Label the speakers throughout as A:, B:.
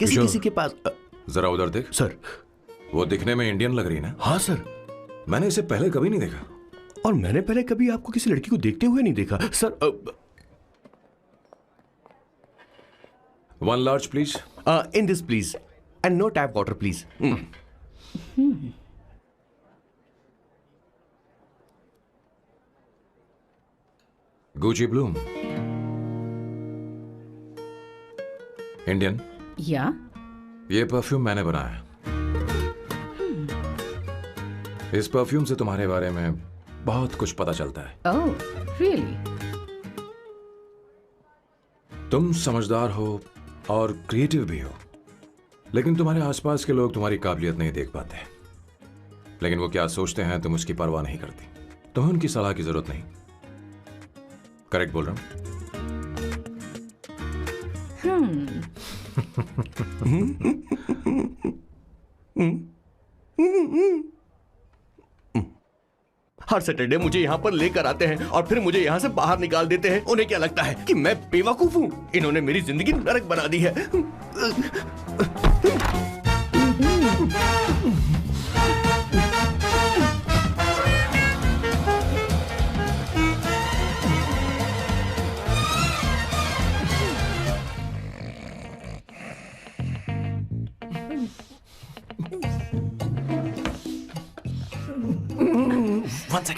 A: किसी किसी के पास
B: जरा उधर देख।
A: सर,
B: वो दिखने में इंडियन लग रही ना?
A: हाँ सर।
B: मैंने इसे पहले कभी नहीं देखा।
A: और मैंने पहले कभी आपको किसी लड़की को देखते हुए नहीं देखा sir.
B: 1 large please.
A: In this please and no tap water please.
B: Gucci Bloom. Indian.
C: या
B: ये परफ्यूम मैंने बनाया। इस परफ्यूम से तुम्हारे बारे में बहुत कुछ पता चलता है।
C: Oh really?
B: तुम समझदार हो और क्रिएटिव भी हो, लेकिन तुम्हारे आसपास के लोग तुम्हारी काबिलियत नहीं देख पाते। लेकिन वो क्या सोचते हैं तुम उसकी परवाह नहीं करती। तुम्हें उनकी सलाह की जरूरत नहीं। करेक्ट बोल रहा हूं?
A: हर सैटरडे मुझे यहाँ पर लेकर आते हैं और फिर मुझे यहाँ से बाहर निकाल देते हैं। उन्हें क्या लगता है कि मैं बेवकूफ हूँ? इन्होंने मेरी जिंदगी नरक बना दी है।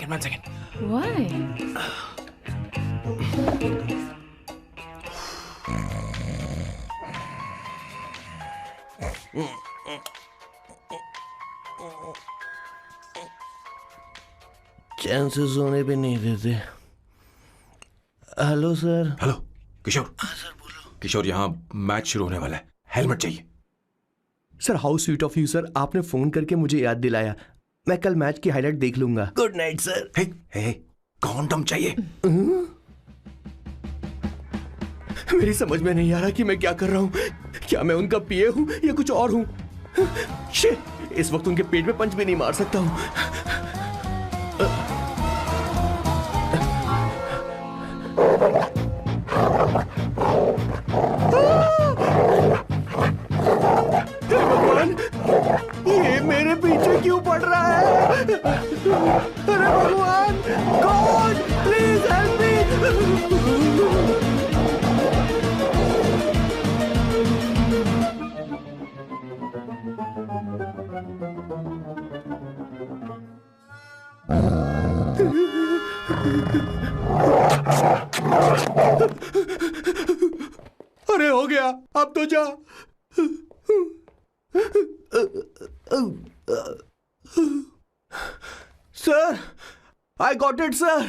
B: One second.
C: Why?
A: चैन से सोने भी नहीं देते। Hello sir.
B: हेलो किशोर।
A: हाँ सर बोलो।
B: किशोर, यहाँ मैच शुरू होने वाला है, हेलमेट चाहिए।
A: Sir how sweet of you sir, आपने फोन करके मुझे याद दिलाया। मैं कल मैच की हाईलाइट देख लूंगा। Good night sir.
B: Hey, condom चाहिए।
A: मेरी समझ में नहीं आ रहा कि मैं क्या कर रहा हूँ। क्या मैं उनका पीए हूँ या कुछ और हूँ? शिट, इस वक्त उनके पेट में पंच भी नहीं मार सकता हूँ। भगवान, ये मेरे पीछे क्यों पड़ रहा है? अरे भगवान, गॉड प्लीज हेल्प मी। अरे हो गया, अब तो जा। Sir, I got it sir.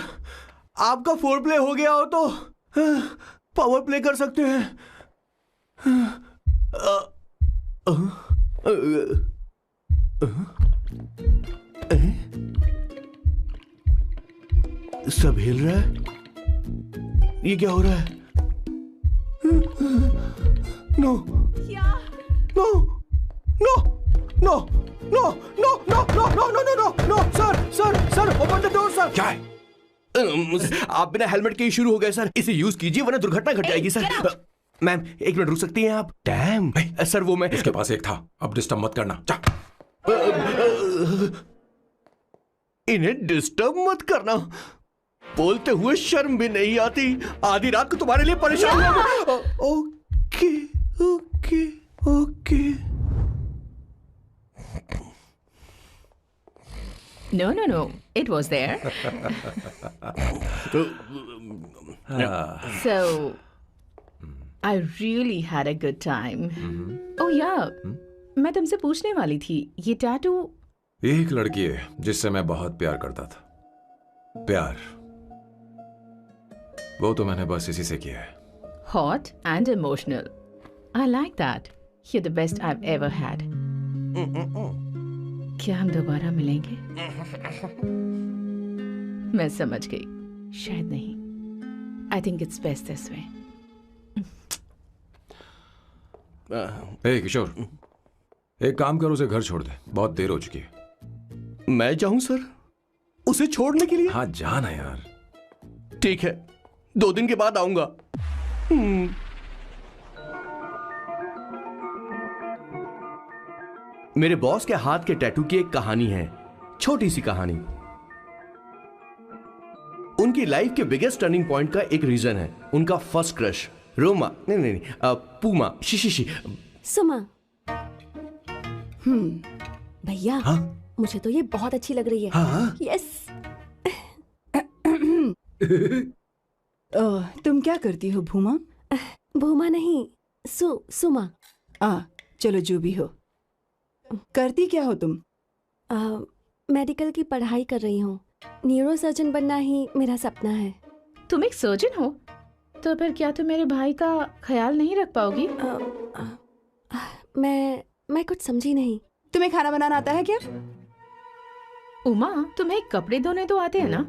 A: आपका फोर प्ले हो गया हो तो पावर प्ले कर सकते हैं। सब हिल रहा है। ये क्या हो रहा है? No no no no no no no no no no no no no sir open the door sir.
B: क्या है?
A: आप बिना हेलमेट के ही शुरू हो गए सर। इसे यूज कीजिए वरना दुर्घटना घट जाएगी सर। मैम 1 मिनट रुक सकती हैं आप? डैम सर, वो मैं
B: उसके पास एक था, अब डिस्टर्ब मत करना। जा।
A: इन्हें डिस्टर्ब मत करना। बोलते हुए शर्म भी नहीं आती। आधी रात को तुम्हारे लिए परेशान हो। Okay okay okay.
C: No. It was there. So, I really had a good time. Oh yeah, मैं तुमसे पूछने वाली थी, ये टैटू।
B: एक लड़की है जिससे मैं बहुत प्यार करता था। प्यार वो तो मैंने बस इसी से किया है।
C: Hot and emotional. I like that. You're the best I've ever had. क्या हम दोबारा मिलेंगे? मैं समझ गई, शायद नहीं। I think it's best this way.
B: ए किशोर, एक काम कर, उसे घर छोड़ दे, बहुत देर हो चुकी है।
A: मैं जाऊं सर उसे छोड़ने के लिए?
B: हाँ जाना यार।
A: ठीक है, 2 दिन के बाद आऊंगा। मेरे बॉस के हाथ के टैटू की एक कहानी है, छोटी सी कहानी। उनकी लाइफ के बिगेस्ट टर्निंग पॉइंट का एक रीजन है उनका फर्स्ट क्रश रोमा, नहीं, पूमा, शी।
D: सुमा। भैया, मुझे तो ये बहुत अच्छी लग रही है। यस।
E: तुम क्या करती हो भूमा?
D: भूमा नहीं, सुमा।
E: चलो जो भी हो। करती क्या हो तुम?
D: मेडिकल की पढ़ाई कर रही हूँ। न्यूरो सर्जन बनना ही मेरा सपना है।
C: तुम एक सर्जन हो तो फिर क्या तुम मेरे भाई का ख्याल नहीं रख पाओगी?
D: मैं कुछ समझी नहीं।
E: तुम्हें खाना बनाना आता है क्या?
C: उमा, तुम्हें कपड़े धोने तो आते हैं ना?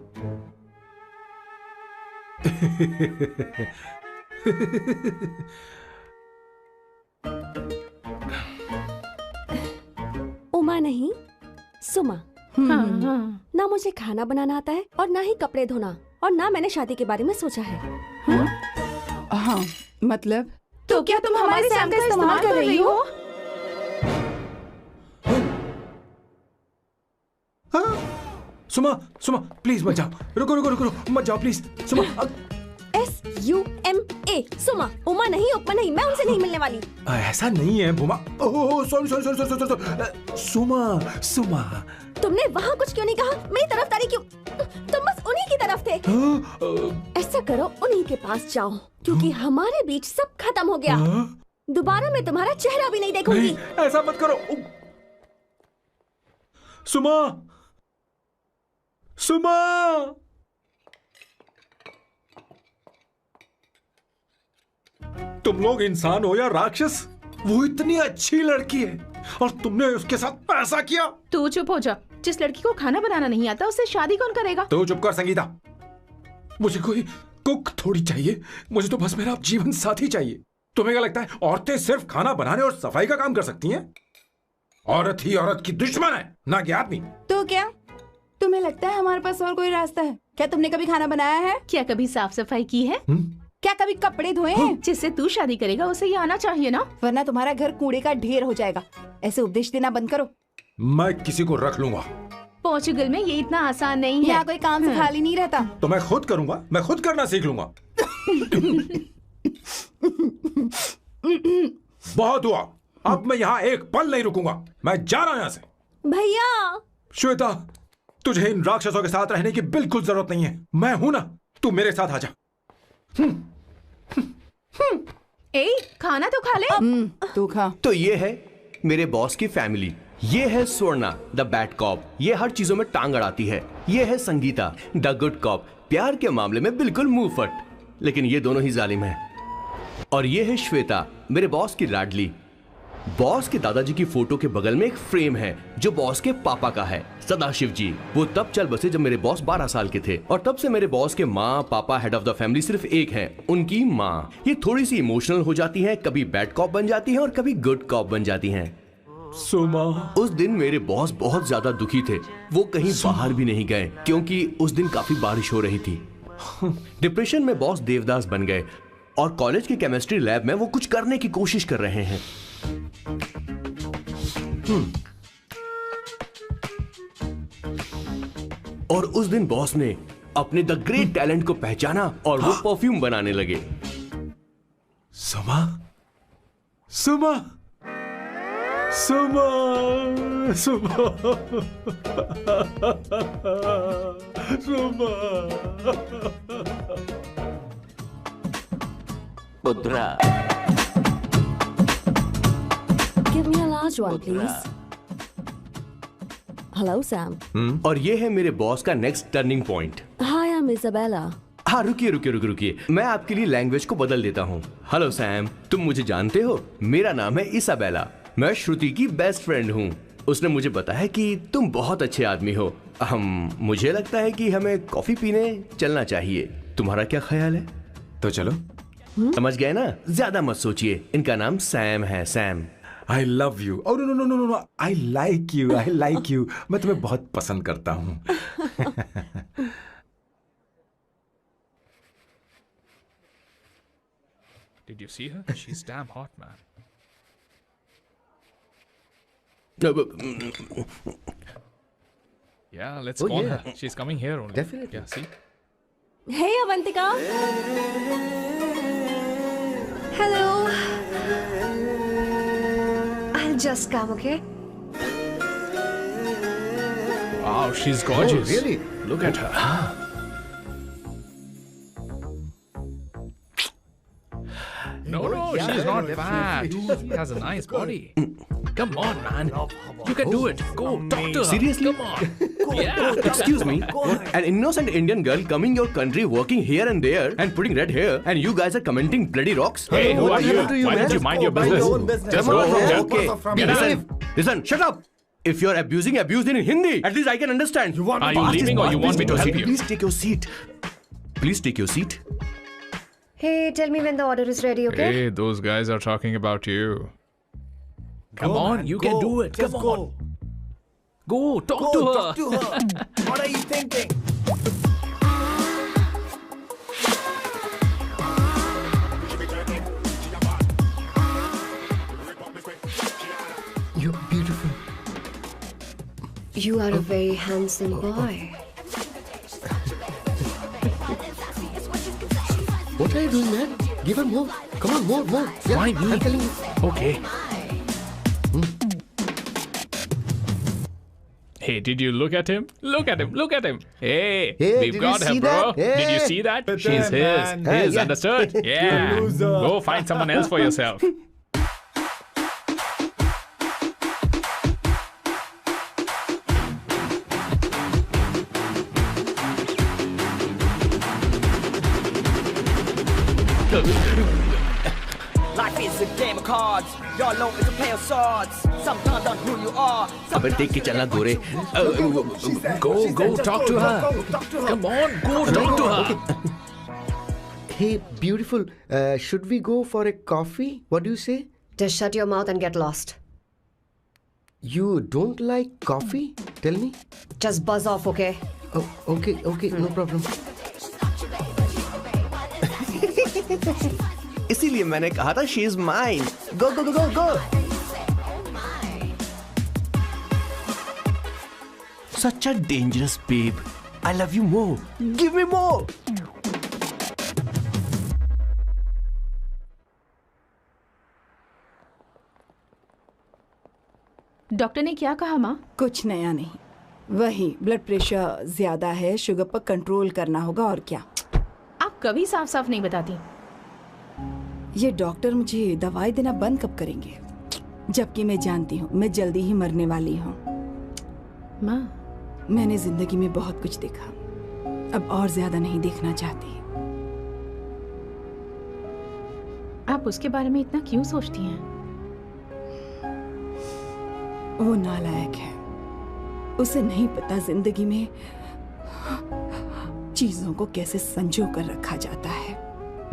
D: उमा नहीं, सुमा।
C: हाँ।
D: ना मुझे खाना बनाना आता है और ना ही कपड़े धोना, और ना मैंने शादी के बारे में सोचा है।
E: हाँ, मतलब तो क्या तुम हमारे सैम का इस्तेमाल कर रही हो?
B: सुमा प्लीज मत जाओ। रुको मत जाओ प्लीज। सुमा।
D: SUMA, सुमा। उमा नहीं, उपमा नहीं, मैं उनसे नहीं मिलने वाली।
B: ऐसा नहीं है भूमा। Oh sorry. सुमा।
D: तुमने वहाँ कुछ क्यों नहीं कहा? मेरी तरफदारी क्यों? तुम बस उन्हीं की तरफ थे। ऐसा करो, उन्हीं के पास जाओ, क्योंकि हमारे बीच सब खत्म हो गया। दोबारा मैं तुम्हारा चेहरा भी नहीं देखूंगी।
B: ऐसा मत करो सुमा। तुम लोग इंसान हो या राक्षस? वो इतनी अच्छी लड़की है और तुमने उसके साथ ऐसा किया।
C: तू चुप हो जा। जिस लड़की को खाना बनाना नहीं आता उससे शादी कौन करेगा?
B: तो चुप कर संगीता। मुझे कोई कुक थोड़ी चाहिए, मुझे तो बस मेरा जीवन साथी चाहिए। तुम्हें क्या लगता है औरतें सिर्फ खाना बनाने और सफाई का काम कर सकती हैं? औरत ही औरत की दुश्मन है, ना कि आदमी।
E: तो क्या तुम्हें लगता है हमारे पास और कोई रास्ता है? क्या तुमने कभी खाना बनाया है?
C: क्या कभी साफ सफाई की है?
E: क्या कभी कपड़े धोए हैं?
C: जिससे तू शादी करेगा उसे ये आना चाहिए ना,
E: वरना तुम्हारा घर कूड़े का ढेर हो जाएगा। ऐसे उपदेश देना बंद करो।
B: मैं किसी को रख लूंगा।
C: पोर्चुगल में ये इतना आसान नहीं है।
E: यहाँ कोई काम से खाली नहीं रहता।
B: तो मैं खुद करूंगा, मैं खुद करना सीख लूंगा। बहुत हुआ, अब मैं यहाँ एक पल नहीं रुकूंगा। मैं जा रहा हूं यहाँ से।
D: भैया।
B: श्वेता, तुझे इन राक्षसों के साथ रहने की बिल्कुल जरूरत नहीं है। मैं हूं ना, तू मेरे साथ आ जा।
C: खाना तो खा ले।
E: तू खा।
A: तो ये है मेरे बॉस की फैमिली। ये है स्वर्णा द बैड कॉप, ये हर चीजों में टांग अड़ाती है। ये है संगीता द गुड कॉप, प्यार के मामले में बिल्कुल मुंह फट, लेकिन ये दोनों ही जालिम हैं। और ये है श्वेता, मेरे बॉस की लाडली। बॉस के दादाजी की फोटो के बगल में एक फ्रेम है जो बॉस के पापा का है, सदाशिव जी। वो तब चल बसे जब मेरे बॉस 12 साल के थे, और तब से मेरे बॉस के माँ पापा हेड ऑफ द फैमिली सिर्फ एक है, उनकी माँ। ये थोड़ी सी इमोशनल हो जाती है, कभी बैड कॉप बन जाती है और कभी गुड कॉप बन जाती हैं।
B: सुमा।
A: उस दिन मेरे बॉस बहुत ज्यादा दुखी थे। वो कहीं बाहर भी नहीं गए क्योंकि उस दिन काफी बारिश हो रही थी। डिप्रेशन में बॉस देवदास बन गए और कॉलेज की केमिस्ट्री लैब में वो कुछ करने की कोशिश कर रहे हैं। और उस दिन बॉस ने अपने द ग्रेट टैलेंट को पहचाना और वो परफ्यूम बनाने लगे।
B: सुमा।
F: पुत्रा।
D: Give me a large one, please. Hello, Sam.
A: और ये है मेरे बॉस का next turning point.
D: Hi, I'm Isabella.
A: हाँ, रुकिए, मैं आपके लिए लैंग्वेज को बदल देता हूँ। हेलो सैम, तुम मुझे जानते हो? मेरा नाम है इसाबेला। मैं श्रुति की बेस्ट फ्रेंड हूँ। उसने मुझे बताया कि तुम बहुत अच्छे आदमी हो। मुझे लगता है कि हमें कॉफी पीने चलना चाहिए। तुम्हारा क्या ख्याल है?
B: तो चलो।
A: समझ गए ना? ज्यादा मत सोचिए, इनका नाम सैम है, Sam.
B: I love you. Oh no. I like you. मैं तुम्हें बहुत पसंद करता हूँ।
G: Did you see her? She's damn hot, man.
F: Yeah, let's
G: Oh,
F: call
G: yeah.
F: her. She's coming here only.
G: Definitely.
F: Yeah, see?
D: Hey Avantika.
H: Hello. I'll just come, okay?
F: Wow, she's gorgeous.
G: Oh, really?
F: Look at her. No, she's not fat. She has a nice body. Come on, man. You can do it. Go, talk to her.
A: Seriously?
F: Come on. Yeah.
A: Excuse me, an innocent Indian girl coming your country, working here and there, and putting red hair, and you guys are commenting bloody rocks?
F: Hey, who are you?
G: happened to you,
F: Why
G: man?
F: don't you mind your
G: Mind
F: business?
G: your own business.
F: Just
A: Come
F: go
A: on,
F: from
A: man.
F: here.
A: Okay.
F: Get out.
A: Listen, shut up. If you're abusing, abuse in Hindi. At least I can understand.
F: Are you leaving or you want me to help you?
A: Please take your seat. Please take your seat.
H: Hey, tell me when the order is ready, okay?
F: Hey, those guys are talking about you. Come on, you can do it. Come on. Go, talk to her.
G: What are you thinking? You're beautiful.
H: You are a very handsome boy.
G: What are you doing, man? Give her more. Come on, more. Yeah,
F: Why me?
G: I'm telling you.
F: Okay. Hey, did you look at him? Look at him. Look at him. Hey,
G: Hey,
F: we've
G: did
F: got
G: you
F: her,
G: see
F: bro.
G: that?
F: Did you
G: Hey.
F: see that?
I: But
F: She's
I: then,
F: his.
I: man.
F: His,
G: Yeah.
F: understood? Yeah.
I: loser.
F: Go find someone else for yourself.
J: Life is a game of cards. Y'all know it's a play of swords. Sometimes on who you are.
A: अबे देख के चलना गोरे.
F: Go, talk to her. Come on, go, talk to her.
G: Hey, beautiful. Should we go for a coffee? What do you say?
H: Just shut your mouth and get lost.
G: You don't like coffee? Tell me.
H: Just buzz off, okay?
G: Oh, okay, no problem.
A: इसीलिए मैंने कहा था she is mine. Go. Such a dangerous babe. I love you more. Give me more.
C: Doctor ने क्या कहा माँ?
E: कुछ नया नहीं, वही ब्लड प्रेशर ज्यादा है, शुगर पर कंट्रोल करना होगा और क्या।
C: आप कभी साफ साफ नहीं बताती।
E: ये डॉक्टर मुझे दवाई देना बंद कब करेंगे, जबकि मैं जानती हूँ मैं जल्दी ही मरने वाली हूँ।
C: माँ,
E: मैंने जिंदगी में बहुत कुछ देखा, अब और ज्यादा नहीं देखना चाहती।
C: आप उसके बारे में इतना क्यों सोचती हैं?
E: वो नालायक है, उसे नहीं पता जिंदगी में चीजों को कैसे संजो कर रखा जाता है।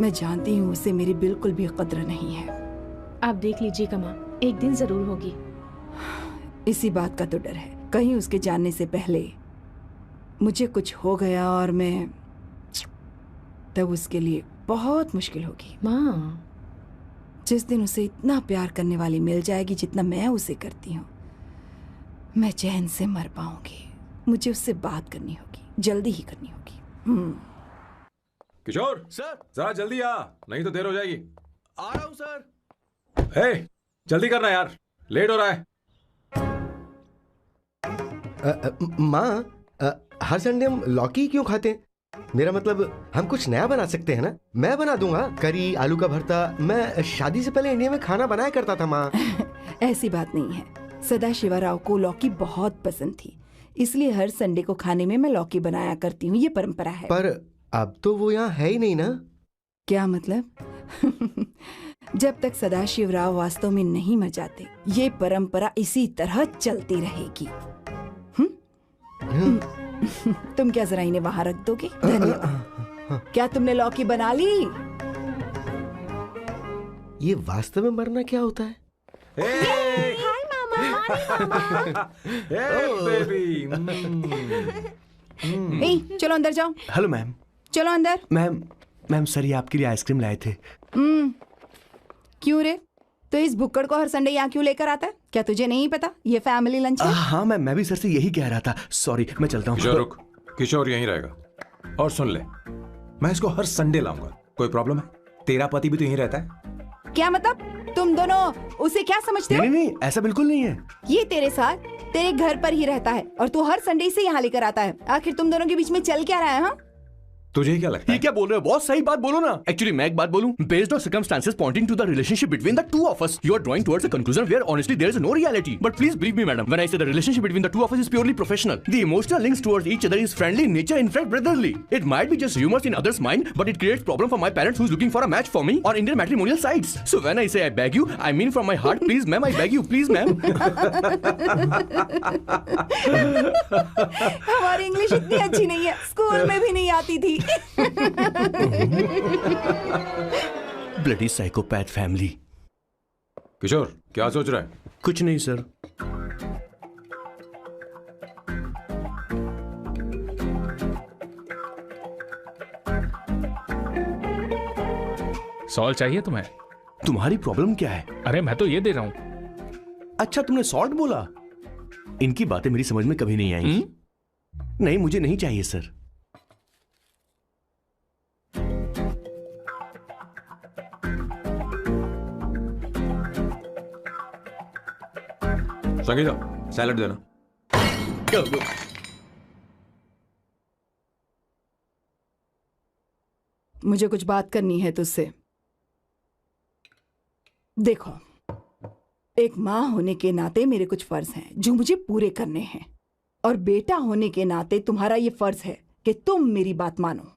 E: मैं जानती हूँ उसे मेरी बिल्कुल भी कद्र नहीं है।
C: आप देख लीजिएगा माँ, एक दिन जरूर होगी।
E: इसी बात का तो डर है, कहीं उसके जानने से पहले मुझे कुछ हो गया और मैं, तब उसके लिए बहुत मुश्किल होगी।
C: माँ,
E: जिस दिन उसे इतना प्यार करने वाली मिल जाएगी जितना मैं उसे करती हूँ, मैं चैन से मर पाऊंगी। मुझे उससे बात करनी होगी, जल्दी ही करनी होगी।
B: किशोर
A: सर,
B: जरा जल्दी आ, नहीं तो देर हो जाएगी।
A: आ रहा हूँ सर.
B: हे, जल्दी करना यार, लेट हो रहा है।
G: माँ, हर संडे हम लौकी क्यों खाते हैं? मेरा मतलब हम कुछ नया बना सकते हैं ना? मैं बना दूंगा करी, आलू का भरता। मैं शादी से पहले इंडिया में खाना बनाया करता था माँ।
E: ऐसी बात नहीं है, सदाशिवराव को लौकी बहुत पसंद थी, इसलिए हर संडे को खाने में मैं लौकी बनाया करती हूँ। ये परंपरा है।
G: पर अब तो वो यहाँ है ही नहीं ना।
E: क्या मतलब? जब तक सदाशिवराव वास्तव में नहीं मर जाते, ये परंपरा इसी तरह चलती रहेगी। तुम क्या जरा इन्हें वहां रख दोगे? धन्यवाद। क्या तुमने लौकी बना ली?
G: ये वास्तव में मरना क्या होता है?
D: हाय मामा।
B: बेबी।
E: ए, चलो अंदर जाओ।
A: Hello ma'am.
E: चलो अंदर।
A: मैम सर ये आपके लिए आइसक्रीम लाए थे.
E: क्यों रे? तो इस बुक्कड़ को हर संडे यहाँ क्यों लेकर आता है? क्या तुझे नहीं पता ये फैमिली लंच है?
A: हाँ मैं भी सर से यही कह रहा था। सॉरी, मैं चलता हूँ।
B: किशोर रुक, किशोर यहीं रहेगा। और सुन ले, मैं इसको हर संडे लाऊंगा। कोई प्रॉब्लम है? तेरा पति भी तो यहीं रहता है।
E: क्या मतलब? तुम दोनों उसे क्या समझते हो?
A: नहीं, ऐसा बिल्कुल नहीं है।
E: ये तेरे साथ तेरे घर पर ही रहता है और तू हर संडे से यहाँ लेकर आता है। आखिर तुम दोनों के बीच में चल क्या रहा है? हाँ,
B: तुझे क्या लगता है?
A: ये क्या बोल रहे हो बॉस? सही बात बोलो ना। एक्चुअली मैं एक बात बोलूं, based on circumstances pointing to the relationship between the two of us, you are drawing towards a conclusion where honestly there is no reality. But please believe me madam, when I say the relationship between the two of us is purely professional. The emotional links towards each other is friendly in nature, in fact brotherly. It might be just rumours in others mind, but it creates problem for my parents who is looking for a match for me on Indian matrimonial sites. So when I say I beg you, I mean from my heart, please ma'am, I beg you, please ma'am.
E: हमारी English इतनी अच्छी नहीं है, school में भी नहीं आती थी।
A: Bloody psychopath family.
B: किशोर क्या सोच रहा है?
A: कुछ नहीं सर।
F: सॉल्ट चाहिए तुम्हें?
A: तुम्हारी प्रॉब्लम क्या है?
F: अरे मैं तो ये दे रहा हूं।
A: अच्छा, तुमने सॉल्ट बोला। इनकी बातें मेरी समझ में कभी नहीं आई। नहीं, मुझे नहीं चाहिए सर।
B: संगीता, सैलड देना।
E: मुझे कुछ बात करनी है तुझसे। देखो, एक माँ होने के नाते मेरे कुछ फर्ज हैं जो मुझे पूरे करने हैं, और बेटा होने के नाते तुम्हारा ये फर्ज है कि तुम मेरी बात मानो।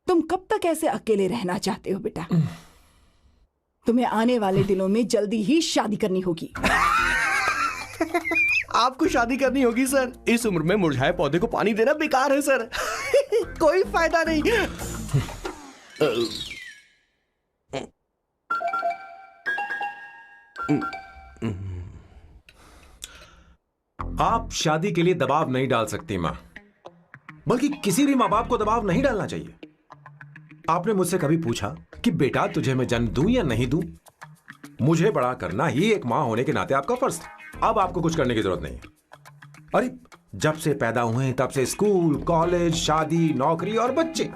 E: तुम कब तक ऐसे अकेले रहना चाहते हो बेटा? तुम्हें आने वाले दिनों में जल्दी ही शादी करनी होगी।
A: आपको शादी करनी होगी सर? इस उम्र में मुरझाए पौधे को पानी देना बेकार है सर। कोई फायदा नहीं।
B: आप शादी के लिए दबाव नहीं डाल सकती मां, बल्कि किसी भी मां बाप को दबाव नहीं डालना चाहिए। आपने मुझसे कभी पूछा कि बेटा तुझे मैं जन्म दूं या नहीं दूं? मुझे बड़ा करना ही एक मां होने के नाते आपका फर्ज था। अब आपको कुछ करने की जरूरत नहीं है। अरे जब से पैदा हुए तब से स्कूल, कॉलेज, शादी, नौकरी और बच्चे।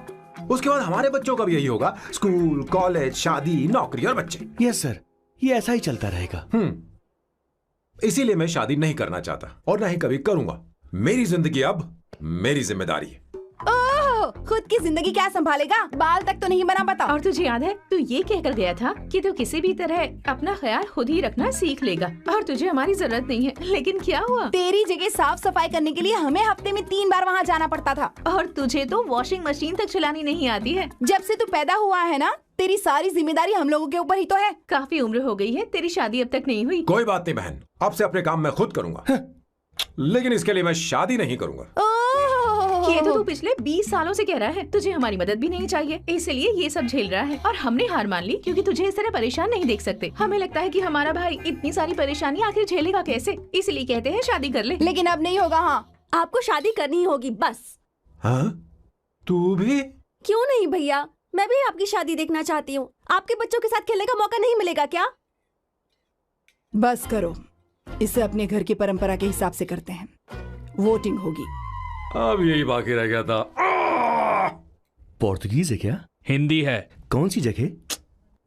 B: उसके बाद हमारे बच्चों का भी यही होगा, स्कूल, कॉलेज, शादी, नौकरी और बच्चे।
A: यस सर, ये ऐसा ही चलता रहेगा।
B: इसीलिए मैं शादी नहीं करना चाहता और ना ही कभी करूंगा। मेरी जिंदगी अब मेरी जिम्मेदारी है।
E: खुद की जिंदगी क्या संभालेगा? बाल तक तो नहीं बना पता।
C: और तुझे याद है, तू ये कहकर गया था कि तू किसी भी तरह अपना ख्याल खुद ही रखना सीख लेगा और तुझे हमारी जरूरत नहीं है। लेकिन क्या हुआ?
E: तेरी जगह साफ सफाई करने के लिए हमें हफ्ते में 3 बार वहाँ जाना पड़ता था।
C: और तुझे तो वॉशिंग मशीन तक चलानी नहीं आती है।
E: जब से तू पैदा हुआ है ना, तेरी सारी जिम्मेदारी हम लोगों के ऊपर ही तो है।
C: काफी उम्र हो गई है, तेरी शादी अब तक नहीं हुई।
B: कोई बात नहीं बहन, अब से अपने काम मैं खुद करूंगा। लेकिन इसके लिए मैं शादी नहीं करूंगा।
C: ये तो तू पिछले 20 सालों से कह रहा है। तुझे हमारी मदद भी नहीं चाहिए, इसलिए ये सब झेल रहा है। और हमने हार मान ली क्योंकि तुझे इस तरह परेशान नहीं देख सकते। हमें लगता है कि हमारा भाई इतनी सारी परेशानी आखिर झेलेगा कैसे, इसलिए कहते हैं शादी कर ले।
E: लेकिन अब नहीं होगा। हाँ,
D: आपको शादी करनी होगी बस।
B: हाँ? तू भी?
D: क्यों नहीं भैया, मैं भी आपकी शादी देखना चाहती हूँ। आपके बच्चों के साथ खेलने का मौका नहीं मिलेगा क्या?
E: बस करो, इसे अपने घर की परंपरा के हिसाब से करते हैं। वोटिंग होगी।
B: अब यही बाकी रह गया था।
A: पोर्तुगीज है क्या?
F: हिंदी है।
A: कौन सी जगह?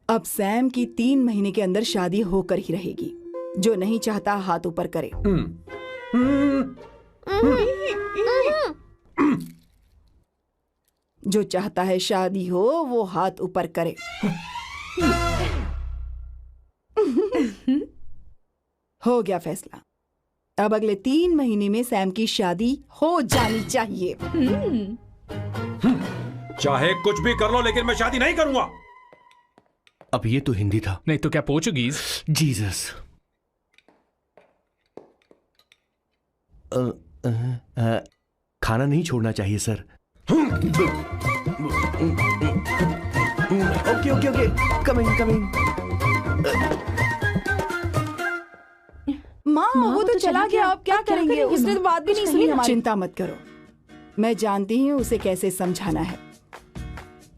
E: अब सैम की 3 महीने के अंदर शादी होकर ही रहेगी। जो नहीं चाहता हाथ ऊपर करे। जो चाहता है शादी हो वो हाथ ऊपर करे। हो गया फैसला। अब अगले 3 महीने में सैम की शादी हो जानी चाहिए।
B: चाहे कुछ भी कर लो, लेकिन मैं शादी नहीं करूंगा।
A: अब ये तो हिंदी था।
F: नहीं तो क्या पोर्चुगीज?
A: जीसस। खाना नहीं छोड़ना चाहिए sir. Okay okay okay, coming coming.
E: माँ वो तो चला गया, अब क्या करेंगे? उसने तो बात भी नहीं सुनी हमारी। चिंता मत करो, मैं जानती हूँ उसे कैसे समझाना है।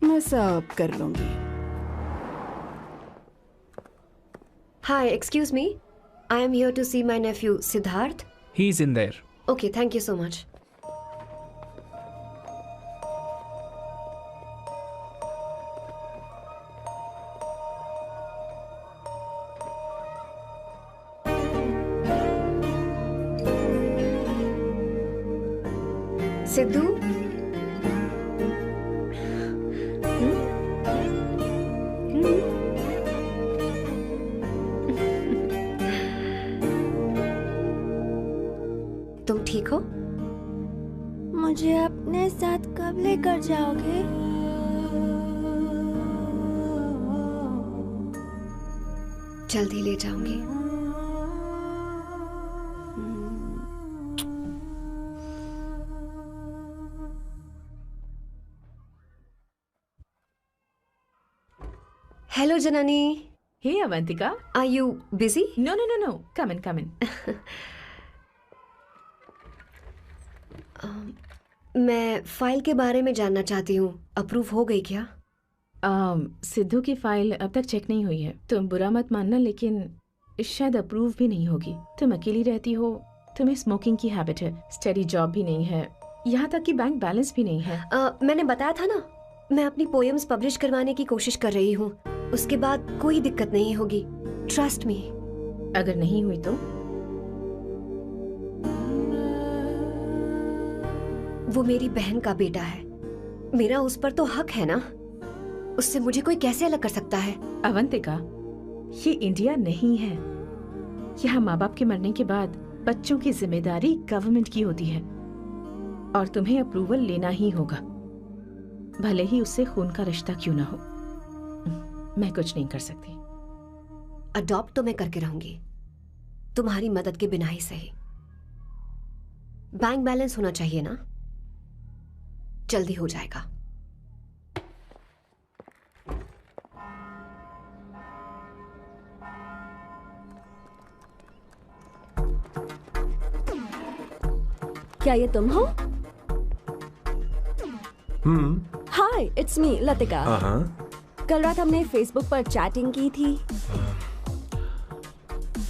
E: मैं सब कर लूंगी।
H: Hi, excuse me. I am here to see my nephew Siddharth.
F: He's in there.
H: Okay, thank you so much. Sidhu तुम ठीक हो?
D: मुझे अपने साथ कब लेकर जाओगे?
H: जल्दी ले जाऊंगी। Hello Janani.
C: Hey Avantika,
H: are you busy?
C: No no no no, come in come in.
H: मैं फाइल के बारे में जानना चाहती हूँ, अप्रूव हो गई क्या?
C: सिद्धू की फाइल अब तक चेक नहीं हुई है। तुम बुरा मत मानना, लेकिन शायद अप्रूव भी नहीं होगी। तुम अकेली रहती हो, तुम्हें स्मोकिंग की हैबिट है, स्टडी जॉब भी नहीं है, यहाँ तक कि बैंक बैलेंस भी नहीं है।
H: मैंने बताया था ना, मैं अपनी पोएम्स पब्लिश करवाने की कोशिश कर रही हूँ। उसके बाद कोई दिक्कत नहीं होगी, ट्रस्ट मी।
C: अगर नहीं हुई तो?
H: वो मेरी बहन का बेटा है, मेरा उस पर तो हक है ना। उससे मुझे कोई कैसे अलग कर सकता है?
C: अवंतिका, ये इंडिया नहीं है। यहाँ माँ बाप के मरने के बाद बच्चों की जिम्मेदारी गवर्नमेंट की होती है और तुम्हें अप्रूवल लेना ही होगा, भले ही उससे खून का रिश्ता क्यों ना हो। मैं कुछ नहीं कर सकती।
H: अडॉप्ट तो मैं करके रहूंगी, तुम्हारी मदद के बिना ही सही। बैंक बैलेंस होना चाहिए ना, जल्दी हो जाएगा।
D: क्या ये तुम हो? हाय, इट्स मी लतिका। कल रात हमने फेसबुक पर चैटिंग की थी।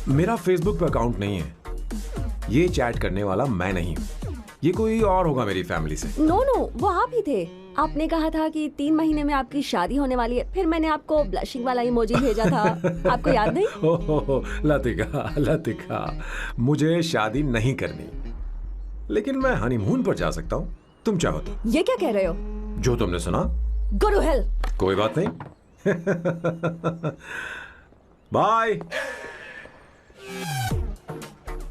B: मेरा फेसबुक पे अकाउंट नहीं है। ये चैट करने वाला मैं नहीं हूँ, ये कोई और होगा मेरी फैमिली से।
D: नो नो, वो आप ही थे। आपने कहा था कि 3 महीने में आपकी शादी होने वाली है, फिर मैंने आपको ब्लशिंग वाला इमोजी भेजा था। आपको याद नहीं?
B: ओहो लतिका, लतिका, मुझे शादी नहीं करनी, लेकिन मैं हनीमून पर जा सकता हूँ, तुम चाहो तो।
D: ये क्या कह रहे हो?
B: जो तुमने सुना।
D: Go to hell.
B: कोई बात नहीं। बाय।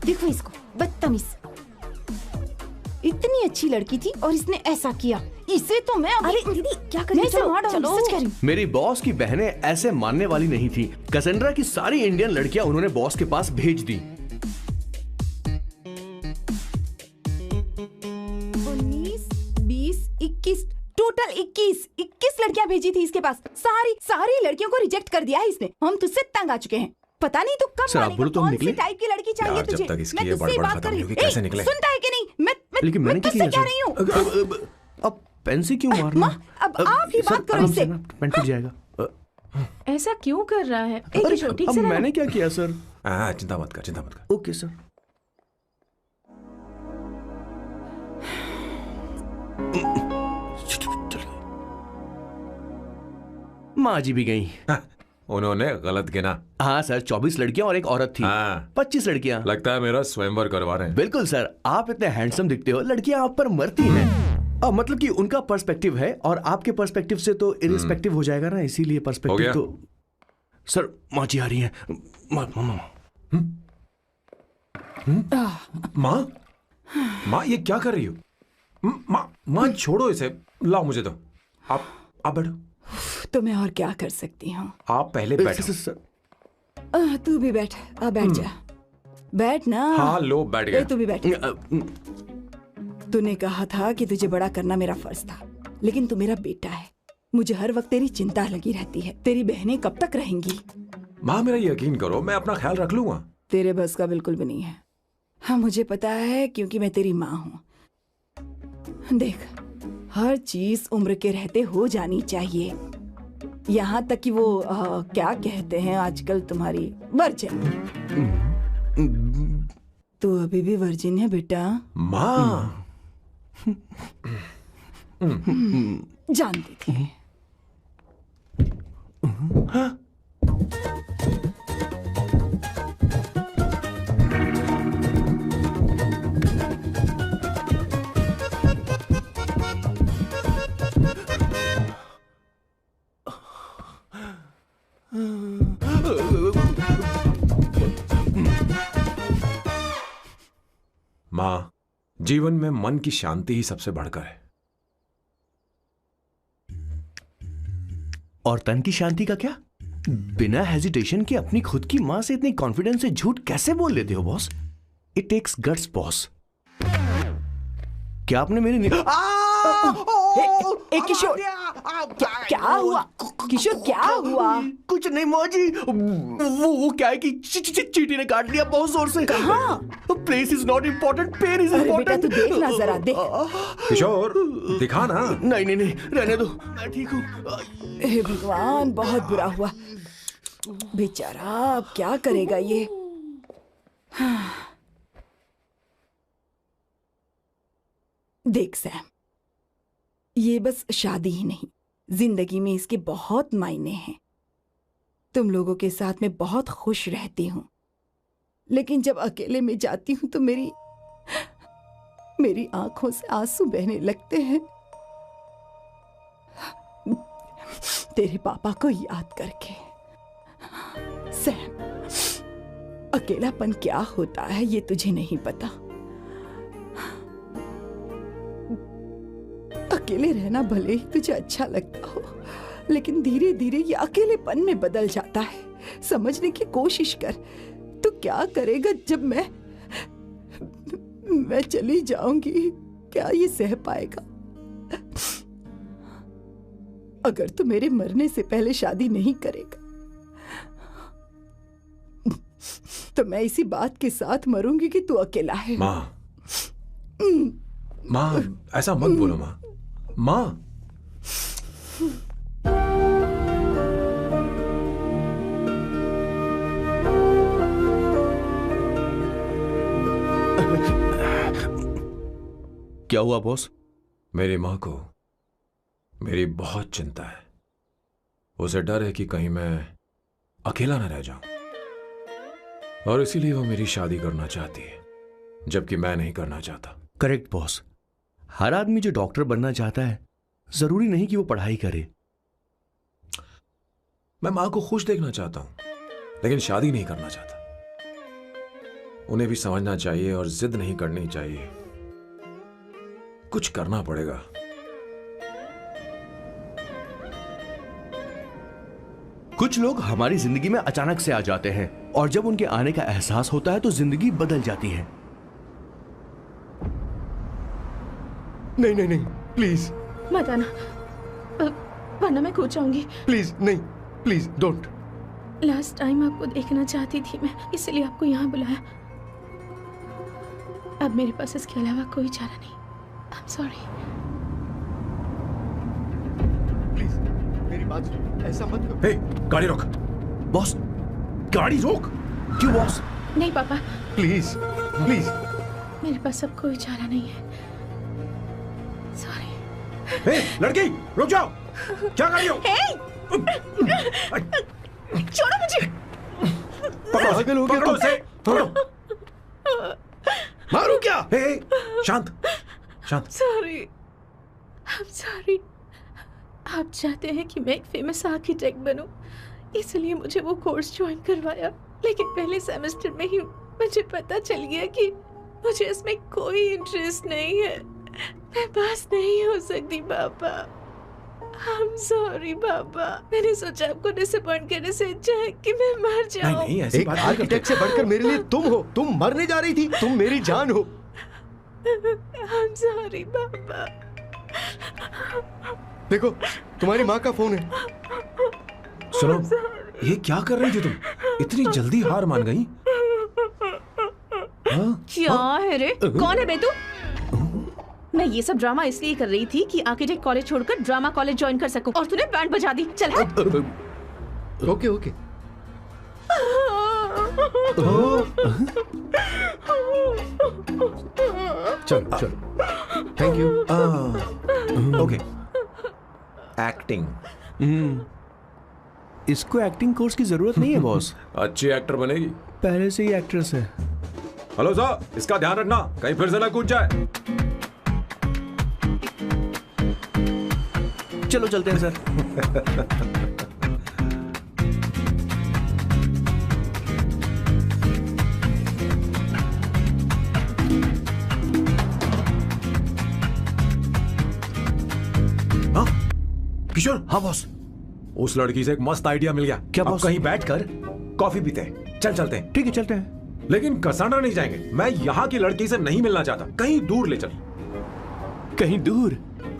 E: देखो इसको, बदतमीज। इतनी अच्छी लड़की थी और इसने ऐसा किया। इसे तो मैं
D: अरे दीदी क्या कर
E: मैं
D: रही
E: इसे मार डालूंगी, सच कह रही हूँ।
A: मेरी बॉस की बहनें ऐसे मानने वाली नहीं थी। कैसेंड्रा की सारी इंडियन लड़कियां उन्होंने बॉस के पास भेज दी।
E: 19, 20, 21, टोटल 21 लड़कियां भेजी थी इसके पास। सारी लड़कियों को रिजेक्ट कर दिया है इसने। हम तुझसे तंग आ चुके हैं। पता नहीं तू कब
A: सर, आप बोलो तो हम
E: कौन सी
A: निकले?
E: टाइप की लड़की चाहिए
B: यार,
E: तुझे?
B: जब तक इसकी
E: मैं
B: ये
E: तुझसे ही
B: बड़बड़
E: बात
B: खत्म
E: कर
B: नहीं
E: रही
B: होगी,
E: हूँ।
B: कैसे निकले?
E: सुनता है कि नहीं?
A: लेकिन मैंने क्या
E: तुझसे
A: किया
E: कह रही हूँ।
A: सर? अब पेन से क्यों मारना?
E: अब आप ही बात करो इससे।
A: पेन टूट जाएगा।
C: ऐसा क्यों कर रहा है? एक
A: अरे,
C: मिनट, ठीक
A: अब
C: से रहना।
A: मैंने क्या किया सर?
B: चिंता मत कर, चिंता मत कर।
A: Okay sir. माँ जी भी गई।
B: उन्होंने गलत गिना।
A: हाँ सर, 24 लड़कियां और एक औरत थी। 25 लड़कियां।
B: लगता है मेरा स्वयंवर करवा रहे हैं।
A: बिल्कुल सर, आप इतने हैंडसम दिखते हो, लड़कियां आप पर मरती हैं। मतलब कि उनका पर्सपेक्टिव है और आपके पर्सपेक्टिव से तो इरिस्पेक्टिव हो जाएगा ना, इसीलिए पर्सपेक्टिव तो। सर, माँ जी आ रही हैं।
B: माँ ये क्या कर रही हो? माँ छोड़ो इसे, लाओ मुझे दो। आप बैठो।
E: तो मैं और क्या कर सकती हूँ?
B: आप पहले बैठो।
E: तू भी बैठ, बैठ जा। बैठ ना।
B: हाँ लो, बैठ गया।
E: तू भी बैठ। तूने कहा था कि तुझे बड़ा करना मेरा फर्ज था, लेकिन तू मेरा बेटा है। मुझे हर वक्त तेरी चिंता लगी रहती है। तेरी बहनें कब तक रहेंगी?
B: माँ मेरा यकीन करो, मैं अपना ख्याल रख लूंगा।
E: तेरे बस का बिल्कुल भी नहीं है। हाँ मुझे पता है, क्योंकि मैं तेरी माँ हूँ। देख, हर चीज उम्र के रहते हो जानी चाहिए। यहाँ तक कि वो क्या कहते हैं आजकल तुम्हारी वर्जिन। तू अभी भी वर्जिन है बेटा?
B: माँ
E: जानती थी।
B: माँ, जीवन में मन की शांति ही सबसे बढ़कर है।
A: और तन की शांति का क्या? बिना हेजिटेशन के अपनी खुद की मां से इतनी कॉन्फिडेंस से झूठ कैसे बोल लेते हो boss? It takes guts boss. क्या आपने मेरी
E: किशोर, क्या हुआ? किशोर क्या हुआ?
A: कुछ नहीं मौजी, वो क्या है कि चींटी ने काट लिया बहुत जोर से।
E: कहाँ?
A: Place is not important, pain is
E: अरे बेटा
A: इम्पोर्टेंट।
E: तू देख ना जरा, देख।
B: किशोर दिखा ना।
A: नहीं नहीं नहीं, रहने दो, मैं ठीक हूँ।
E: हे भगवान, बहुत बुरा हुआ बेचारा। अब क्या करेगा ये? देख सैम, ये बस शादी ही नहीं, जिंदगी में इसके बहुत मायने हैं। तुम लोगों के साथ मैं बहुत खुश रहती हूँ, लेकिन जब अकेले में जाती हूँ तो मेरी आंखों से आंसू बहने लगते हैं, तेरे पापा को याद करके। सैम, अकेलापन क्या होता है ये तुझे नहीं पता। अकेले रहना भले ही तुझे अच्छा लगता हो, लेकिन धीरे धीरे ये अकेलेपन में बदल जाता है। समझने की कोशिश कर। तो क्या करेगा जब मैं चली जाऊंगी? क्या ये सह पाएगा? अगर तू मेरे मरने से पहले शादी नहीं करेगा तो मैं इसी बात के साथ मरूंगी कि तू अकेला है।
B: माँ, माँ ऐसा मत बोलो माँ। माँ,
A: क्या हुआ बॉस?
B: मेरी माँ को मेरी बहुत चिंता है। उसे डर है कि कहीं मैं अकेला न रह जाऊं, और इसीलिए वो मेरी शादी करना चाहती है, जबकि मैं नहीं करना चाहता।
A: Correct boss. हर आदमी जो डॉक्टर बनना चाहता है, जरूरी नहीं कि वो पढ़ाई करे।
B: मैं माँ को खुश देखना चाहता हूं, लेकिन शादी नहीं करना चाहता। उन्हें भी समझना चाहिए और जिद नहीं करनी चाहिए। कुछ करना पड़ेगा।
A: कुछ लोग हमारी जिंदगी में अचानक से आ जाते हैं, और जब उनके आने का एहसास होता है तो जिंदगी बदल जाती है।
G: नहीं नहीं नहीं, प्लीज
C: मत आना, वरना मैं खो जाऊंगी।
G: प्लीज नहीं, प्लीज डोंट।
C: लास्ट टाइम आपको देखना चाहती थी मैं, इसलिए आपको यहाँ बुलाया। अब मेरे पास इसके अलावा कोई चारा नहीं। I'm sorry।
G: प्लीज मेरी बात सुनो, ऐसा मत करो।
B: हे, गाड़ी रोक।
A: बॉस, गाड़ी रोक। क्यों बॉस?
C: नहीं पापा,
G: प्लीज प्लीज।
C: मेरे पास अब कोई चारा नहीं है। सॉरी।
B: हे, लड़की रुक जाओ। क्या कर रही हो?
C: छोड़ो मुझे।
G: पागल हो गया
B: पकड़ो
G: तुम।
B: उसे, पकड़ो।
A: मारू क्या?
B: हे, शांत शांत।
C: Sorry, I'm sorry। आप चाहते हैं कि मैं एक फेमस आर्किटेक्ट बनूं, इसलिए मुझे वो कोर्स ज्वाइन करवाया, लेकिन पहले सेमेस्टर में ही मुझे पता चल गया कि मुझे इसमें कोई इंटरेस्ट नहीं है। मैं पास नहीं हो सकती पापा। I'm sorry पापा। मैंने सोचा आपको डिसअपॉइंट करने से अच्छा है कि मैं मर जाऊं।
B: नहीं नहीं, ऐसी
G: एक
B: बात नहीं करते।
G: आर्किटेक्ट से बढ़कर मेरे लिए तुम हो। तुम मरने जा रही थी, तुम मेरी जान हो।
C: I'm sorry पापा।
G: देखो, तुम्हारी माँ का फोन है।
B: सुनो, ये क्या कर रही थी तुम? इतनी जल्दी हार मान गई?
C: क्या है रे? कौन है बे तू? मैं ये सब ड्रामा इसलिए कर रही थी कि आर्किटेक्ट कॉलेज छोड़कर ड्रामा कॉलेज ज्वाइन कर सकूं, और तूने बैंड बजा दी। चल हट।
G: Okay okay. चलो चलो, थैंक यू।
B: ओके। एक्टिंग।
A: इसको एक्टिंग कोर्स की जरूरत नहीं है बॉस।
B: अच्छी एक्टर बनेगी।
A: पहले से ही एक्ट्रेस है।
B: हेलो सर, इसका ध्यान रखना कहीं फिर से ना कूद जाए।
A: चलो चलते हैं सर।
B: किशोर।
A: हाँ बॉस।
B: उस लड़की से एक मस्त आइडिया मिल गया।
A: क्या
B: अब
A: बॉस?
B: कहीं बैठकर कॉफी पीते हैं। चल चलते हैं।
A: ठीक है चलते हैं।
B: लेकिन कसाना नहीं जाएंगे। मैं यहाँ की लड़की से नहीं मिलना चाहता। कहीं दूर ले चल।
A: कहीं दूर?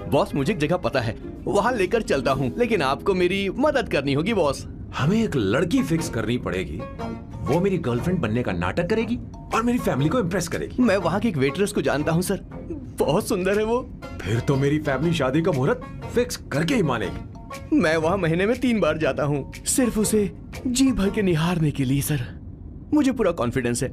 A: बॉस मुझे एक जगह पता है, वहाँ लेकर चलता हूँ, लेकिन आपको मेरी मदद करनी होगी बॉस।
B: हमें एक लड़की फिक्स करनी पड़ेगी। वो मेरी गर्लफ्रेंड बनने का नाटक करेगी और मेरी फैमिली को इम्प्रेस करेगी।
A: मैं वहाँ की एक वेट्रेस को जानता हूँ सर, बहुत सुंदर है वो।
B: फिर तो मेरी फैमिली शादी का मुहूर्त फिक्स करके ही मानेगी।
A: मैं वहाँ महीने में 3 बार जाता हूँ, सिर्फ उसे जी भर के निहारने के लिए सर। मुझे पूरा कॉन्फिडेंस है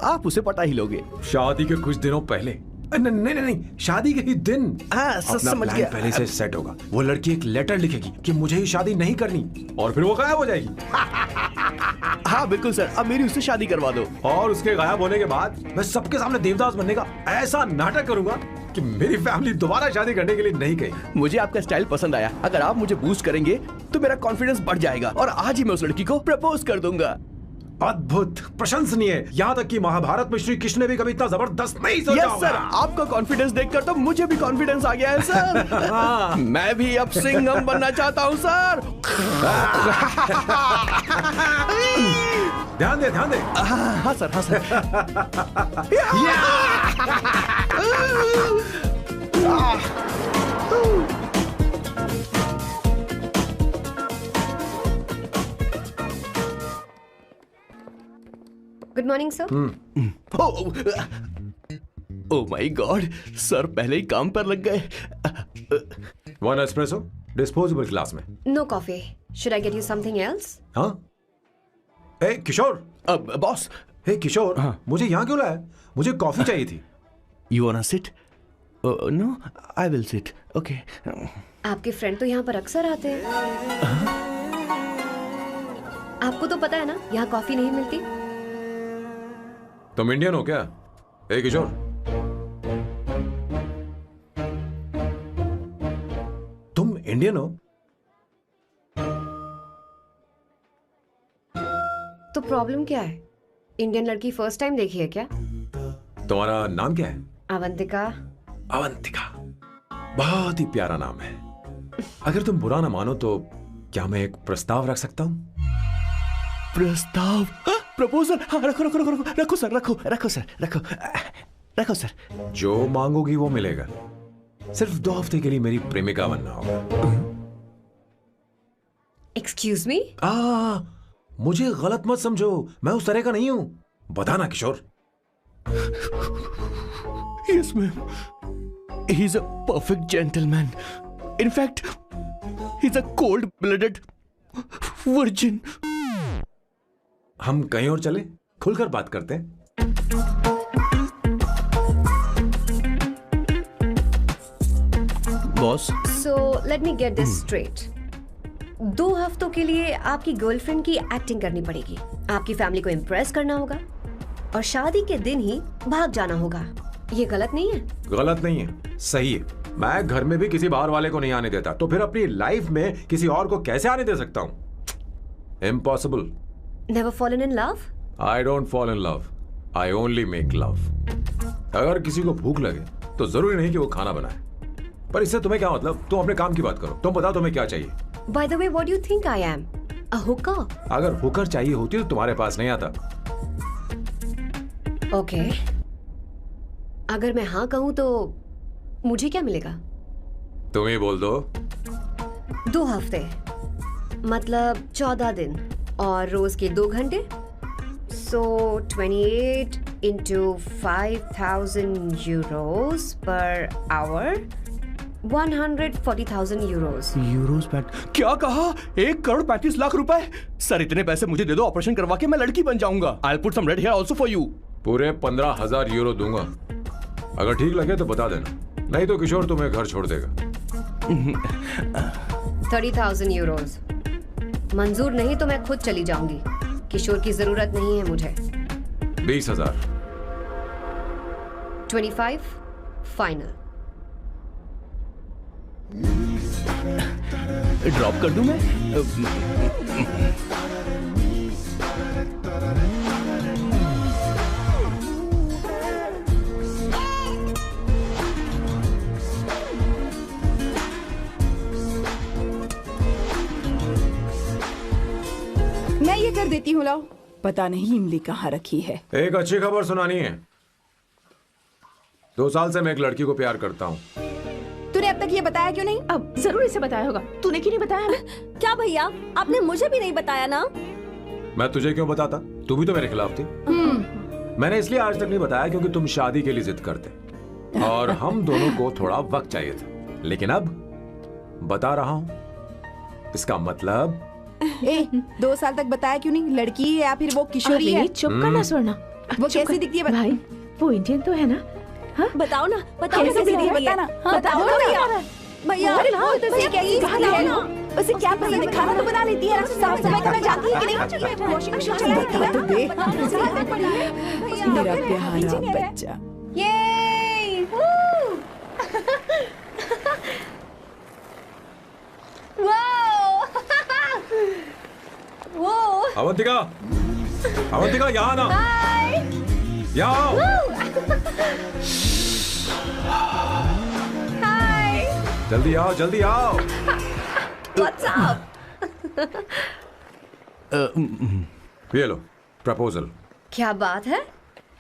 A: आप उसे पटा ही लोगे।
B: शादी के कुछ दिनों पहले। नहीं, शादी के ही दिन।
A: हाँ,
B: अपना
A: समझ
B: प्लान
A: गया।
B: पहले से सेट होगा। वो लड़की एक लेटर लिखेगी कि मुझे ही शादी नहीं करनी, और फिर वो गायब हो जाएगी।
A: हाँ बिल्कुल सर, अब मेरी उससे शादी करवा दो।
B: और उसके गायब होने के बाद मैं सबके सामने देवदास बनने का ऐसा नाटक करूंगा कि मेरी फैमिली दोबारा शादी करने के लिए नहीं कही।
A: मुझे आपका स्टाइल पसंद आया। अगर आप मुझे बूस्ट करेंगे तो मेरा कॉन्फिडेंस बढ़ जाएगा और आज ही मैं उस लड़की को प्रपोज कर दूंगा।
B: अद्भुत, प्रशंसनीय। यहाँ तक कि महाभारत में श्री कृष्ण ने भी कभी इतना जबरदस्त नहीं सोचा
A: यस
B: होगा।
A: सर, आपका कॉन्फिडेंस देखकर तो मुझे भी कॉन्फिडेंस आ गया है सर। मैं भी अब सिंघम बनना चाहता हूँ सर।
B: ध्यान दे, ध्यान दे।
A: हाँ सर, हाँ sir.
H: Good morning sir.
A: Oh my god, sir पहले ही काम पर लग गए।
B: 1 एस्प्रेसो डिस्पोजेबल ग्लास में।
H: No coffee. Should I get you something else?
B: हाँ। ए किशोर।
A: बॉस।
B: हे किशोर, मुझे यहाँ क्यों लाया? मुझे कॉफी चाहिए थी।
A: You wanna sit? No, I will sit. Okay.
H: आपके फ्रेंड तो यहाँ पर अक्सर आते हैं। आपको तो पता है ना यहाँ कॉफी नहीं मिलती।
B: तुम इंडियन हो क्या? ए किशोर, तुम इंडियन हो?
H: तो प्रॉब्लम क्या है? इंडियन लड़की फर्स्ट टाइम देखी है क्या?
B: तुम्हारा नाम क्या है?
H: अवंतिका।
B: अवंतिका, बहुत ही प्यारा नाम है। अगर तुम बुरा ना मानो तो क्या मैं एक प्रस्ताव रख सकता हूँ?
A: प्रस्ताव? प्रपोजल? हाँ, रखो रखो रखो रखो रखो सर, रखो रखो सर, रखो रखो सर।
B: जो मांगोगी वो मिलेगा। सिर्फ 2 हफ्ते के लिए मेरी प्रेमिका बनना होगा।
H: Excuse me?
B: मुझे गलत मत समझो, मैं उस तरह का नहीं हूं। बताना किशोर।
A: Yes, ma'am. He's a perfect gentleman. In fact, he's a cold-blooded virgin.
B: हम कहीं और चले, खुलकर बात करते हैं।
A: Boss.
H: So let me get this straight. 2 हफ्तों के लिए आपकी गर्लफ्रेंड की एक्टिंग करनी पड़ेगी, आपकी फैमिली को इम्प्रेस करना होगा और शादी के दिन ही भाग जाना होगा। ये गलत नहीं है?
B: गलत नहीं है, सही है। मैं घर में भी किसी बाहर वाले को नहीं आने देता, तो फिर अपनी लाइफ में किसी और को कैसे आने दे सकता हूँ? Impossible.
H: Never fallen in love?
B: I don't fall in love. I only make love. अगर किसी को भूख लगे तो जरूरी नहीं कि वो खाना बनाए। पर इससे तुम्हें क्या मतलब? तुम अपने काम की बात करो। तुम बताओ तुम्हें क्या चाहिए?
H: By the way, what do you think I am? A hooker?
B: अगर हुकर चाहिए होती तो तुम्हारे पास नहीं आता।
H: Okay. अगर मैं हाँ कहूँ तो मुझे क्या मिलेगा?
B: तुम ही बोल दो।
H: 2 हफ्ते मतलब 14 दिन और रोज के 2 घंटे। So 28 into 5,000 euros per hour, 140,000 euros.
A: Euros PAT क्या कहा? 1,35,00,000 रुपए? सर इतने पैसे मुझे दे दो, ऑपरेशन करवा के मैं लड़की बन जाऊंगा. I'll put some red hair also for you.
B: पूरे 15,000 यूरो दूंगा. अगर ठीक लगे तो बता देना, नहीं तो किशोर तुम्हें घर छोड़ देगा.
H: 30,000 euros. मंजूर नहीं तो मैं खुद चली जाऊंगी. किशोर की जरूरत नहीं है मुझे.
B: 20,000.
H: 25 फाइनल.
A: ड्रॉप कर दूं मैं?
E: मैं ये कर देती हूँ, लाओ. पता नहीं इमली कहाँ रखी है.
B: एक अच्छी खबर सुनानी है. 2 साल से मैं एक लड़की को प्यार करता हूँ.
E: तूने अब तक ये बताया क्यों नहीं?
C: अब जरूर इसे बताया होगा. तूने क्यों नहीं बताया हमें?
D: क्या भैया, आपने मुझे भी नहीं बताया ना?
B: मैं तुझे क्यों बताता? तू भी तो मेरे खिलाफ थी. मैंने इसलिए आज तक नहीं बताया क्योंकि तुम शादी के लिए जिद करते और हम दोनों को थोड़ा वक्त चाहिए था. लेकिन अब बता रहा हूँ. इसका मतलब
E: 2 साल तक बताया क्यों नहीं? लड़की है या फिर वो किशोरी है?
C: अरे, चुप करना स्वर्णा.
E: वो
C: चुप
E: कैसी
C: कर.
E: दिखती है?
C: भाई वो इंडियन तो है ना? हाँ?
D: बताओ ना, बताओ ना
C: कैसे
D: कैसी
C: दिखती है?
D: दिखती है?
E: बताना. हाँ,
D: बताओ
E: बताओ
D: ना
E: भैया.
D: भैया,
C: अरे लाओ, तो
D: भैया,
C: कैसी
D: कहाँ
C: दिखती है
D: है
C: ना?
D: ना?
E: उसे क्या पसंद है? खाना तो बना लेती है, साफ सफाई करना जानती है कि नहीं? वॉशिंग मशीन चला लेती है. तो देख मेरा प्यारा बच्चा.
D: ये वो
B: अवंतिका, अवंतिका यहाँ ना. यहाँ आओ. जल्दी आओ, जल्दी आओ.
H: What's up?
B: ये लो प्रपोजल.
H: क्या बात है?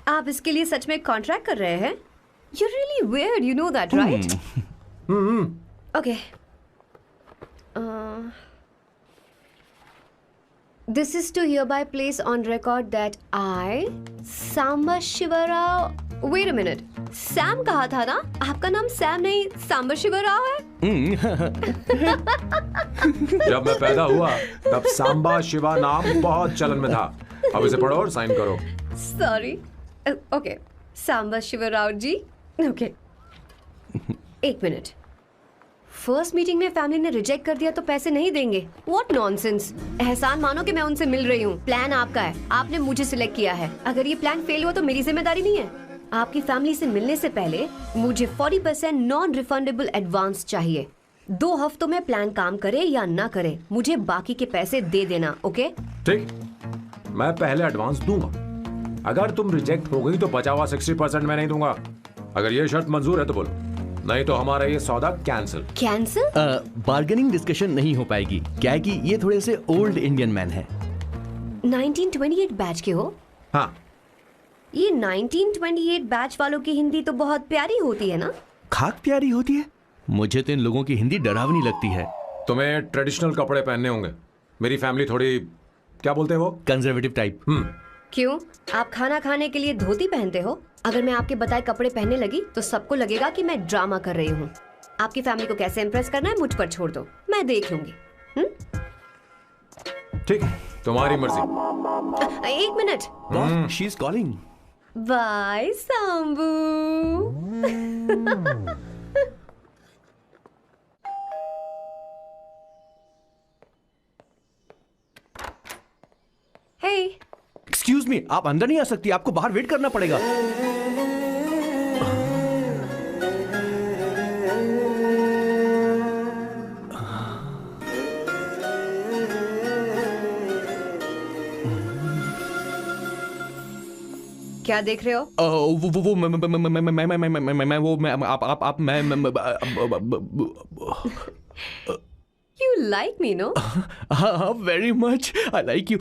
H: आप इसके लिए सच में कॉन्ट्रैक्ट कर रहे हैं? You're really weird, you know that, right? Okay. This is to hereby place on record that I, Samba Shivarao. Wait a minute. Sam कहा था ना? आपका नाम सैम नहीं सांबा शिवराव है?
B: जब मैं पैदा हुआ तब सांबा शिवा नाम बहुत चलन में था. अब इसे पढ़ो और साइन करो.
H: Sorry. Okay. सांबा शिवराव जी. Okay. 1 मिनट. फर्स्ट मीटिंग में फैमिली ने रिजेक्ट कर दिया तो पैसे नहीं देंगे. What nonsense. एहसान मानो कि मैं उनसे मिल रही हूँ. प्लान आपका है, आपने मुझे सिलेक्ट किया है. अगर ये प्लान फेल हुआ तो मेरी जिम्मेदारी नहीं है. आपकी फैमिली से मिलने से पहले मुझे 40% नॉन रिफंडेबल एडवांस चाहिए. 2 हफ्तों में प्लान काम करे या ना करे, मुझे बाकी के पैसे दे देना. ओके?
B: ठीक, मैं पहले एडवांस दूंगा. अगर तुम रिजेक्ट हो गई तो बचा हुआ 60% मैं नहीं दूंगा. अगर ये शर्त मंजूर है तो बोलो, नहीं तो हमारा ये सौदा कैंसिल.
H: कैंसिल?
A: बार्गेनिंग डिस्कशन नहीं हो पाएगी. क्या है कि ये थोड़े से ओल्ड इंडियन मैन है.
H: 1928 बैच के हो?
B: हाँ.
H: ये 1928 बैच वालों की हिंदी तो बहुत प्यारी होती है ना?
A: खाक प्यारी होती है. मुझे तो इन लोगों की हिंदी डरावनी लगती है.
B: तुम्हें ट्रेडिशनल कपड़े पहनने होंगे. मेरी फैमिली थोड़ी, क्या बोलते हैं वो,
A: कंजर्वेटिव टाइप.
H: क्यों? आप खाना खाने के लिए धोती पहनते हो? अगर मैं आपके बताए कपड़े पहनने लगी तो सबको लगेगा कि मैं ड्रामा कर रही हूँ. आपकी फैमिली को कैसे इम्प्रेस करना है मुझ पर छोड़ दो, मैं देख लूंगी.
B: ठीक, तुम्हारी मर्जी.
H: 1 minute.
A: She is calling.
H: Bye Sambu. Hey,
A: excuse me, आप अंदर नहीं आ सकती. आपको बाहर वेट करना पड़ेगा.
H: क्या देख रहे हो?
A: वो मैं वो मैं आप मैं
H: You like me, no?
A: हाँ, very much. I like you.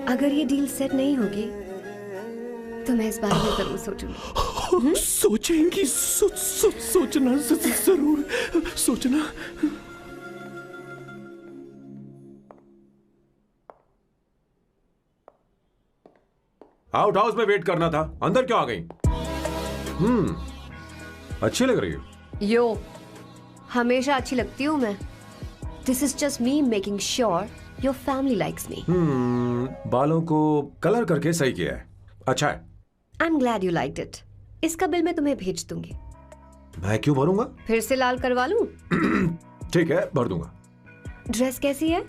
H: अगर ये डील सेट नहीं होगी तो मैं इस बारे में जरूर सोचूंगी.
A: सोचेंगी. सोचना जरूर सोचना.
B: आउट हाउस में वेट करना था, अंदर क्यों आ गई? अच्छी लग रही हो।
H: यो, हमेशा अच्छी लगती हूँ मैं। This is just me making sure your family likes me.
B: बालों को कलर करके सही किया है, अच्छा है।
H: I am glad you liked it. इसका बिल मैं तुम्हें भेज दूंगी।
B: मैं क्यों भरूंगा?
H: फिर से लाल करवा लूं?
B: ठीक है, भर दूंगा।
H: ड्रेस कैसी है?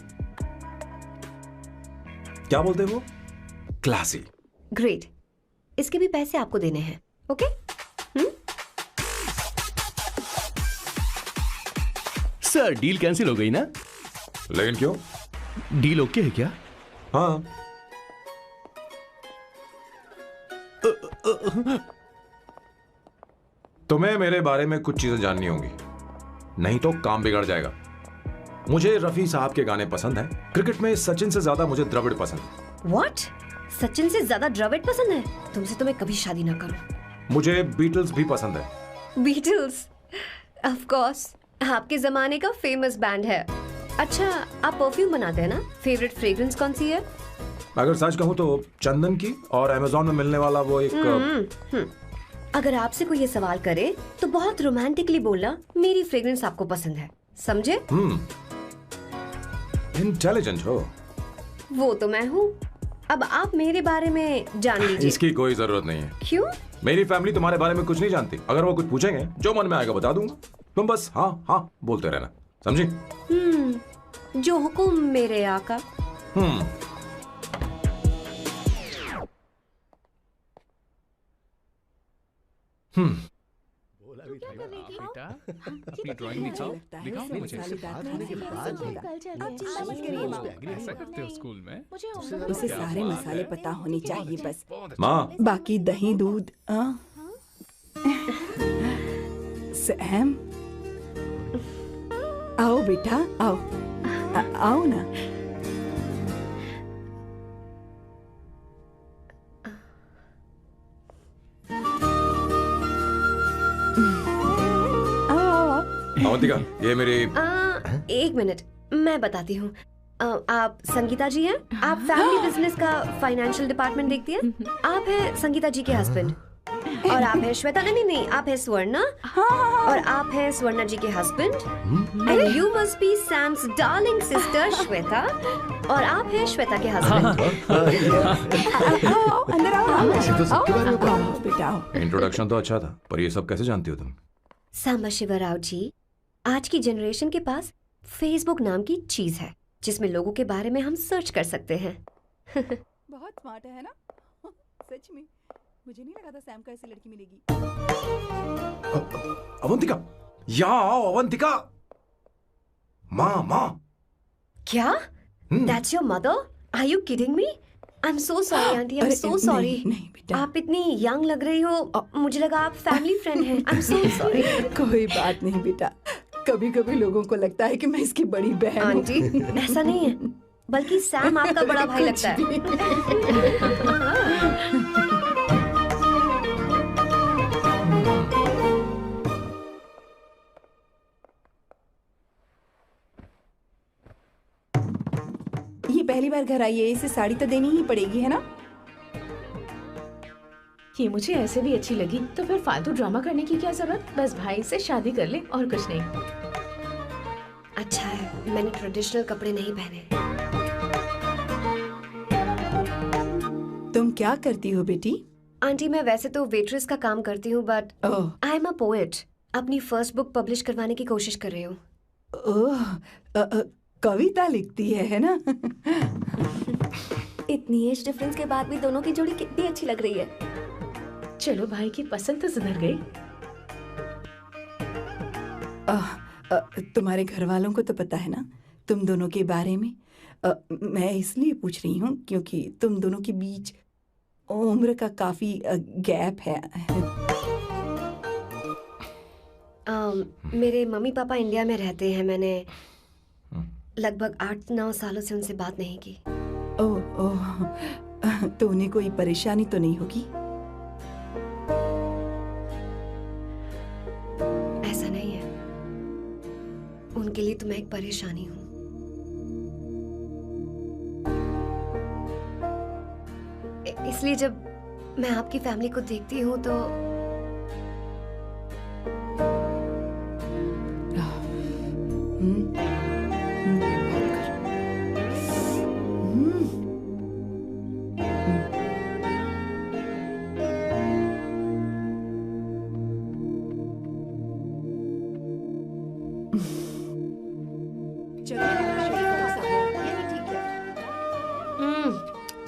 B: क्या बोलते हो? क्लासी।
H: ग्रेट। इसके भी पैसे आपको देने हैं, ओके?
A: सर डील कैंसिल हो गई ना?
B: लेकिन क्यों?
A: डील ओके है क्या?
B: हाँ। तुम्हें मेरे बारे में कुछ चीजें जाननी होंगी, नहीं तो काम बिगड़ जाएगा। मुझे रफी साहब के गाने पसंद हैं। क्रिकेट में सचिन से ज्यादा मुझे द्रविड़ पसंद है।
H: व्हाट? सचिन से ज्यादा द्रविड़ पसंद है? तुमसे तो मैं कभी शादी ना करूं।
B: मुझे बीटल्स भी पसंद है।
H: बीटल्स? ऑफ कोर्स, आपके जमाने का फेमस बैंड है। अच्छा, आप परफ्यूम बनाते हैं ना? फेवरेट फ्रेग्रेंस कौन सी है?
B: अगर सच कहूं तो चंदन की, और अमेज़न में मिलने वाला वो एक
H: अगर आपसे कोई ये सवाल करे तो बहुत रोमांटिकली बोलना मेरी फ्रेग्रेंस आपको पसंद है, समझे?
B: इंटेलिजेंट हो।
H: वो तो मैं हूँ। अब आप मेरे बारे में जान लीजिए।
B: इसकी कोई जरूरत नहीं है।
H: क्यों?
B: मेरी फैमिली तुम्हारे बारे में कुछ नहीं जानती। अगर वो कुछ पूछेंगे, जो मन में आएगा बता दूंगा। तुम बस हाँ हाँ बोलते रहना, समझी?
H: जो हुकुम मेरे आका।
F: बेटा, अपनी ड्राइंग दिखाओ, दिखाओ ना मुझे। ऐसा करते हो स्कूल में?
E: उसे सारे मसाले पता होने चाहिए बस।
B: माँ,
E: बाकी दही दूध। सैम, आओ बेटा, आओ। आओ ना।
B: अवंतिका, ये मेरी।
H: एक मिनट, मैं बताती हूँ। आप संगीता जी हैं? आप फैमिली बिजनेस का फाइनेंशियल डिपार्टमेंट देखती हैं? आप हैं संगीता जी के हस्बैंड। और आप हैं श्वेता। नहीं, आप हैं स्वर्णा। और आप हैं स्वर्णा जी के husband. And you must be Sam's darling sister Shweta. और आप हैं श्वेता के हस्बैंड।
E: आओ, अंदर आओ।
G: ऐसे तो सबके बारे में पता है।
E: आओ बेटा, आओ।
B: इंट्रोडक्शन तो अच्छा था, पर ये सब कैसे जानती हो तुम?
H: सांबा शिवराव जी, आज की जनरेशन के पास फेसबुक नाम की चीज है जिसमें लोगों के बारे में हम सर्च कर सकते हैं।
E: बहुत स्मार्ट है ना? सच में मुझे नहीं लगा था सैम को ऐसी लड़की मिलेगी।
B: अवंतिका, यहाँ आओ अवंतिका। माँ।
H: क्या? That's your mother? Are you kidding me? I'm so sorry, auntie. I'm so sorry.
E: नहीं बेटा,
H: आप इतनी यंग लग रही हो, मुझे लगा आप फैमिली फ्रेंड हैं। I'm so sorry.
E: कोई बात नहीं बेटा। कभी कभी लोगों को लगता है कि मैं इसकी बड़ी बहन हूँ।
H: आंटी, ऐसा नहीं है, बल्कि सैम आपका बड़ा भाई लगता है।
E: ये पहली बार घर आई है, इसे साड़ी तो देनी ही पड़ेगी, है ना?
C: ये मुझे ऐसे भी अच्छी लगी, तो फिर फालतू ड्रामा करने की क्या जरूरत? बस भाई से शादी कर ले और कुछ नहीं।
H: अच्छा है, मैंने ट्रेडिशनल कपड़े नहीं पहने।
E: तुम क्या करती हो बेटी?
H: आंटी, मैं वैसे तो वेट्रेस का काम करती हूँ, but
E: oh,
H: I am a poet. अपनी फर्स्ट बुक पब्लिश करवाने की कोशिश कर रही हूँ।
E: ओह, कविता लिखती है ना?
D: इतनी एज डिफरेंस के बाद भी दोनों की जोड़ी कितनी अच्छी लग रही है।
C: चलो, भाई की पसंद तो सुधर गई।
E: तुम्हारे घर वालों को तो पता है ना तुम दोनों के बारे में? मैं इसलिए पूछ रही हूँ क्योंकि तुम दोनों के बीच उम्र का काफी गैप है।
H: मेरे मम्मी पापा इंडिया में रहते हैं। मैंने लगभग 8-9 सालों से उनसे बात नहीं की।
E: ओह, तो उन्हें कोई परेशानी तो नहीं होगी?
H: ऐसा नहीं है, उनके लिए तो मैं एक परेशानी हूँ। इसलिए जब मैं आपकी फैमिली को देखती हूँ तो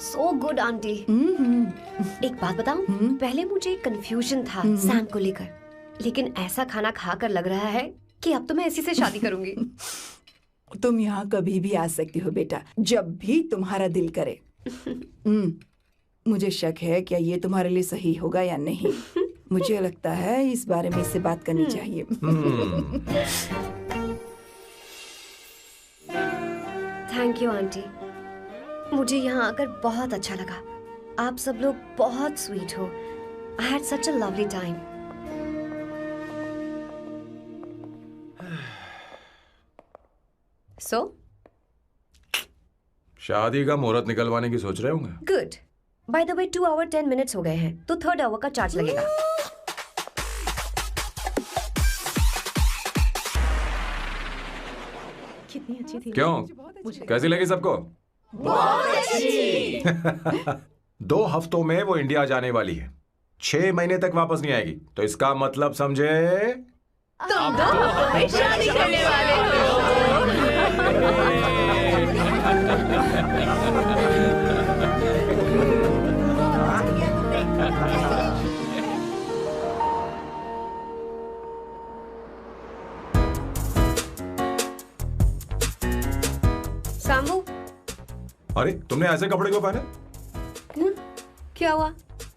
H: सो गुड आंटी। एक बात बताऊं, पहले मुझे कंफ्यूजन था सैम को लेकर, लेकिन ऐसा खाना खाकर लग रहा है कि अब तो मैं इसी से शादी करूंगी।
E: तुम यहाँ कभी भी आ सकती हो बेटा, जब भी तुम्हारा दिल करे। मुझे शक है क्या ये तुम्हारे लिए सही होगा या नहीं। मुझे लगता है इस बारे में इससे बात करनी चाहिए।
H: थैंक यू आंटी, मुझे यहाँ आकर बहुत अच्छा लगा। आप सब लोग बहुत स्वीट हो। I had such a lovely time. So
B: शादी का मुहूर्त निकलवाने की सोच रहे होंगे।
H: Good. By the way 2 hour 10 minutes हो गए हैं, तो 3rd आवर का चार्ज लगेगा।
C: कितनी अच्छी थी।
B: क्यों, कैसी लगी सबको?
C: बहुत अच्छी।
B: 2 हफ्तों में वो इंडिया जाने वाली है, 6 महीने तक वापस नहीं आएगी। तो इसका मतलब समझे
C: तुम 2 हफ्तों में शादी करने वाले हो।
H: सांबू,
B: अरे तुमने ऐसे कपड़े क्यों पहने?
H: क्या हुआ?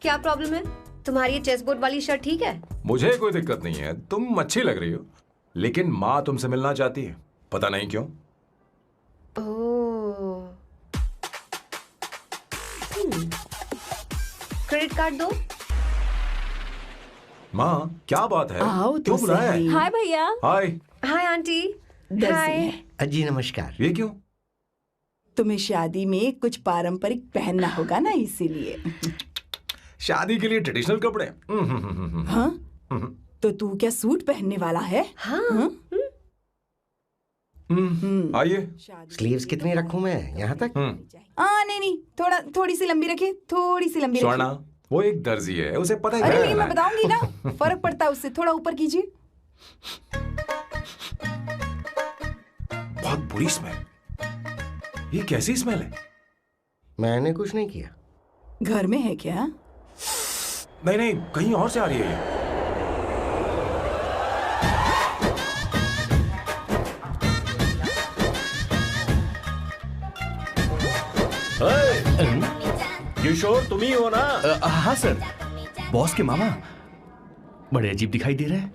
H: क्या प्रॉब्लम है? तुम्हारी ये चेस्ट बोर्ड वाली शर्ट ठीक है?
B: मुझे कोई दिक्कत नहीं है, तुम अच्छी लग रही हो, लेकिन माँ तुमसे मिलना चाहती है, पता नहीं क्यों।
H: ओह, क्रेडिट कार्ड दो।
B: माँ क्या बात है,
E: आओ तो
B: क्यों बुलाया है?
E: सही।
D: हाय भैया।
B: हाय।
H: हाय आंटी।
E: दर्जी
H: हाय।
E: है।
G: जी नमस्कार।
B: ये क्यों?
E: तुम्हें शादी में कुछ पारंपरिक पहनना होगा ना, इसीलिए।
B: शादी के लिए ट्रेडिशनल कपड़े?
E: हाँ? तो तू क्या सूट पहनने वाला है?
H: हाँ।
B: आइए।
G: स्लीव्स कितनी रखूं मैं, यहाँ तक?
E: नहीं, थोड़ी सी लंबी रखे, थोड़ी सी लंबी
B: स्वर्णा,
E: रखे।
B: वो एक दर्जी है, उसे पता ही
E: अरे
B: क्या
E: नहीं,
B: करना
E: मैं
B: है।
E: बताऊंगी ना, फर्क पड़ता है उससे। थोड़ा ऊपर कीजिए।
B: बहुत बुरी स्मेल। ये कैसी स्मेल है?
G: मैंने कुछ नहीं किया।
E: घर में है क्या?
B: नहीं, कहीं और से आ रही है ये।
A: किशोर तुम ही हो ना? हाँ सर, बॉस के मामा। बड़े अजीब दिखाई दे रहे हैं।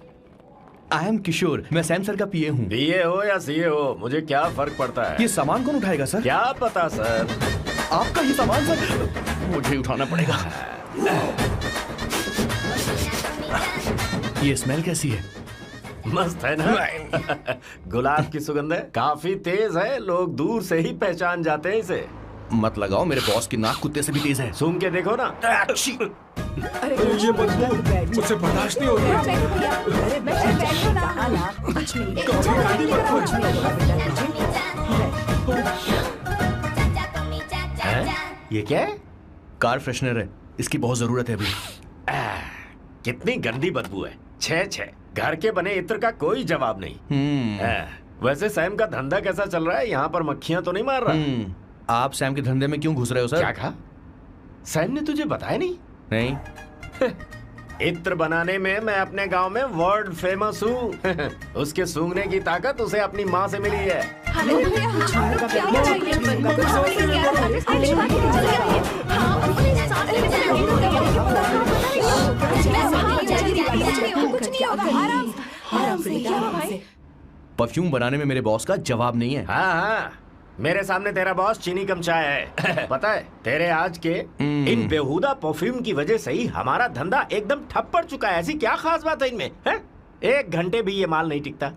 A: आई एम किशोर, मैं सैम सर का पीए हूँ।
I: पीए हो या सीए हो, मुझे क्या फर्क पड़ता है?
A: ये सामान कौन उठाएगा सर?
I: क्या पता सर।
A: आपका ही सामान सर, मुझे उठाना पड़ेगा। ये स्मेल कैसी है?
I: मस्त है ना? गुलाब की सुगंध है, काफी तेज है, लोग दूर से ही पहचान जाते हैं इसे।
A: मत लगाओ, मेरे बॉस की नाक कुत्ते से भी तेज है।
I: सूंघ के देखो ना।
E: अरे
B: ये बदबू मुझसे बर्दाश्त नहीं हो रही है।
E: अरे बैठो ना। कुछ नहीं, कुछ
I: है? ये क्या है?
A: कार फ्रेशनर है, इसकी बहुत जरूरत है अभी।
I: कितनी गंदी बदबू है। छे घर के बने इत्र का कोई जवाब नहीं। वैसे सैम का धंधा कैसा चल रहा है? यहाँ पर मक्खियां तो नहीं मार रहा?
A: आप सैम के धंधे में क्यों घुस रहे हो सर?
I: क्या कहा? सैम ने तुझे बताया नहीं?
A: नहीं।
I: इत्र बनाने में मैं अपने गांव में वर्ल्ड फेमस हूँ। उसके सूंघने की ताकत उसे अपनी माँ से मिली है।
A: परफ्यूम बनाने में मेरे बॉस का जवाब नहीं है।
I: हाँ, मेरे सामने तेरा बॉस चीनी कम चाय है। पता है, तेरे आज के इन बेहुदा परफ्यूम की वजह से ही हमारा धंधा एकदम ठप पड़ चुका है। ऐसी क्या खास बात है इनमें? 1 घंटे भी ये माल नहीं टिकता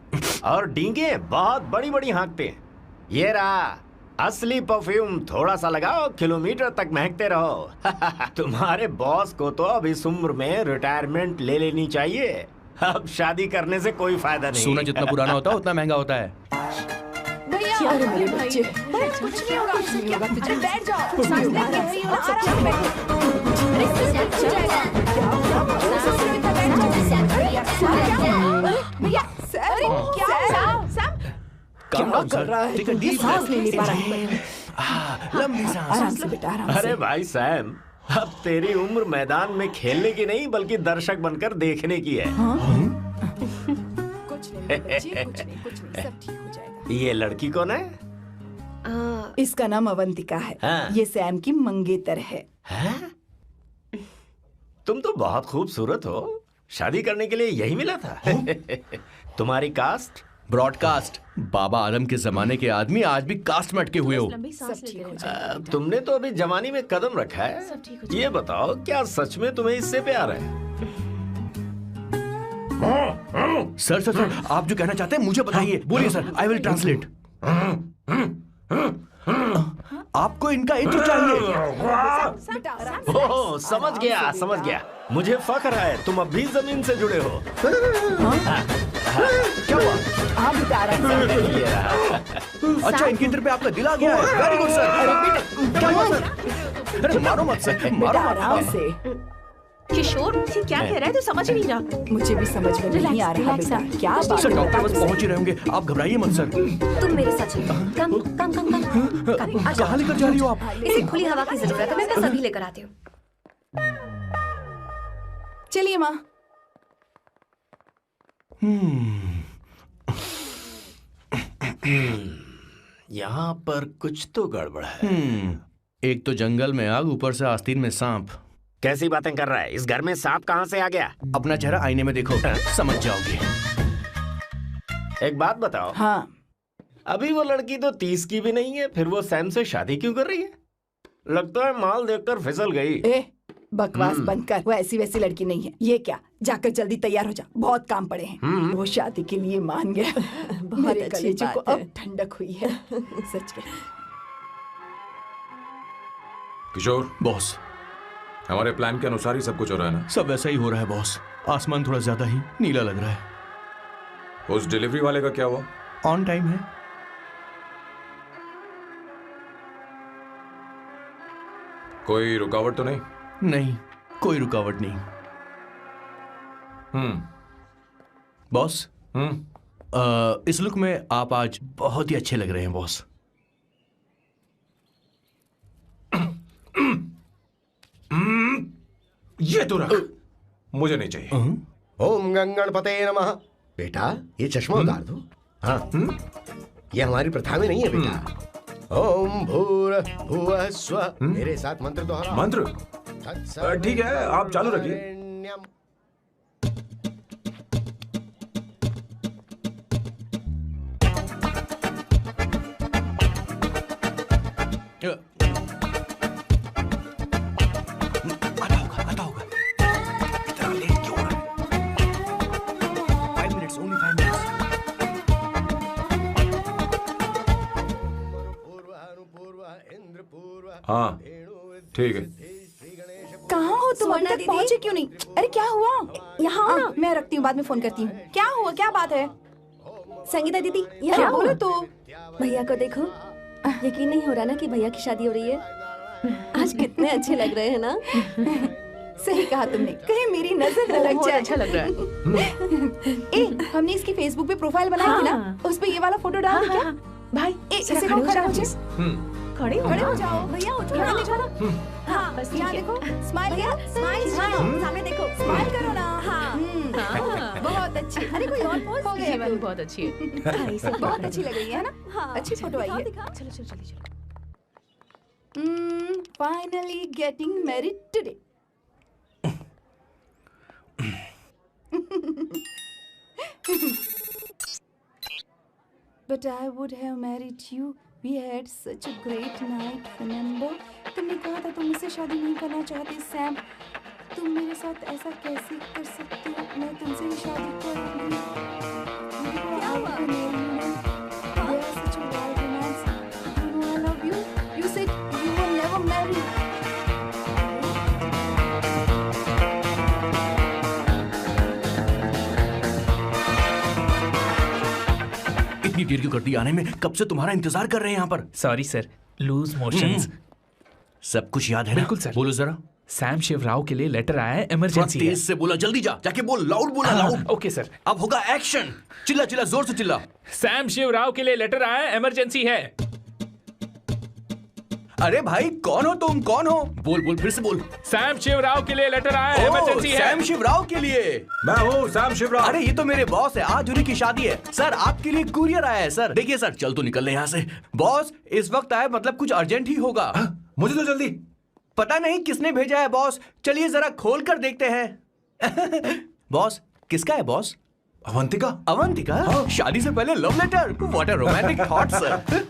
I: और डींगे बहुत बड़ी बड़ी हाँकते हैं। ये रहा असली परफ्यूम थोड़ा सा लगाओ, किलोमीटर तक महकते रहो। तुम्हारे बॉस को तो अब इस उम्र में रिटायरमेंट ले लेनी चाहिए। अब शादी करने से कोई फायदा नहीं।
F: सोना जितना पुराना होता है उतना महंगा होता है।
C: भैया
E: क्या है मेरे बच्चे?
C: कुछ नहीं होगा,
E: अरे
C: बैठ जाओ, सांस लेके रही हो, आराम से बैठो।
E: भैया क्या कर रहा है? ये सांस ले नहीं पा रहा है।
F: लंबी सांस।
E: आराम से बेटा, आराम से।
I: अरे भाई सैम, अब तेरी उम्र मैदान में खेलने की नहीं बल्कि दर्शक बनकर देखने की है।
E: कुछ नहीं बच्चे, कुछ नहीं, सब ठीक हो जाएगा।
I: ये लड़की कौन है?
E: इसका नाम अवंतिका है।
I: हाँ।
E: ये सैम की मंगेतर है।
I: हैं? तुम तो बहुत खूबसूरत हो, शादी करने के लिए यही मिला था। तुम्हारी कास्ट?
A: ब्रॉडकास्ट। बाबा आदम के जमाने के आदमी आज भी कास्ट में अटके हुए हो।
C: लंबी सांस लेते रहो।
I: तुमने तो अभी जवानी में कदम रखा है।
C: सब ठीक हो
I: ये बताओ, क्या सच में तुम्हें इससे प्यार है?
A: सर सर सर, आप जो कहना चाहते हैं मुझे बताइए। बोलिए सर, आई विल ट्रांसलेट। आपको इनका इंट्रो चाहिए।
I: ओह, समझ गया। मुझे फख्र है तुम अब भी जमीन से जुड़े हो।
A: क्या हुआ?
E: हाँ बेटा, आराम से।
I: ये रहा।
A: अच्छा, इनके इंटर पे आपका दिल आ गया है। Very good sir. अरे बेटे, क्या हुआ सर? अरे मारो मत सर, मारो
E: बेटा
A: मत।
E: आराम से।
C: किशोर, ये क्या कह रहा है? तो समझ नहीं रहा।
E: मुझे भी समझ में नहीं आ रहा
C: रिलैक्स,
E: बेटा। क्या बात
A: सर
E: है
A: डॉक्टर
E: बेटा?
A: बस पहुंच ही रहे होंगे, आप घबराइए मत सर।
H: तुम मेरे साथ चलो। कम कम कम कम कम।
A: कहाँ लेकर जा रही हो आप?
H: इसे खुली हवा की जरूरत है, मैं बस अभी लेकर आती हूँ।
E: चलिए माँ।
I: यहाँ पर कुछ तो गड़बड़ है।
A: एक तो जंगल में आग, ऊपर से आस्तीन में सांप।
I: कैसी बातें कर रहा है? इस घर में सांप कहाँ से आ गया?
A: अपना चेहरा आईने में देखो, समझ जाओगे।
I: एक बात बताओ।
E: हाँ,
I: अभी वो लड़की तो 30 की भी नहीं है, फिर वो सैम से शादी क्यों कर रही है? लगता है माल देखकर फिसल गई।
E: ए बकवास बंद कर। वो ऐसी वैसी लड़की नहीं है। ये क्या, जाकर जल्दी तैयार हो जा, बहुत काम पड़े हैं। वो शादी के लिए मान गया। मेरे कलेजे को अब ठंडक हुई है। सच में।
B: किशोर,
A: बॉस,
B: हमारे प्लान के अनुसार ही सब कुछ हो रहा है ना?
A: सब वैसा ही हो रहा है बॉस। आसमान थोड़ा ज्यादा ही नीला लग रहा है।
B: उस डिलीवरी वाले का क्या हुआ?
A: ऑन टाइम है।
B: कोई रुकावट तो नहीं?
A: नहीं, कोई रुकावट नहीं। बॉस, इस लुक में आप आज बहुत ही अच्छे लग रहे हैं बॉस।
B: ये तो रख, मुझे नहीं चाहिए।
G: ओम गंगणपते नमः। बेटा, ये चश्मा उतार दो। हाँ, ये हमारी प्रथा में नहीं है बेटा। ओम भूर्भुवः स्वः। मेरे साथ मंत्र दोहराओ।
B: मंत्र? ठीक है, आप चालू रखिए।
A: आता होगा। इतना लेट क्यों हो रहा है? 5 मिनट्स, only 5 मिनट्स।
B: हाँ, ठीक है।
E: कहाँ हो तुम? अभी तक पहुँचे क्यों नहीं? अरे क्या हुआ? यहाँ आओ ना। मैं रखती हूँ, बाद में फोन करती हूँ। क्या हुआ, क्या बात है?
D: संगीता दीदी,
E: क्या
D: यहाँ
E: बोलो तो?
D: भैया को देखो। यकीन नहीं हो रहा ना कि भैया की शादी हो रही है। आज कितने अच्छे लग रहे हैं ना।
E: सही कहा तुमने, कहीं मेरी नजर न लग
C: बहुत
E: जाए।
C: अच्छा लग रहा है।
E: ए, हमने इसकी फेसबुक पे प्रोफाइल बनाई थी ना, उस पे ये वाला फोटो डाल दो क्या?
C: भाई,
E: ए,
C: जरा
E: इसे
C: खड़े
E: को
C: हो
E: खड़ा
C: जाओ
E: हो
C: please।
E: जाओ।
C: खड़े हो जाओ।
E: भैया उठो,
C: यहाँ
E: यहाँ
C: देखो
E: देखो। हाँ,
C: बस
E: यहाँ
C: ठीक
E: देखो,
C: है।
E: स्माइल करो, स्माइल,
D: सामने देखो।
E: स्माइल करो ना।
C: हाँ।
E: बहुत अच्छी। अरे कोई और पोज? हो
C: ये
E: गया,
C: वाली बहुत अच्छी है।
E: बहुत अच्छी लग रही है ना?
D: हाँ,
E: अच्छी फोटो आई है।
C: चलो चलो जल्दी चलो।
E: Finally getting married today. But I would have married you. We had such a great night, Fernando. तुमने कहा था तुम मुझसे शादी नहीं करना चाहते, सैम। तुम मेरे साथ ऐसा कैसे कर सकते हो? मैं तुमसे ही शादी करूंगी। क्या हुआ? Such a wild romance. You know I love
A: देर क्यों कर दी आने में? कब से तुम्हारा इंतजार कर रहे हैं यहाँ पर।
F: Sorry sir, loose motions.
A: सब कुछ याद है ना?
F: बिल्कुल सर।
A: बोलो जरा।
F: सैम शिवराव के लिए लेटर आया है, इमरजेंसी है।
A: तेज से बोला, जल्दी जा, जाके बोल, लाउड बोला, लाउड।
F: Okay sir.
A: अब होगा एक्शन। चिल्ला चिल्ला, जोर से चिल्ला।
F: सैम शिवराव के लिए लेटर आया है, इमरजेंसी है।
A: अरे भाई कौन हो तुम, कौन हो? बोल बोल, फिर से बोल।
F: सैम शिवराव के लिए लेटर आया है, इमरजेंसी है।
A: सैम शिवराव के लिए?
B: मैं हूँ सैम शिवराव।
A: अरे ये तो मेरे बॉस है, आज उन्हीं की शादी है। सर आपके लिए कुरियर आया है सर। देखिए सर, चल तो निकल ले यहाँ से। बॉस इस वक्त आए, मतलब कुछ अर्जेंट ही होगा।
B: मुझे तो जल्दी।
A: पता नहीं किसने भेजा है बॉस, चलिए जरा खोल कर देखते हैं। बॉस किसका है बॉस?
B: अवंतिका।
A: अवंतिका? शादी से पहले love letter? What a romantic thought sir.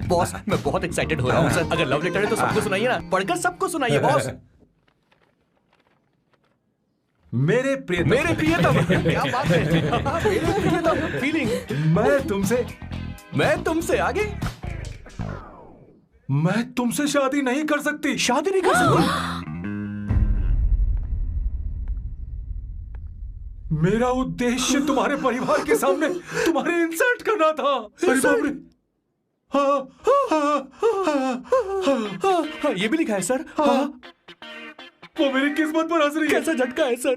A: Boss मैं बहुत एक्साइटेड हो रहा हूँ सर। अगर लव लेटर है तो सबको सुनाइए ना, पढ़कर सबको सुनाइए बॉस।
B: मेरे प्रियतम।
A: मेरे प्रियतम, क्या बात है। मेरे प्रियतम, फीलिंग। मैं तुमसे आगे।
B: मैं तुमसे शादी नहीं कर सकती।
A: शादी नहीं कर सकती?
B: मेरा उद्देश्य तुम्हारे परिवार के सामने तुम्हारे इंसल्ट करना था। अरे बाप रे।
A: हाँ, ये भी लिखा है सर।
B: हाँ। वो मेरी किस्मत पर हंस रही है।
A: कैसा झटका है सर।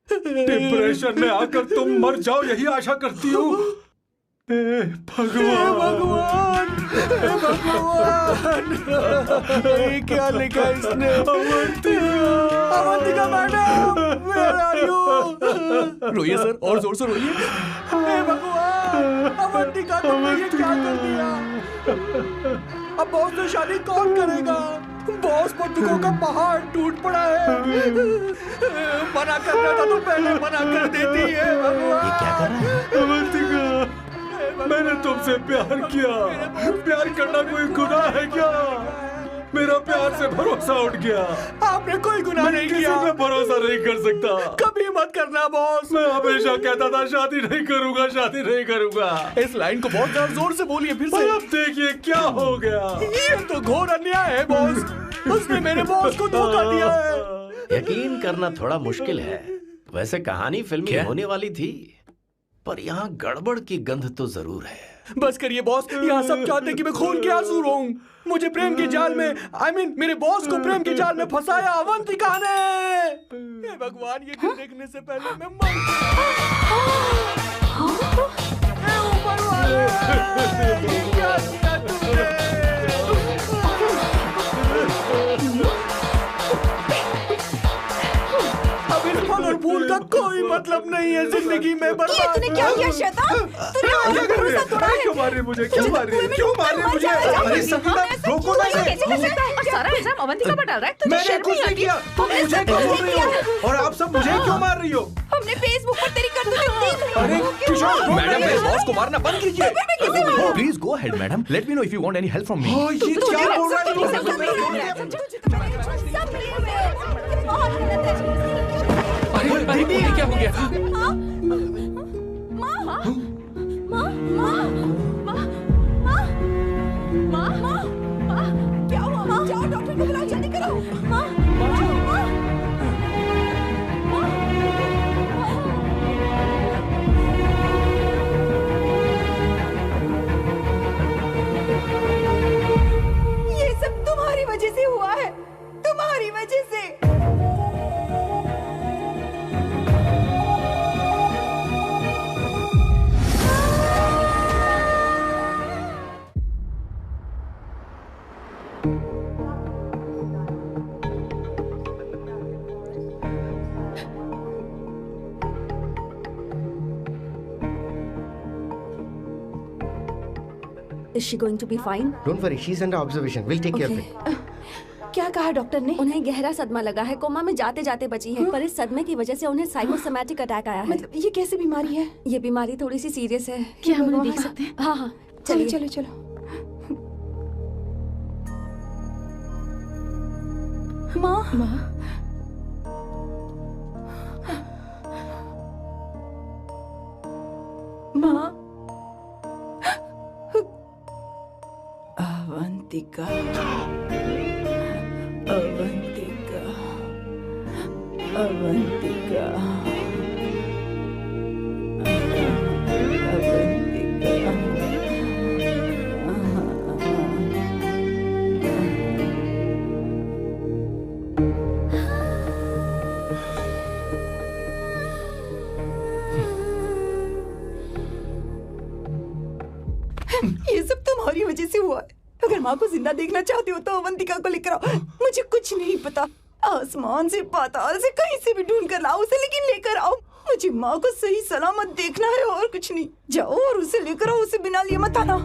B: डिप्रेशन में आकर तुम मर जाओ, यही आशा करती हूँ।
A: भगवान, ये क्या लिखा इसने? Avantika madam, where are you? रोइए सर, और जोर से रोइए। हे भगवान, अवंतिका तुमने ये क्या कर दिया? अब बॉस से शादी कौन करेगा? बॉस पर दुखों का पहाड़ टूट पड़ा है। मना करना था तो पहले मना कर देती है। भगवान, ये क्या कर रहा है?
B: अवंतिका, मैंने तुमसे प्यार किया। प्यार करना कोई गुनाह है क्या? मेरा प्यार से भरोसा उठ गया।
A: आपने कोई गुनाह नहीं किया।
B: किसी पे भरोसा नहीं कर सकता।
A: कभी मत करना बॉस।
B: मैं हमेशा कहता था शादी नहीं करूंगा, शादी नहीं करूंगा।
A: इस लाइन को बहुत ज्यादा जोर से बोलिए फिर से।
B: अब देखिए क्या हो गया।
A: ये तो घोर अन्याय है बॉस। उसने मेरे बॉस को धोखा दिया है।
I: यकीन करना थोड़ा मुश्किल है। वैसे कहानी फिल्मी होने वाली थी, पर यहाँ गड़बड़ की गंध तो जरूर है।
A: बस करिए बॉस, यहाँ सब चाहते हैं कि मैं खून के आंसू रोऊं। मुझे प्रेम के जाल में, मेरे बॉस को प्रेम के जाल में फंसाया अवंतिका ने। हे भगवान, ये दिन देखने से पहले मैं मर हे ऊपर वाले, ये क्या किया तुमने? अब इस फल और फूल का कोई मतलब नहीं है जिंदगी में। बर्बाद।
D: तूने क्या किया शैतान? तूने मेरा भरोसा तोड़ा है।
B: क्यों मार रही मुझे? क्यों मार रही? क्यों मार रही मुझे? अरे संगीता, रोको ना इसे।
C: कैसे कर सकता है? और सारा इल्जाम अवंतिका पर डाल रहा है। तुझे
B: मैंने
C: शर्म
B: कुछ
C: नहीं
B: नहीं
C: आती?
B: किया। तुम मुझे क्यों बोल रही हो? और आप सब मुझे क्यों मार रही हो?
D: हमने फेसबुक पर तेरी करतूतें देख ली।
B: अरे किशोर,
A: मैडम, मेरे बॉस को मारना बंद कीजिए। Please go ahead madam, let me know if you want any help from me.
B: ये क्या बोल रहा है?
D: सब मिले हुए हैं। ये बहुत गलत है।
F: अरे दीदी, क्या हो गया?
D: माँ, माँ, माँ, माँ, माँ, माँ, माँ, माँ, माँ, क्या हुआ? माँ, जाओ डॉक्टर को बुलाओ, जल्दी करो। माँ, माँ, ये सब तुम्हारी वजह से हुआ है, तुम्हारी वजह से। Is she going to be fine?
G: Don't worry, she's under observation. We'll take care of it.
D: क्या कहा डॉक्टर ने? उन्हें गहरा सदमा लगा है, कोमा में जाते जाते बची है। पर इस सदमे की वजह से उन्हें साइकोसोमैटिक अटैक आया है। मतलब ये कैसी बीमारी है? ये बीमारी थोड़ी सी सीरियस है।
C: क्या हम उन्हें देख सकते हैं?
D: हाँ हाँ, चलिए चलो चलो। माँ,
C: माँ,
D: माँ,
E: अवंतिका, अवंतिका, अवंतिका, अवंतिका। माँ को जिंदा देखना चाहते हो तो अवंतिका को लेकर आओ। मुझे कुछ नहीं पता, आसमान से पाताल से कहीं से भी ढूंढ कर लाओ उसे, लेकिन लेकर आओ। मुझे माँ को सही सलामत देखना है और कुछ नहीं। जाओ और उसे लेकर आओ, उसे बिना लिए मत आना।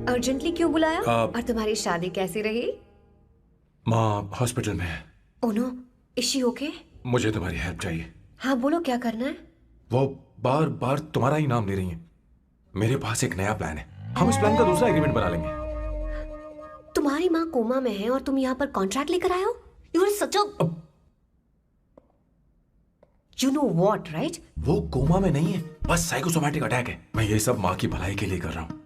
H: अर्जेंटली क्यों बुलाया? और तुम्हारी शादी कैसी रही?
B: माँ हॉस्पिटल में है।
H: Oh no, is she okay?
B: मुझे तुम्हारी हेल्प चाहिए।
H: हाँ बोलो, क्या करना है?
B: वो बार बार तुम्हारा ही नाम ले रही है। मेरे पास एक नया प्लान है, हम इस प्लान का दूसरा एग्रीमेंट बना लेंगे।
H: तुम्हारी माँ कोमा में है और तुम यहाँ पर कॉन्ट्रैक्ट लेकर आए हो? You are such a you know what, right?
B: वो कोमा में नहीं है, बस साइकोसोमैटिक अटैक है। मैं ये सब माँ की भलाई के लिए कर रहा हूँ।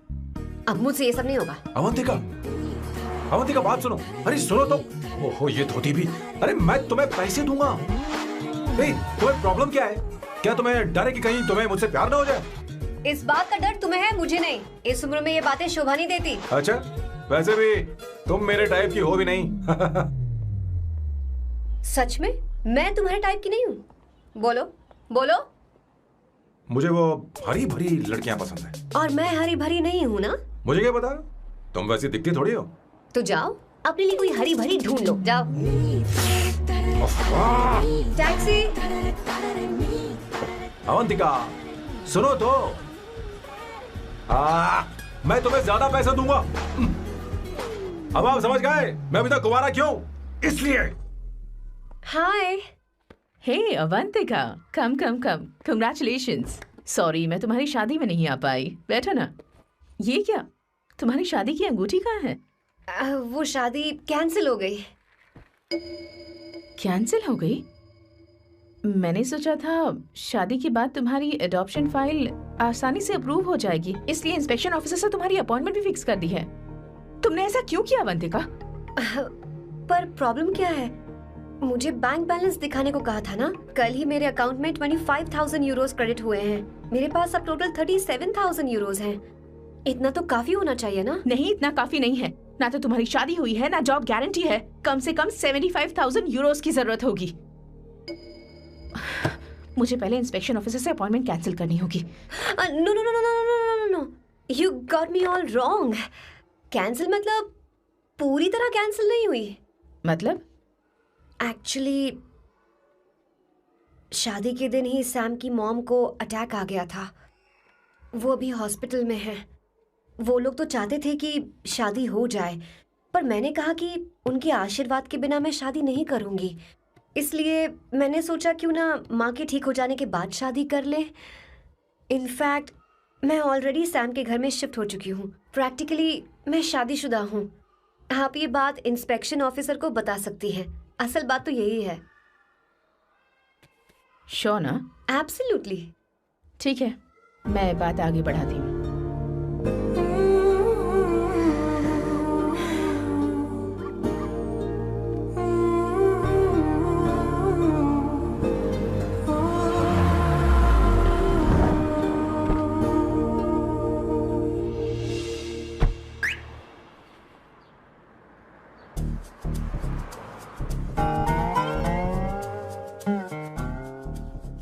H: अब मुझसे ये सब नहीं होगा।
B: अवंतिका, अवंतिका बात सुनो। अरे सुनो तो। ओहो ये धोती भी। अरे मैं तुम्हें पैसे दूंगा। तुम्हें प्रॉब्लम क्या है? क्या तुम्हें डर है कि कहीं तुम्हें मुझसे प्यार ना हो जाए?
H: इस बात का डर तुम्हें है, मुझे नहीं। इस उम्र में ये बातें शोभा नहीं देती।
B: अच्छा, वैसे भी तुम मेरे टाइप की हो भी नहीं।
H: सच में मैं तुम्हारे टाइप की नहीं हूँ? बोलो बोलो।
B: मुझे वो हरी भरी लड़कियां पसंद है।
H: और मैं हरी भरी नहीं हूँ ना?
B: मुझे क्या पता, तुम वैसी दिखती थोड़ी हो।
H: तो जाओ अपने लिए कोई हरी भरी ढूंढ लो, जाओ। टैक्सी।
B: अवंतिका सुनो तो। मैं तुम्हें ज्यादा पैसा दूंगा। अब आप समझ गए मैं अभी तक कुंवारा क्यों? इसलिए।
H: हाय।
C: हे अवंतिका, कम कम कम, कंग्रेचुलेशंस। सॉरी मैं तुम्हारी शादी में नहीं आ पाई। बैठो ना। ये क्या, तुम्हारी शादी की अंगूठी कहाँ है?
H: वो शादी कैंसिल हो गई।
C: कैंसिल हो गई? मैंने सोचा था शादी के बाद तुम्हारी एडॉप्शन फाइल आसानी से अप्रूव हो जाएगी, इसलिए इंस्पेक्शन ऑफिसर से तुम्हारी अपॉइंटमेंट भी फिक्स कर दी है। तुमने ऐसा क्यों किया अवंतिका?
H: पर प्रॉब्लम क्या है? मुझे बैंक बैलेंस दिखाने को कहा था ना। कल ही मेरे अकाउंट में 25,000 यूरोस क्रेडिट हुए हैं। मेरे पास अब टोटल 37,000 यूरोस हैं। इतना तो काफी होना चाहिए ना?
C: नहीं, इतना काफी नहीं है। ना तो तुम्हारी शादी हुई है, ना जॉब गारंटी है। कम से कम 75,000 यूरोस की जरूरत होगी। मुझे पहले इंस्पेक्शन ऑफिसर से अपॉइंटमेंट कैंसिल करनी होगी।
H: No no no no no no no, you got me all wrong. Cancel मतलब पूरी तरह कैंसिल नहीं हुई।
C: मतलब?
H: एक्चुअली शादी के दिन ही सैम की मॉम को अटैक आ गया था। वो अभी हॉस्पिटल में है। वो लोग तो चाहते थे कि शादी हो जाए, पर मैंने कहा कि उनके आशीर्वाद के बिना मैं शादी नहीं करूंगी। इसलिए मैंने सोचा क्यों ना माँ के ठीक हो जाने के बाद शादी कर ले। इनफैक्ट मैं ऑलरेडी सैम के घर में शिफ्ट हो चुकी हूँ। प्रैक्टिकली मैं शादीशुदा हूँ। आप ये बात इंस्पेक्शन ऑफिसर को बता सकती हैं। असल बात तो यही है।
C: श्योर ना?
H: एब्सोल्युटली।
C: ठीक है, मैं बात आगे बढ़ाती हूँ।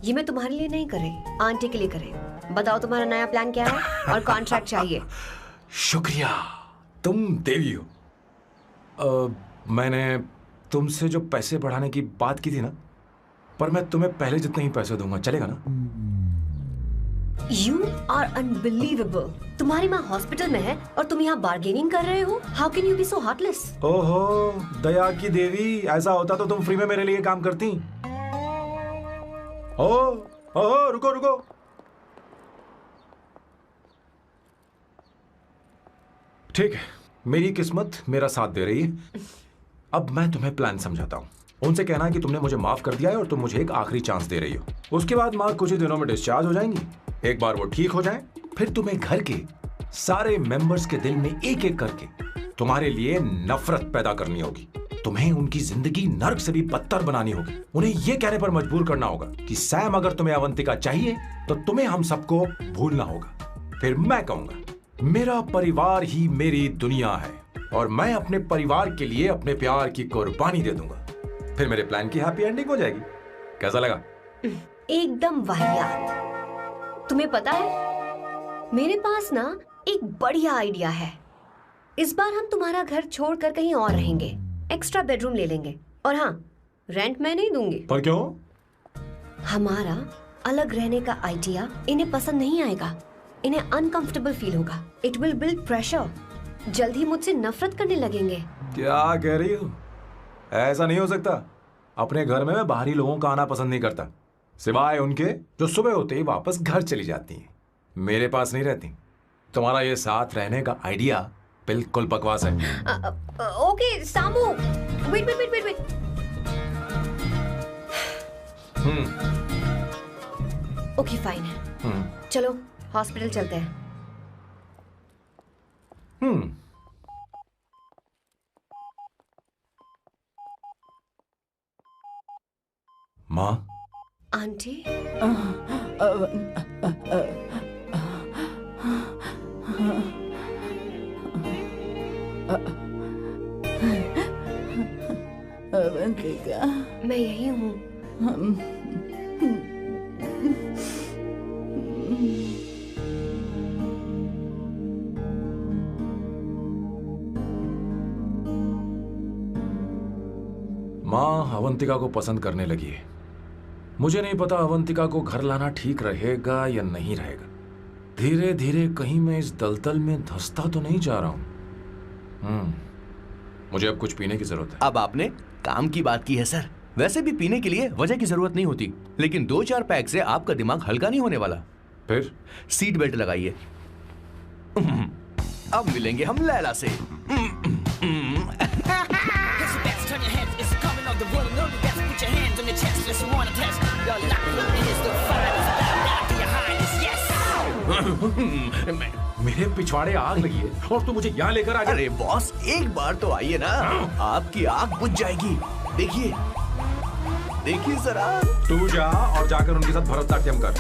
H: ये मैं तुम्हारे लिए नहीं कर रही, आंटी के लिए कर रही। बताओ तुम्हारा नया प्लान क्या है और कॉन्ट्रैक्ट चाहिए।
B: शुक्रिया, तुम देवी हो। मैंने तुमसे जो पैसे बढ़ाने की बात की थी ना, पर मैं तुम्हें पहले जितने ही पैसे दूंगा, चलेगा ना?
H: You are unbelievable। तुम्हारी माँ हॉस्पिटल में है और तुम यहाँ बार्गेनिंग कर रहे हो। How can you be so heartless?
B: ओहो दया की देवी, ऐसा होता तो तुम फ्री में मेरे लिए काम करती। ओहो रुको रुको। ठीक है, मेरी किस्मत मेरा साथ दे रही है। अब मैं तुम्हें प्लान समझाता हूँ। उनसे कहना कि तुमने मुझे माफ कर दिया है और तुम मुझे एक आखिरी चांस दे रही हो। उसके बाद माँ कुछ ही दिनों में डिस्चार्ज हो जाएंगी। एक बार वो ठीक हो जाए, फिर तुम्हें घर के सारे मेंबर्स के दिल में एक एक करके तुम्हारे लिए नफरत पैदा करनी होगी। तुम्हें उनकी जिंदगी नर्क से भी बदतर बनानी होगी। उन्हें यह कहने पर मजबूर करना होगा कि सैम, अगर तुम्हें अवंतिका चाहिए तो तुम्हें हम सबको भूलना होगा। फिर मैं कहूंगा मेरा परिवार ही मेरी दुनिया है और मैं अपने परिवार के लिए अपने प्यार की कुर्बानी दे दूंगा। फिर मेरे प्लान की हैप्पी एंडिंग हो जाएगी। कैसा लगा?
H: एकदम वाहियात। तुम्हें पता है, मेरे पास ना एक बढ़िया आइडिया है। इस बार हम तुम्हारा घर छोड़कर कहीं और रहेंगे, एक्स्ट्रा बेडरूम ले लेंगे। और हाँ, रेंट मैं नहीं दूंगी।
B: पर क्यों?
H: हमारा अलग रहने का आइडिया इन्हें पसंद नहीं आएगा। इन्हें अनकंफर्टेबल फील होगा। It will build pressure. जल्द ही मुझसे नफरत करने लगेंगे।
B: क्या कह रही हो? ऐसा नहीं हो सकता। अपने घर में मैं बाहरी लोगों का आना पसंद नहीं करता, सिवाय उनके जो सुबह होते ही वापस घर चली जाती हैं, मेरे पास नहीं रहती। तुम्हारा ये साथ रहने का आइडिया बिल्कुल बकवास है।
H: ओके सामू, वेट। ओके फाइन है। चलो हॉस्पिटल चलते हैं।
B: माँ,
H: आंटी,
E: अवंतिका,
H: मैं यही हूँ।
B: माँ अवंतिका को पसंद करने लगी है। मुझे नहीं पता अवंतिका को घर लाना ठीक रहेगा या नहीं रहेगा। धीरे धीरे कहीं मैं इस दलदल में धंसता तो नहीं जा रहा हूं। मुझे अब कुछ पीने की जरूरत है।
A: अब आपने काम की बात की है सर। वैसे भी पीने के लिए वजह की जरूरत नहीं होती, लेकिन 2-4 पैक से आपका दिमाग हल्का नहीं होने वाला।
B: फिर
A: सीट बेल्ट लगाइए। अब मिलेंगे हम लैला से।
B: मेरे पिछवाड़े आग लगी है और तू मुझे यहाँ लेकर आ गया।
A: अरे बॉस, एक बार तो आइए ना, आपकी आग बुझ जाएगी। देखिए देखिए जरा।
B: तू जा और जाकर उनके साथ भरतनाट्यम कर।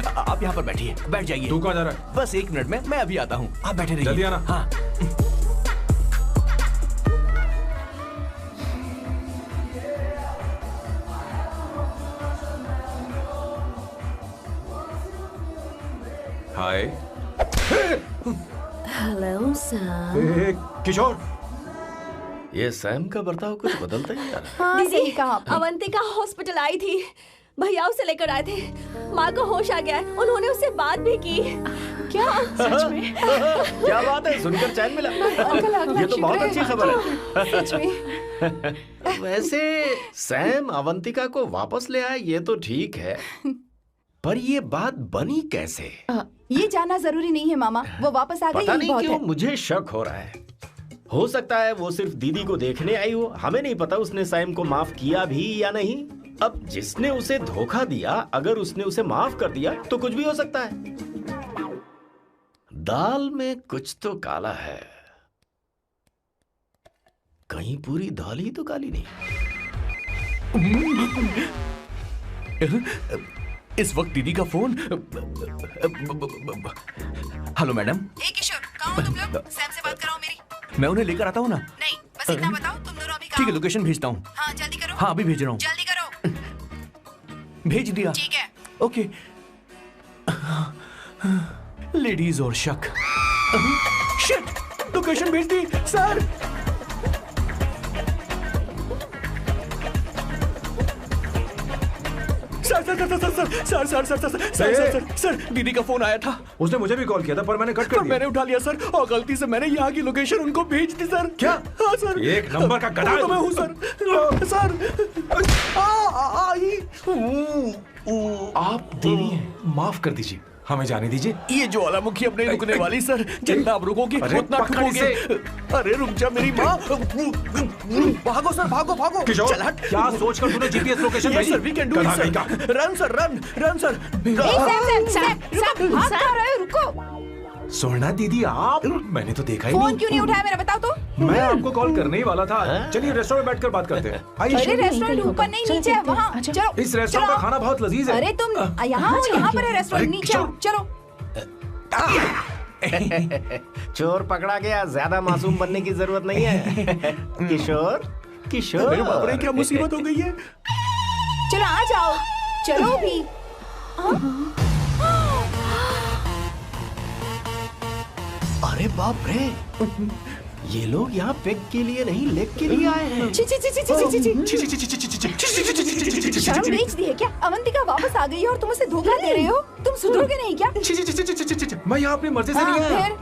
A: आप यहाँ पर बैठिए, बैठ जाइए।
B: तू कहाँ जा रहा है?
A: बस 1 मिनट में मैं अभी आता हूँ, आप बैठे रहिए।
B: जल्दी आना।
A: हाँ।
B: हाय।
D: Hello Sam.
B: किशोर,
I: ये सैम का बर्ताव कुछ बदलता ही जा रहा है।
D: दीदी, अवंतिका हॉस्पिटल आई थी, भैया उसे लेकर आए थे। माँ को होश आ गया है, उन्होंने उससे बात भी की।
C: क्या? सच में?
I: क्या बात है, सुनकर चैन मिला। ये तो बहुत अच्छी खबर है।
D: सच में।
I: वैसे सैम अवंतिका को वापस ले आए ये तो ठीक है, पर ये बात बनी कैसे?
E: ये जानना जरूरी नहीं है मामा, वो वापस आ गई।
I: पता नहीं
E: बहुत
I: क्यों
E: है।
I: मुझे शक हो रहा है। हो सकता है वो सिर्फ दीदी को देखने आई हो, हमें नहीं पता उसने सैम को माफ किया भी या नहीं। अब जिसने उसे धोखा दिया, अगर उसने उसे माफ कर दिया तो कुछ भी हो सकता है। दाल में कुछ तो काला है, कहीं पूरी दाल ही तो काली नहीं।
A: इस वक्त दीदी का फोन। Hello madam.
K: ए किशोर, कहाँ हो तुम लोग? सैम से बात कराओ मेरी।
A: मैं उन्हें लेकर आता हूँ ना।
K: नहीं, बस इतना बताओ, तुम दोनों अभी
A: ठीक
K: कहाँ
A: है,
K: हो?
A: लोकेशन भेजता हूँ।
K: हाँ जल्दी करो।
A: हाँ अभी भेज रहा हूँ।
K: जल्दी करो।
A: भेज दिया।
K: ठीक है।
A: ओके। लेडीज और शक। शिट, लोकेशन भेज दी सर। सर, दीदी का फोन आया था।
B: उसने मुझे भी कॉल किया था पर मैंने कट कर दिया।
A: मैंने उठा लिया सर, और गलती से मैंने यहाँ की लोकेशन उनको भेज दी सर।
B: क्या?
A: हाँ सर।
B: एक नंबर का गधा है
A: तो मैं हूँ सर। सर
B: आप देवी हैं, माफ कर दीजिए, हमें जाने दीजिए।
A: ये ज्वालामुखी अब नहीं रुकने वाली सर, जितना आप रुकोगे उतना ठुकोगे। अरे रुक जा मेरी माँ। भागो सर, भागो भागो।
B: किशोर,
A: चल हट।
B: क्या सोचकर तूने जीपीएस लोकेशन भेजी?
A: Sir, we can do it sir. Run sir, run sir.
E: Sam, भाग कहाँ रहे हो? रुको।
B: सोना दीदी आप, मैंने तो देखा ही
E: फोन
B: नहीं।
E: क्यों नहीं उठाया मेरा, बताओ तो।
B: मैं आपको कॉल करने ही वाला था। चलिए रेस्टोरेंट में बैठकर बात करते हैं।
E: अरे
B: आइए।
E: रेस्टोरेंट ऊपर नहीं, नीचे है, वहाँ चलो।
B: इस रेस्टोरेंट का
E: चलो।
B: खाना बहुत लजीज है।
E: अरे तुम यहाँ हो, यहाँ पर है रेस्टोरेंट, नीचे आओ, चलो।
I: चोर पकड़ा गया, ज्यादा मासूम बनने की जरूरत नहीं है। किशोर, किशोर।
A: अरे बाप रे, क्या मुसीबत हो गई है।
E: चलो आ जाओ, चलो भी।
I: अरे बाप रे, ये लोग यहाँ पेग के लिए नहीं लेग के लिए आए हैं।
E: ची ची ची ची ची ची ची। शर्म बेच दी है क्या? अवंतिका वापस आ गई है और तुम उसे धोखा दे रहे हो। तुम सुधरोगे नहीं क्या?
B: मैं यहाँ अपनी मर्जी से नहीं आया।
E: फिर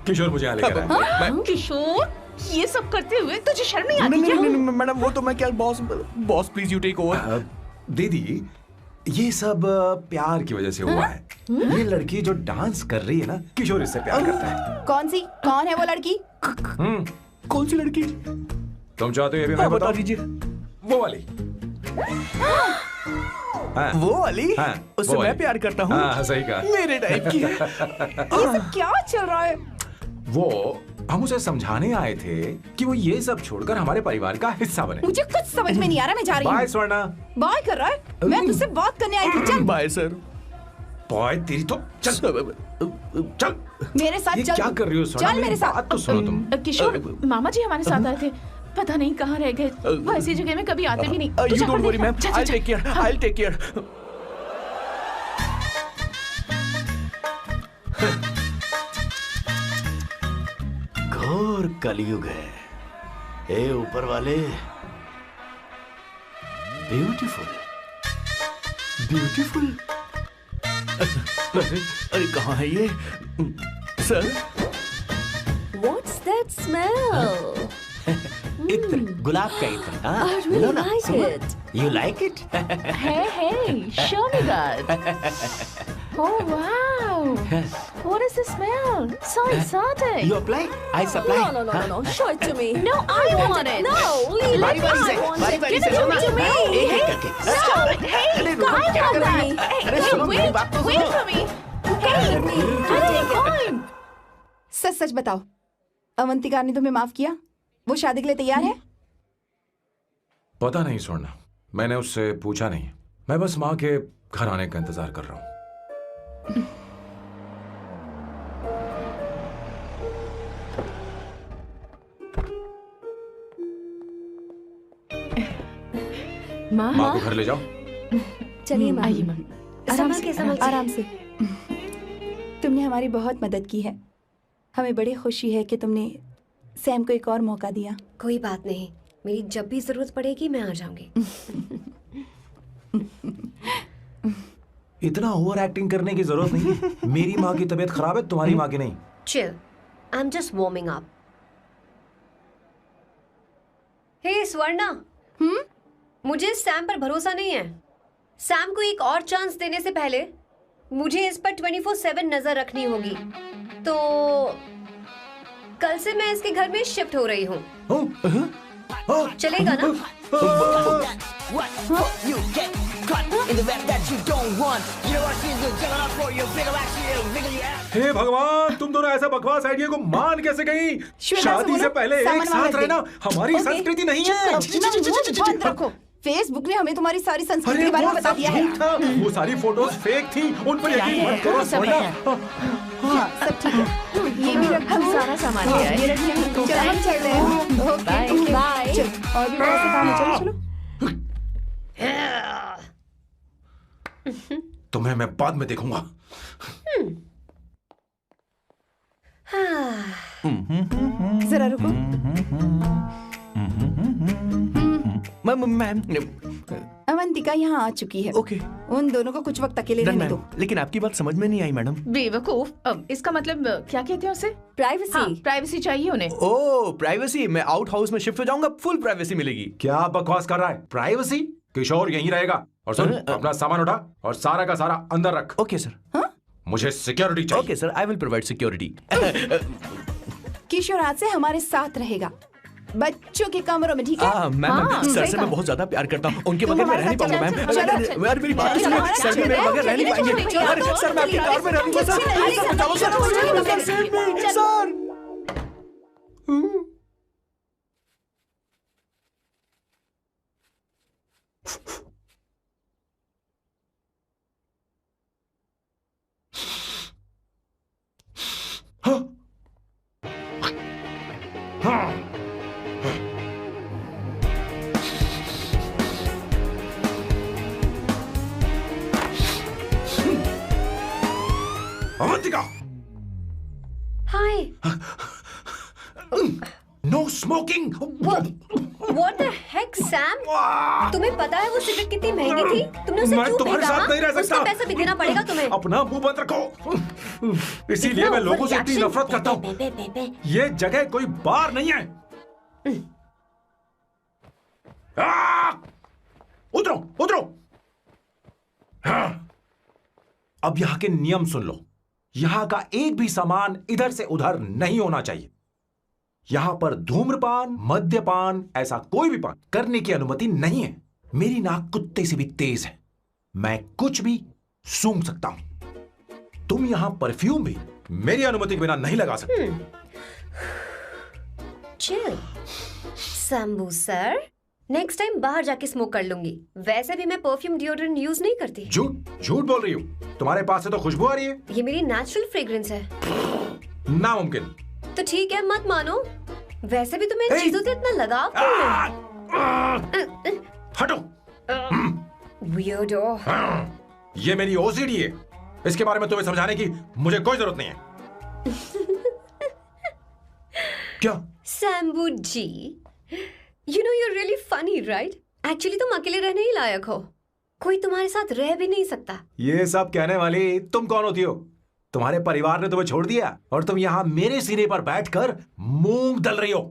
B: किशोर मुझे यहाँ लेकर आया।
C: किशोर, ये सब करते हुए तुझे शर्म नहीं आती
A: नहीं
C: क्या?
A: नहीं नहीं मैडम, वो तो मैं क्या, boss please you take over.
B: दीदी, ये सब प्यार की वजह से हुआ है। ये लड़की जो डांस कर रही है ना, किशोर इससे प्यार करता है।
E: कौन सी, कौन है वो लड़की?
A: कौन सी लड़की?
B: तुम चाहते हो ये भी मैं
A: बता
B: बता
A: दीजिए।
B: वो वाली। हाँ,
A: वो वाली?
B: हाँ,
A: उससे
B: वो
A: मैं
B: वाली।
A: प्यार करता हूँ।
B: हाँ, सही कहा।
A: मेरे टाइप की है।
E: ये सब क्या चल रहा है?
B: वो हम उसे समझाने आए थे कि वो ये सब छोड़कर हमारे परिवार का हिस्सा बने।
E: मुझे कुछ समझ में नहीं आ रहा, मैं जा रही
B: बाय
E: हूँ।
B: स्वर्णा।
E: बाय कर रहा है? मैं तुझसे बात करने आई थी, चल।
A: Bye sir.
B: बॉय तेरी तो चल चल।
E: मेरे साथ
B: ये
E: चल।
B: क्या कर रही हो स्वर्णा?
E: चल मेरे साथ।
B: बात तो सुनो तुम।
C: किशोर, मामा जी हमारे साथ आए थे, पता नहीं कहाँ रह गए। वो ऐसी जगह में कभी आते भी नहीं। तू
A: यू
C: जा
A: डोंट
C: कर
A: वरी
C: देखना।
A: मैम,
C: जा,
A: आई
C: जा,
A: टेक केयर,
C: हाँ।
A: I take care.
I: घोर कलयुग है। ए ऊपर वाले, ब्यूटीफुल, ब्यूटीफुल।
A: अरे कहाँ है ये सर?
H: What's that smell?
I: इत्र, गुलाब का इत्र। हाँ,
H: I really
I: मिलो ना,
H: like
I: सुनो।
H: it.
I: You like it?
C: Hey, show me that. Oh wow! What is the smell? So exotic.
I: You apply, I supply।
H: No. Show it to me.
C: No, I want it.
H: No, leave
I: बारी
H: it.
I: बारी से,
H: I want
I: बारी
H: it.
I: बारी
H: Give
I: से
H: it
I: सुनो
H: to
I: ना।
H: me.
I: एक एक करके।
C: Stop! Hey,
I: अरे
C: I
I: रुको, क्या
C: want
I: कर रही
C: that.
I: है?
C: Hey,
I: अरे
C: hey,
I: सुनो, मेरी बात तो
C: wait
I: सुनो।
C: for me. Hey, I don't mind.
E: सच सच बताओ, अवंतिका ने तुम्हें माफ किया? वो शादी के लिए तैयार है?
B: पता नहीं स्वर्णा, मैंने उससे पूछा नहीं। मैं बस माँ के घर आने का इंतजार कर रहा हूँ।
C: माँ,
B: माँ को घर ले जाओ।
H: चलिए माँ।
C: आइए माँ।
H: संभल के, संभल के।
E: आराम से। तुमने हमारी बहुत मदद की है। हमें बड़ी खुशी है कि तुमने सैम को एक और मौका दिया।
H: कोई बात नहीं, मेरी जब भी जरूरत पड़ेगी मैं आ जाऊंगी।
B: इतना ओवर एक्टिंग करने की जरूरत नहीं। मेरी माँ की तबीयत खराब है, तुम्हारी माँ की नहीं।
H: Chill. I'm just warming up. हे स्वर्णा, मुझे सैम पर भरोसा नहीं है। सैम को एक और चांस देने से पहले मुझे इस पर 24/7 नजर रखनी होगी। तो कल से मैं इसके घर में शिफ्ट हो रही हूँ। चलेगा ना?
J: What? You get caught in the web that you don't want. You know what she's doing? Jumping up for your bigger action, bigger your ass.
B: हे भगवान, तुम दोनों ऐसा बकवास आइडिया को मान कैसे गई?
E: श्वेता से
B: शादी
E: बोलो,
B: से पहले
E: सामान
B: एक
E: वहाँ
B: साथ
E: रख
B: रहना
E: दे।
B: हमारी
E: ओके,
B: संस्कृति नहीं
E: चुप
B: है।
E: करो, अपना मुंह बंद रखो। फेसबुक ने हमें तुम्हारी सारी संस्कृति के बारे में बता दिया है।
B: था। वो सारी फोटोज फेक थी, उन पर यकीन मत करो स्वर्णा।
E: हाँ, सब ठीक है। ये भी रखो।
C: हम सारा सामान ले आए।
E: ये रखिए। चलो हम चल रहे हैं। Okay, bye. चलो, और भी बहुत से काम है, चलो चलो।
B: तुम्हें मैं बाद में देखूंगा।
E: जरा रुको।
A: मैम
E: अवंतिका यहाँ आ चुकी है।
A: ओके,
E: उन दोनों को कुछ वक्त अकेले रहने दो।
A: लेकिन आपकी बात समझ में नहीं आई मैडम।
C: बेवकूफ, अब इसका मतलब क्या कहते हैं उसे?
E: प्राइवेसी।
C: हाँ, प्राइवेसी चाहिए उन्हें।
A: ओह प्राइवेसी, मैं आउट हाउस में शिफ्ट हो जाऊंगा, फुल प्राइवेसी मिलेगी।
B: क्या बकवास कर रहा है? प्राइवेसी? किशोर यहीं रहेगा। और सुन, अपना सामान उठा और सारा का सारा अंदर रख।
A: Okay sir.
B: मुझे सिक्योरिटी चाहिए।
A: Okay sir, I will provide security.
E: Kishore आज से हमारे साथ रहेगा। बच्चों के कमरों में, ठीक है?
A: मैम सर से मैं बहुत ज्यादा प्यार करता हूँ, उनके बगैर मैं रह नहीं पाऊंगा मैम। यार मेरी बात सुनिए, सर मेरे बगैर रह नहीं पाएंगे। अरे सर मैं आपकी कार में रहूंगा सर, बचाओ sir, sir.
B: Avantika,
H: hi.
B: No smoking.
H: What the heck, Sam? तुम्हें पता है वो सिगरेट कितनी महंगी थी? तुमने उसे
B: मैं
H: क्यों
B: तुम्हारे
H: खरीदा?
B: साथ नहीं रह सकता।
H: उसका पैसा भी देना पड़ेगा तुम्हें।
B: अपना मुंह बंद रखो। इसीलिए मैं लोगों से इतनी नफरत करता हूँ। ये जगह कोई बार नहीं है। उतरो, उतरो। अब यहाँ के नियम सुन लो। यहाँ का एक भी सामान इधर से उधर नहीं होना चाहिए। यहां पर धूम्रपान, मद्यपान, ऐसा कोई भी पान करने की अनुमति नहीं है। मेरी नाक कुत्ते से भी तेज है, मैं कुछ भी सूंघ सकता हूं। तुम यहां परफ्यूम भी मेरी अनुमति के बिना नहीं लगा सकते।
H: Chill Shambhu sir, next time बाहर जाके स्मोक कर लूंगी। वैसे भी मैं परफ्यूम डिओड्रेंट यूज नहीं करती।
B: झूठ बोल रही हो। तुम्हारे पास से तो खुशबू आ रही है।
H: ये मेरी नेचुरल फ्रेग्रेंस है।
B: नामुमकिन।
H: तो ठीक है, मत मानो। वैसे भी तुम्हें इन चीजों से इतना लगाव क्यों है?
B: हटो।
H: Weirdo।
B: ये मेरी ओसीडी है। इसके बारे में तुम्हें समझाने की मुझे कोई जरूरत नहीं है। क्या?
H: शंभू जी, you know you're really funny, right? Actually तुम अकेले रहने ही लायक हो। कोई तुम्हारे साथ रह भी नहीं सकता।
B: ये सब कहने वाली तुम कौन होती हो? तुम्हारे परिवार ने तुम्हें छोड़ दिया और तुम यहां मेरे सिरे पर बैठकर मूंग दल रही हो।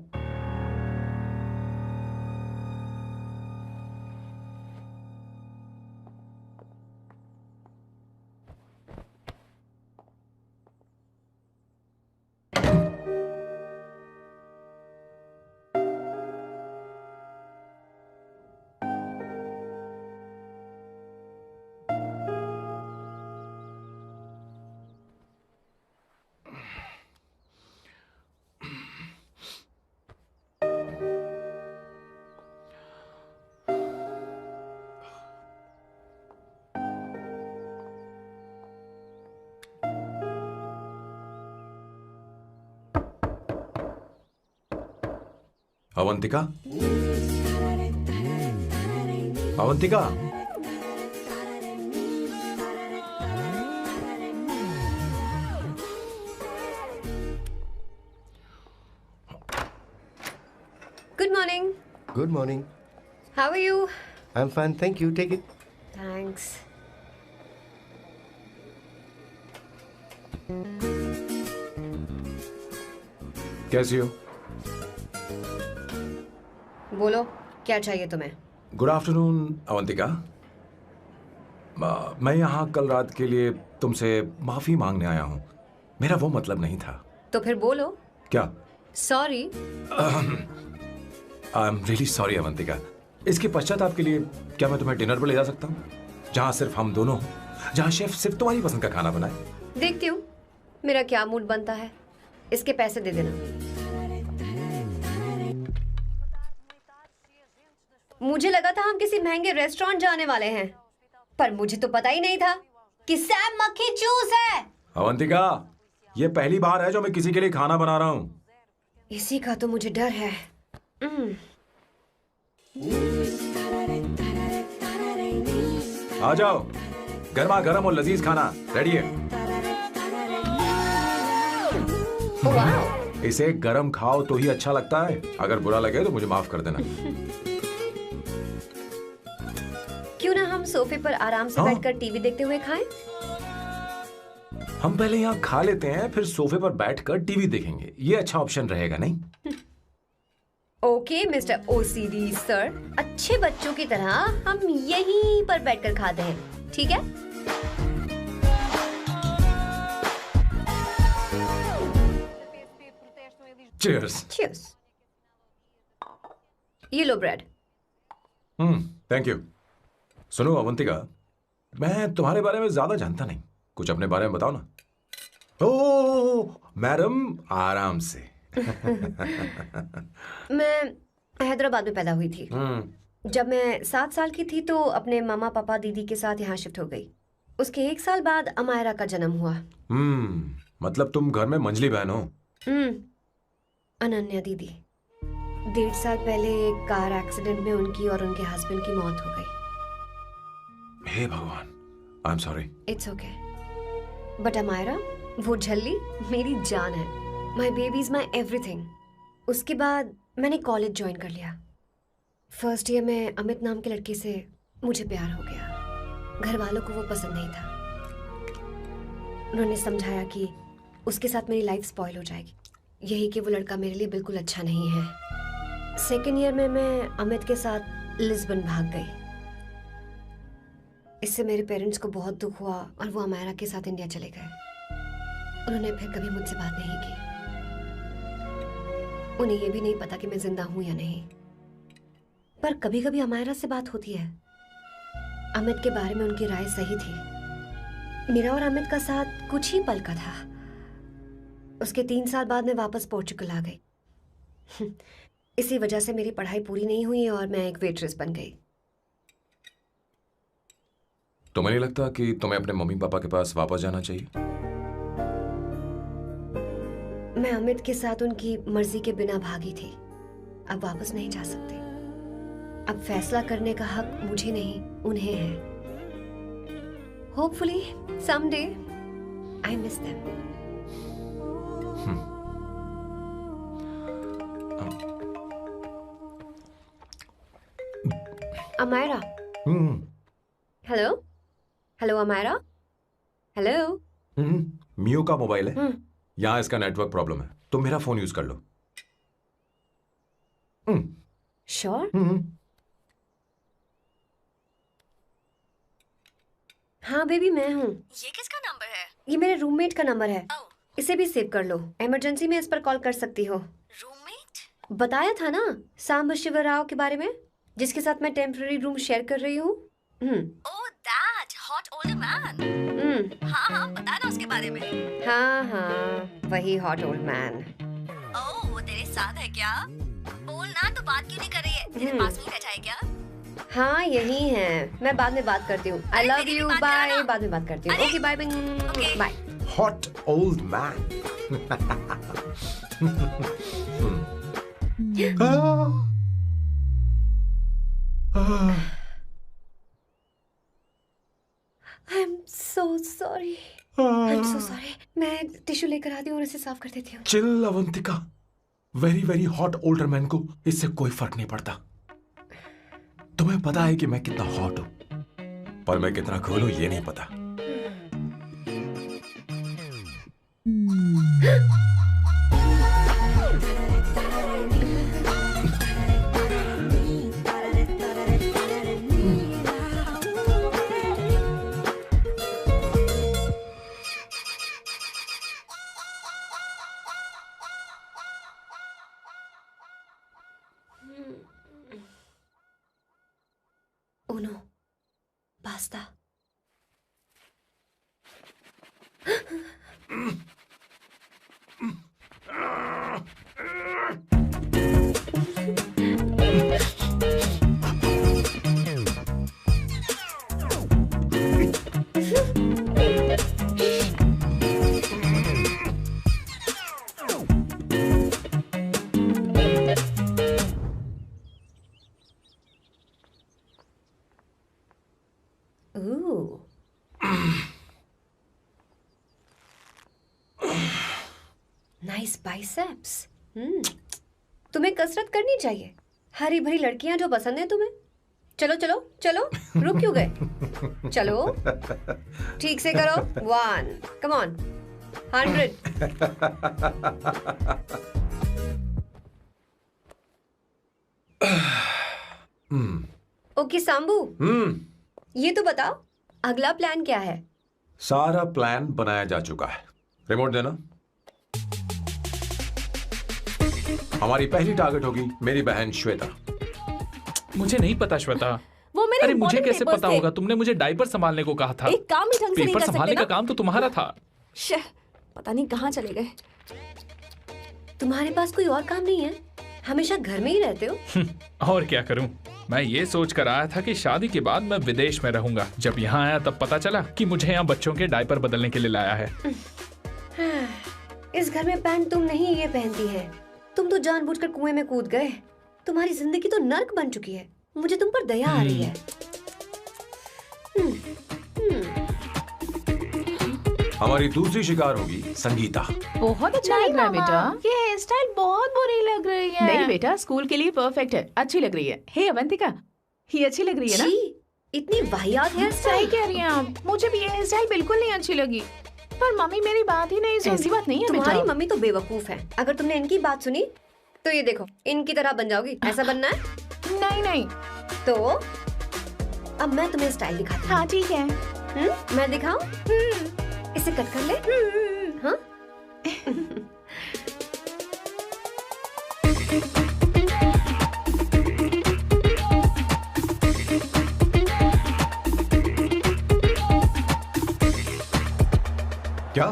B: Avantika, Avantika,
H: Good morning.
G: Good morning.
H: How are you?
G: I'm fine, thank you. Take it.
H: Thanks.
B: कैसी हो?
H: बोलो, क्या चाहिए तुम्हें?
B: Good afternoon Avantika. मैं यहाँ कल रात के लिए तुमसे माफी मांगने आया हूँ। मेरा वो मतलब नहीं था।
H: तो फिर बोलो।
B: क्या?
H: Sorry.
B: I am really sorry Avantika. इसके पश्चाताप के लिए क्या मैं तुम्हें डिनर पर ले जा सकता हूँ, जहाँ सिर्फ हम दोनों, जहाँ शेफ सिर्फ तुम्हारी पसंद का खाना बनाए?
H: देखती हूँ मेरा क्या मूड बनता है। इसके पैसे दे देना। मुझे लगा था हम किसी महंगे रेस्टोरेंट जाने वाले हैं, पर मुझे तो पता ही नहीं था कि सैम मक्खी चूस है।
B: अवंतिका, ये पहली बार है जो मैं किसी के लिए खाना बना रहा हूँ।
H: इसी का तो मुझे डर है।
B: आ जाओ, गर्मा गर्म और लजीज खाना रेडी है। इसे गरम खाओ तो ही अच्छा लगता है। अगर बुरा लगे तो मुझे माफ कर देना।
H: क्यों ना हम सोफे पर आराम से बैठकर टीवी देखते हुए खाएं?
B: हम पहले यहाँ खा लेते हैं, फिर सोफे पर बैठकर टीवी देखेंगे। ये अच्छा ऑप्शन रहेगा, नहीं?
H: ओके मिस्टर ओसीडी सर, अच्छे बच्चों की तरह हम यहीं पर बैठकर खाते हैं, ठीक है?
B: Cheers.
H: Cheers. ये लो ब्रेड।
B: Thank you. सुनो अवंतिका, मैं तुम्हारे बारे में ज्यादा जानता नहीं, कुछ अपने बारे में बताओ ना। ओ मैडम, आराम से।
H: मैं हैदराबाद में पैदा हुई थी। जब मैं 7 साल की थी तो अपने मामा पापा दीदी के साथ यहाँ शिफ्ट हो गई। उसके 1 साल बाद अमायरा का जन्म हुआ।
B: मतलब तुम घर में मंझली बहन हो?
H: अनन्या दीदी। 1.5 साल पहले एक कार एक्सीडेंट में उनकी और उनके हस्बैंड की मौत हो गई।
B: हे भगवान, I am sorry.
H: It's okay. But Amayra, वो झल्ली मेरी जान है। My baby is my everything. उसके बाद मैंने कॉलेज ज्वाइन कर लिया। फर्स्ट ईयर में अमित नाम के लड़के से मुझे प्यार हो गया। घर वालों को वो पसंद नहीं था। उन्होंने समझाया कि उसके साथ मेरी लाइफ स्पॉइल हो जाएगी, यही कि वो लड़का मेरे लिए बिल्कुल अच्छा नहीं है। सेकेंड ईयर में मैं अमित के साथ लिस्बन भाग गई। इससे मेरे पेरेंट्स को बहुत दुख हुआ और वो अमायरा के साथ इंडिया चले गए। उन्होंने फिर कभी मुझसे बात नहीं की। उन्हें ये भी नहीं पता कि मैं जिंदा हूं या नहीं। पर कभी कभी अमायरा से बात होती है। अमित के बारे में उनकी राय सही थी। मेरा और अमित का साथ कुछ ही पल का था। उसके 3 साल बाद मैं वापस पोर्चुगल आ गई। इसी वजह से मेरी पढ़ाई पूरी नहीं हुई और मैं एक वेट्रेस बन गई।
B: तुम्हें नहीं लगता कि तुम्हें अपने मम्मी पापा के पास वापस जाना चाहिए?
H: मैं अमित के साथ उनकी मर्जी के बिना भागी थी। अब वापस नहीं जा सकती। अब फैसला करने का हक मुझे नहीं, उन्हें है। Hopefully someday I miss them. Amaira. Hello hello Amaira. Hello.
B: मियो का मोबाइल है। यहाँ इसका नेटवर्क प्रॉब्लम है, तुम मेरा फोन यूज कर लो।
H: श्योर? हाँ बेबी, मैं हूँ।
K: ये किसका नंबर है?
H: ये मेरे रूममेट का नंबर है। इसे भी सेव कर लो। इमरजेंसी में इस पर कॉल कर सकती हो।
K: रूममेट?
H: बताया था ना सांब शिवराव के बारे में, जिसके साथ मैं टेम्पररी रूम शेयर कर रही हूँ।
K: Oh that hot older man. हाँ बता ना उसके बारे में।
H: हाँ वही हॉट ओल्ड मैन।
K: ओह वो तेरे साथ है क्या? बोल ना, तो बात क्यों नहीं कर रही है? तेरे पास में ही बैठा है क्या?
H: हाँ यही है। मैं बाद में बात करती हूँ। I love you, bye. बाद में बात करती हूँ। Okay bye bye.
B: Hot old man. I am so sorry. मैं टिश्यू लेकर आती हूँ और इसे साफ कर देती हूँ। Chill Avantika, very very hot older man को इससे कोई फर्क नहीं पड़ता। तुम्हें पता है कि मैं कितना हॉट हूं, पर मैं कितना कूल हूं ये नहीं पता।
H: Uno, basta. Ooh. Nice biceps. तुम्हें कसरत करनी चाहिए। हरी भरी लड़कियां जो पसंद है तुम्हें। चलो चलो चलो, रुक क्यों गए? चलो ठीक से करो। 1, come on, 100. ओके सांबू, ये तो बताओ अगला प्लान क्या है?
B: सारा प्लान बनाया जा चुका है। रिमोट देना। हमारी पहली टारगेट होगी मेरी बहन श्वेता।
F: मुझे नहीं पता श्वेता।
D: वो मेरे
F: अरे मुझे
D: important
F: कैसे
D: papers
F: पता
D: थे।
F: होगा? तुमने मुझे डायपर संभालने को कहा था।
D: एक काम ही ढंग से नहीं
F: पेपर
D: कर सकते
F: संभालने
D: ना?
F: का काम तो तुम्हारा था।
D: शह, पता नहीं कहाँ चले गए।
H: तुम्हारे पास कोई और काम नहीं है? हमेशा घर में ही रहते हो?
F: और क्या करूं? मैं ये सोच कर आया था कि शादी के बाद मैं विदेश में रहूंगा। जब यहाँ आया तब पता चला कि मुझे यहाँ बच्चों के डायपर बदलने के लिए लाया है।
H: इस घर में पैंट तुम नहीं ये पहनती है। तुम तो जानबूझकर कुएं में कूद गए। तुम्हारी जिंदगी तो नर्क बन चुकी है। मुझे तुम पर दया आ रही है।
B: हमारी दूसरी शिकार होगी संगीता।
C: बहुत अच्छा लग रहा है बेटा। ये हेयर स्टाइल बहुत बुरी लग रही है। नहीं बेटा, स्कूल के लिए परफेक्ट है, अच्छी लग रही है। हे अवंतिका, ये अच्छी लग रही है ना?
H: इतनी वाहियात हेयर
C: सही
H: स्टाइल।
C: कह रही हैं आप। मुझे भी ये हेयर स्टाइल बिल्कुल नहीं अच्छी लगी। पर मम्मी मेरी बात ही नहीं सुनती। ऐसी बात नहीं है बेटा।
H: तुम्हारी मम्मी तो बेवकूफ है। अगर तुमने इनकी बात सुनी तो ये देखो, इनकी तरह बन जाओगी। ऐसा बनना है?
C: नहीं नहीं।
H: तो अब मैं तुम्हें स्टाइल दिखाती हूँ।
C: हाँ ठीक है।
H: मैं दिखाऊं? इसे कट कर ले। हाँ?
B: क्या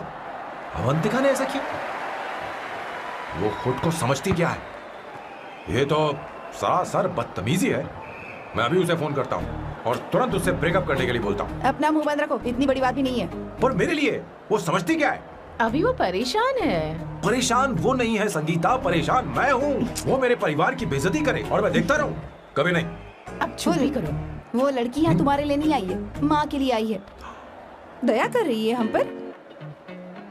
B: अवंतिका ने ऐसा किया? वो खुद को समझती क्या है? ये तो सरासर बदतमीजी है। मैं अभी उसे फोन करता हूँ और तुरंत उससे ब्रेकअप करने के लिए बोलता हूँ।
E: अपना मुंह बंद रखो, इतनी बड़ी बात भी नहीं है।
B: पर मेरे लिए वो समझती क्या है?
C: अभी वो परेशान है।
B: परेशान वो नहीं है संगीता, परेशान मैं हूँ। वो मेरे परिवार की बेइज्जती करे और मैं देखता रहूँ? कभी नहीं।
C: अब चुप भी करो।
E: वो लड़की यहाँ तुम्हारे लिए नहीं आई है, माँ के लिए आई है। दया कर रही है हम पर।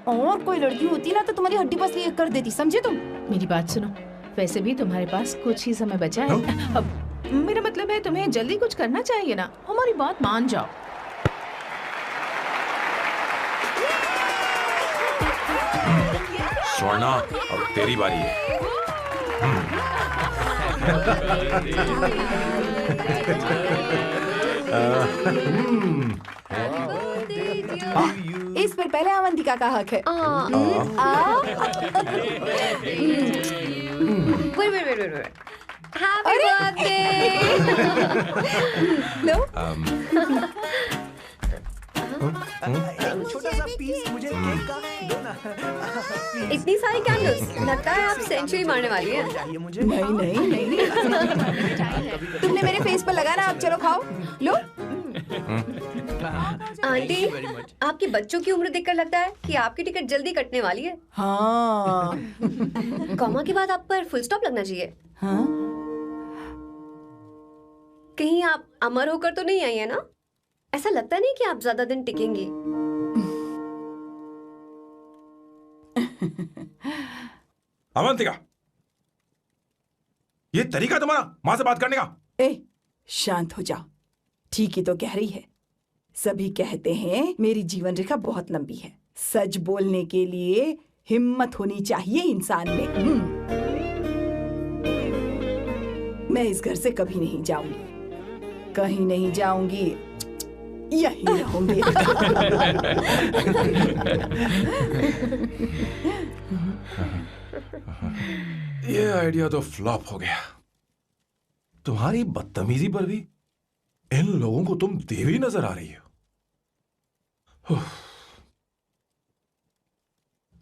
E: और कोई लड़की होती ना तो तुम्हारी हड्डी पसली कर देती, समझे तुम?
C: मेरी बात सुनो, वैसे भी तुम्हारे पास कुछ ही समय बचा है। अब मेरा मतलब है तुम्हें जल्दी कुछ करना चाहिए ना। हमारी बात मान जाओ।
B: स्वर्णा, अब तेरी बारी है।
E: इस पर पहले अवंतिका का हक है।
H: wait. Happy birthday!
E: लो।
A: छोटा सा पीस मुझे केक का दो ना।
H: इतनी सारी कैंडल्स, लगता है आप सेंचुरी मारने वाली हैं।
A: चाहिए मुझे।
E: नहीं। तुमने मेरे फेस पर लगाना, अब चलो खाओ। लो।
H: आंटी, आपके बच्चों की उम्र देखकर लगता है कि आपकी टिकट जल्दी कटने वाली है।
E: हाँ।
H: कॉमा के बाद आप पर फुल स्टॉप लगना चाहिए।
E: हाँ?
H: कहीं आप अमर होकर तो नहीं आई है ना? ऐसा लगता नहीं कि आप ज्यादा दिन टिकेंगी।
B: अवंतिका, ये तरीका तुम्हारा माँ से बात करने का?
E: ए, शांत हो जाओ। ठीक ही तो कह रही है। सभी कहते हैं मेरी जीवन रेखा बहुत लंबी है। सच बोलने के लिए हिम्मत होनी चाहिए इंसान में। मैं इस घर से कभी नहीं जाऊंगी, कहीं नहीं जाऊंगी, यहीं रहूंगी।
B: ये आइडिया तो फ्लॉप हो गया। तुम्हारी बदतमीजी पर भी इन लोगों को तुम देवी नजर आ रही हो।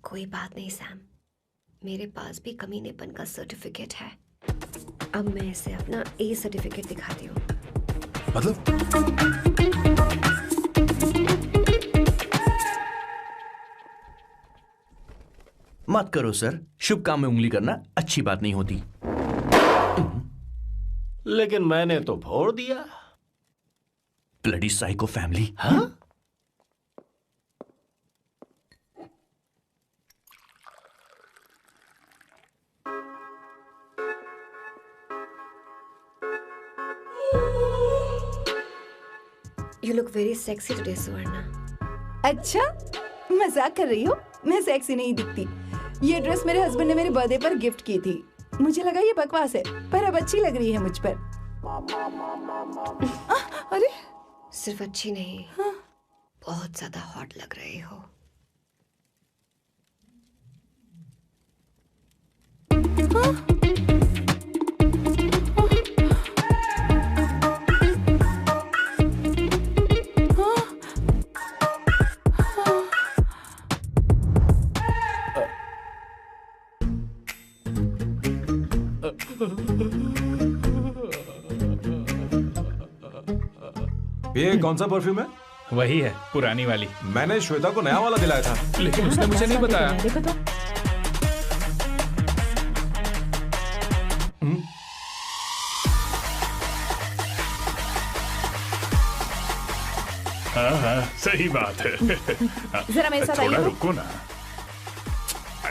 H: कोई बात नहीं सैम, मेरे पास भी कमीनेपन का सर्टिफिकेट है। अब मैं इसे अपना ए सर्टिफिकेट दिखाती हूँ।
B: मतलब?
A: मत करो सर, शुभ काम में उंगली करना अच्छी बात नहीं होती।
I: लेकिन मैंने तो फोड़ दिया।
A: Bloody psycho family. हाँ?
H: You look very sexy today, सुवर्णा।
E: अच्छा, मजाक कर रही हो? मैं सेक्सी नहीं दिखती। ये ड्रेस मेरे हस्बैंड ने मेरे बर्थडे पर गिफ्ट की थी। मुझे लगा ये बकवास है, पर अब अच्छी लग रही है मुझ पर। अरे,
H: सिर्फ अच्छी नहीं, बहुत ज्यादा हॉट लग रहे हो।
B: ये कौन सा परफ्यूम है?
F: वही है, पुरानी वाली।
B: मैंने श्वेता को नया वाला दिलाया था।
F: लेकिन उसने मुझे नहीं बताया।
C: देखो तो।
L: हाँ, सही बात है।
C: जरा मेरे साथ
L: थोड़ा
C: आइए।
L: रुको ना।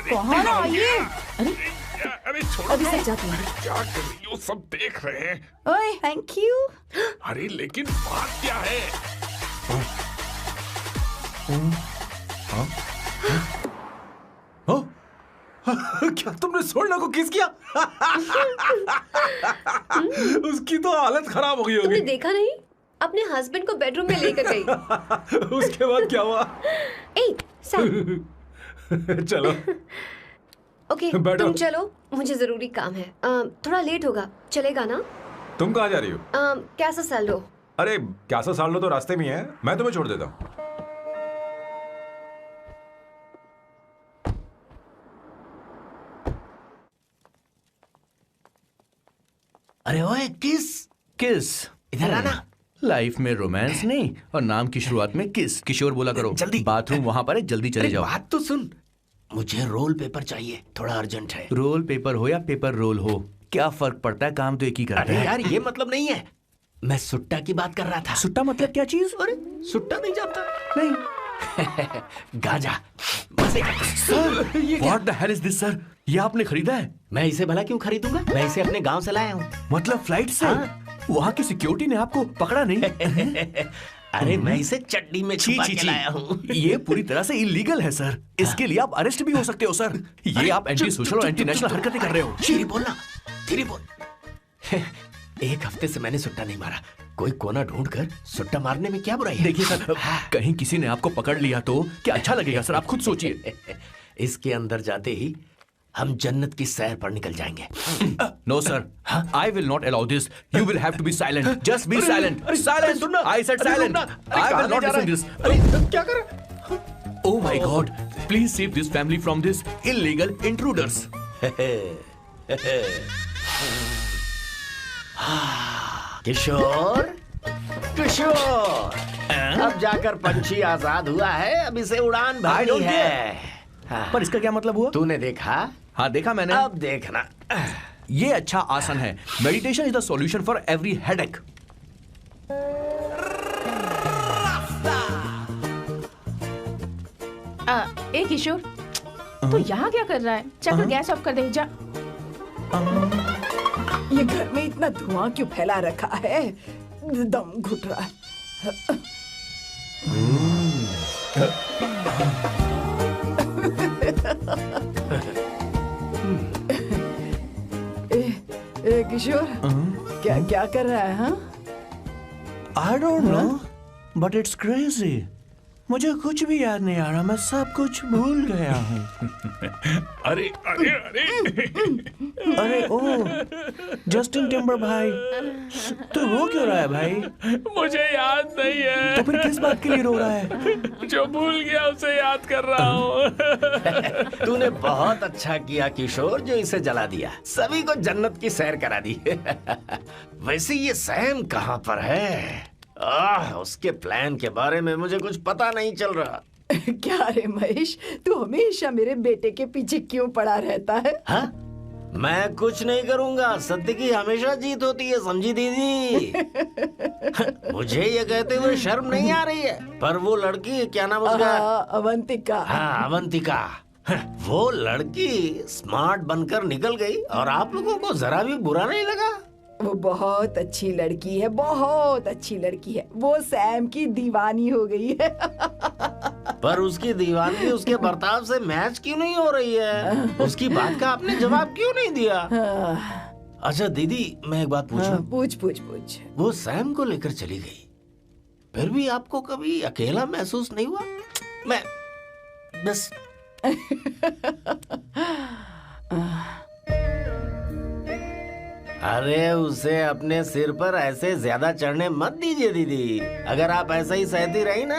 E: कहाँ आइए?
L: अरे छोड़ो
E: अभी
L: ना।
E: से जाती हूँ।
L: क्या कर रही हो? सब देख रहे हैं।
E: ओए, थैंक यू।
L: अरे लेकिन बात क्या है?
B: क्या तुमने सोना को किस किया? उसकी तो हालत खराब हो गई
H: तुमने
B: होगी।
H: देखा नहीं? अपने हस्बैंड को बेडरूम में लेकर गई।
B: उसके बाद क्या हुआ?
H: ए, सैम।
B: चलो।
H: ओके,
B: बैठो।
H: तुम चलो, मुझे जरूरी काम है। थोड़ा लेट होगा, चलेगा ना?
B: तुम कहाँ जा रही हो?
H: कैसा सैल्डो?
B: अरे कैसा साल लो तो रास्ते में ही है, मैं तुम्हें छोड़ देता हूँ।
A: अरे ओए किस इधर आना। लाइफ में रोमांस नहीं और नाम की शुरुआत में किस। किशोर बोला करो। जल्दी बाथरूम वहां पर है, जल्दी चले जाओ।
I: बात तो सुन, मुझे रोल पेपर चाहिए, थोड़ा अर्जेंट है।
A: रोल पेपर हो या पेपर रोल हो, क्या फर्क पड़ता है, काम तो एक ही करता
I: अरे
A: है।
I: यार ये मतलब नहीं है, मैं सुट्टा की बात कर रहा था।
A: सुट्टा मतलब क्या चीज?
I: अरे सुट्टा नहीं जानता?
A: नहीं।
I: गांजा मजे का।
A: Sir what the hell is this sir? ये आपने खरीदा है?
I: मैं इसे भला क्यों खरीदूंगा? मैं इसे अपने गांव से लाया हूँ।
A: मतलब फ्लाइट से?
I: हाँ।
A: वहाँ की सिक्योरिटी ने आपको पकड़ा नहीं?
I: अरे मैं इसे चड्डी में छुपा के लाया हूँ।
A: ये पूरी तरह से इलीगल है सर। इसके लिए आप अरेस्ट भी हो सकते हो सर। ये आप एंटी सोशल और एंटी नेशनल हरकतें कर रहे हो।
I: धीरे बोलना, धीरे बोल। एक हफ्ते से मैंने सुट्टा नहीं मारा। कोई कोना ढूंढ कर सुट्टा मारने में क्या बुराई है?
A: देखिए सर, कहीं किसी ने आपको पकड़ लिया तो क्या अच्छा लगेगा सर? आप खुद सोचिए।
I: इसके अंदर जाते ही हम जन्नत की सैर पर निकल जाएंगे।
A: No sir, I will not allow this. You will have to be silent. Just be silent. Silent. I said silent. I will not listen this.
I: क्या कर रहा है?
A: Oh my God! Please save this family from this illegal intruders.
I: किशोर, किशोर, अब जाकर पंछी आजाद हुआ है, अब इसे उड़ान
A: I
I: भरनी
A: don't
I: है।
A: पर इसका क्या मतलब हुआ?
I: तूने देखा?
A: हाँ देखा मैंने।
I: अब देखना।
A: ये अच्छा आसन है। Meditation is the solution for every headache.
C: ए किशोर, तू यहाँ क्या कर रहा है? जाकर गैस ऑफ कर दे जा।
E: ये घर में इतना धुआं क्यों फैला रखा है? दम घुट रहा है। ए किशोर, क्या क्या कर रहा है? हाँ,
A: I don't know, but it's crazy. मुझे कुछ भी याद नहीं आ रहा, मैं सब कुछ भूल गया हूँ।
L: अरे अरे अरे
A: अरे ओ, जस्टिन टिम्बर भाई, तो रो क्यों रहा है भाई?
F: मुझे याद नहीं है।
A: तो फिर किस बात के लिए रो रहा है?
F: जो भूल गया उसे याद कर रहा हूँ।
I: तूने बहुत अच्छा किया किशोर, जो इसे जला दिया। सभी को जन्नत की सैर करा दी। वैसे ये सैम कहाँ पर है? उसके प्लान के बारे में मुझे कुछ पता नहीं चल रहा।
E: क्या रे महेश, तू हमेशा मेरे बेटे के पीछे क्यों पड़ा रहता है?
I: हाँ? मैं कुछ नहीं करूंगा, सत्य की हमेशा जीत होती है, समझी दीदी? मुझे ये कहते हुए शर्म नहीं आ रही है, पर वो लड़की, क्या नाम उसका?
E: अवंतिका।
I: हाँ, अवंतिका। वो लड़की स्मार्ट बनकर निकल गई और आप लोगों को जरा भी बुरा नहीं लगा?
E: वो बहुत अच्छी लड़की है, बहुत अच्छी लड़की है। वो सैम की दीवानी हो गई है।
I: पर उसकी दीवानी उसके बर्ताव से मैच क्यों नहीं हो रही है? उसकी बात का आपने जवाब क्यों नहीं दिया? अच्छा दीदी, मैं एक बात पूछूं?
E: पूछ पूछ पूछ।
I: वो सैम को लेकर चली गई, फिर भी आपको कभी अकेला महसूस नहीं हुआ? मैं बस अरे उसे अपने सिर पर ऐसे ज्यादा चढ़ने मत दीजिए दीदी। अगर आप ऐसा ही सहती रही ना,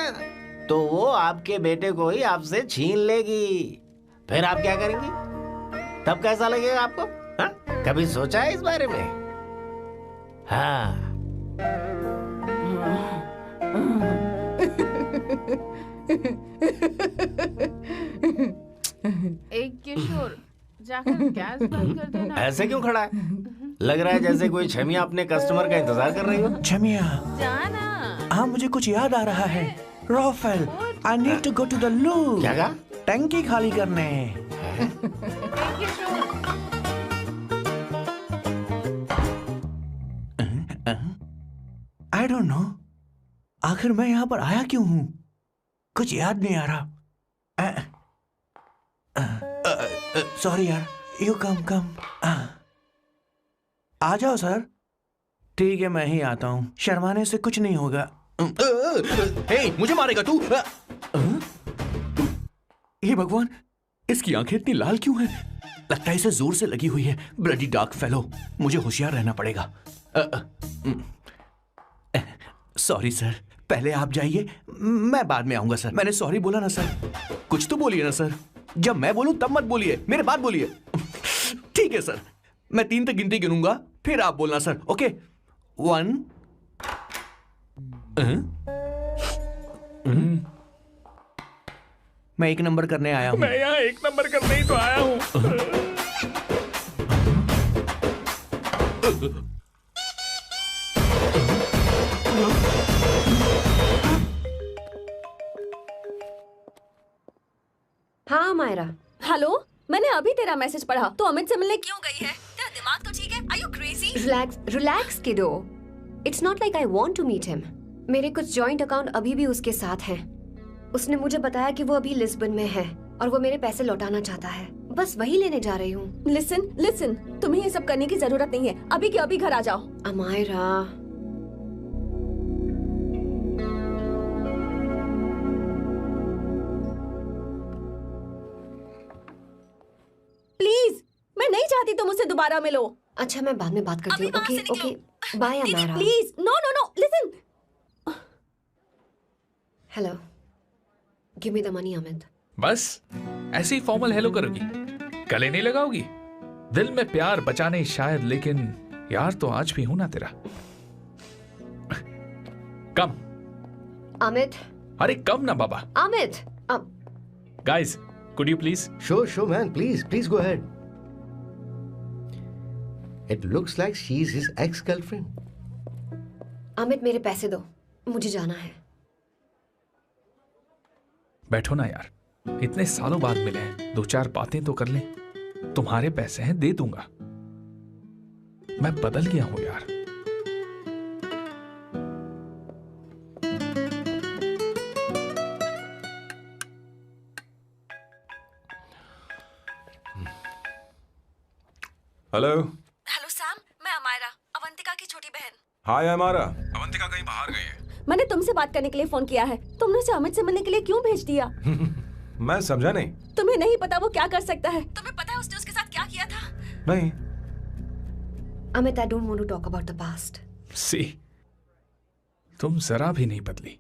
I: तो वो आपके बेटे को ही आपसे छीन लेगी। फिर आप क्या करेंगी? तब कैसा लगेगा आपको? हाँ? कभी सोचा है इस बारे में? हाँ।
C: एक किशोर जाकर गैस बंद कर देना।
I: ऐसे क्यों खड़ा है? लग रहा है जैसे कोई छमिया अपने कस्टमर का इंतजार कर रही हो।
M: छमिया,
C: जाना।
M: हाँ मुझे कुछ याद आ रहा है। Raphael, I need to go to the loo.
I: क्या कहा?
M: टंकी खाली करने। आई डोंट नो, आखिर मैं यहाँ पर आया क्यों हूँ? कुछ याद नहीं आ रहा। सॉरी यार, यू कम। आ जाओ सर। ठीक है, मैं ही आता हूँ, शर्माने से कुछ नहीं होगा।
A: हे, मुझे मारेगा तू? हे भगवान, इसकी आंखें इतनी लाल क्यों हैं? लगता है इसे जोर से लगी हुई है। ब्लडी डार्क फेलो, मुझे होशियार रहना पड़ेगा। सॉरी सर, पहले आप जाइए, मैं बाद में आऊंगा सर। मैंने सॉरी बोला ना सर। कुछ तो बोलिए ना सर। जब मैं बोलूं तब मत बोलिए, मेरे बाद बोलिए। ठीक है सर, मैं 3 तक गिनती गिनूंगा, फिर आप बोलना सर। ओके, 1।
M: मैं 1 नंबर करने आया हूँ।
L: मैं यहाँ 1 नंबर करने ही तो आया हूँ।
H: हाँ मायरा।
D: हेलो, मैंने अभी तेरा मैसेज पढ़ा। तो अमित से मिलने क्यों गई है? तेरा दिमाग तो ठीक है? Are you crazy?
H: Relax kiddo. It's not like I want to meet him. मेरे कुछ जॉइंट अकाउंट अभी भी उसके साथ हैं। उसने मुझे बताया कि वो अभी लिस्बन में है और वो मेरे पैसे लौटाना चाहता है। बस वही लेने जा रही हूँ।
D: लिसन, तुम्हें ये सब करने की जरूरत नहीं है। अभी के अभी घर आ जाओ।
H: अमायरा,
D: प्लीज, मैं नहीं चाहती तुम मुझसे दोबारा मिलो।
H: अच्छा, मैं बाद में बात करती हूँ। Okay, bye Amayra.
D: Please, no, listen.
H: Hello, give me the money Amit.
F: बस ऐसे ही फॉर्मल हेलो करोगी, गले नहीं लगाओगी? दिल में प्यार बचाने शायद, लेकिन यार तो आज भी हूं ना तेरा। कम
H: अमित।
F: अरे कम ना बाबा।
H: Amit,
F: guys, could you please?
G: Sure, man. Please go ahead. It looks like she's his ex-girlfriend.
H: Amit, मेरे पैसे दो, मुझे जाना है।
F: बैठो ना यार, इतने सालों बाद मिले हैं, 2-4 बातें तो कर लें। तुम्हारे पैसे हैं, दे दूंगा। मैं बदल गया हूं यार।
B: हेलो
D: सैम, मैं अमायरा, अवंतिका की छोटी बहन।
B: हाय अमारा। अवंतिका कहीं बाहर गई है।
D: मैंने तुमसे बात करने के लिए फोन किया है। तुमने उसे अमित से मिलने के लिए क्यों भेज दिया?
B: मैं समझा नहीं।
D: तुम्हें नहीं पता वो क्या कर सकता है? तुम्हें पता है उसने उसके साथ क्या किया था?
B: नहीं।
H: Amit, I don't want to talk about the past.
F: See, तुम जरा भी नहीं बदली।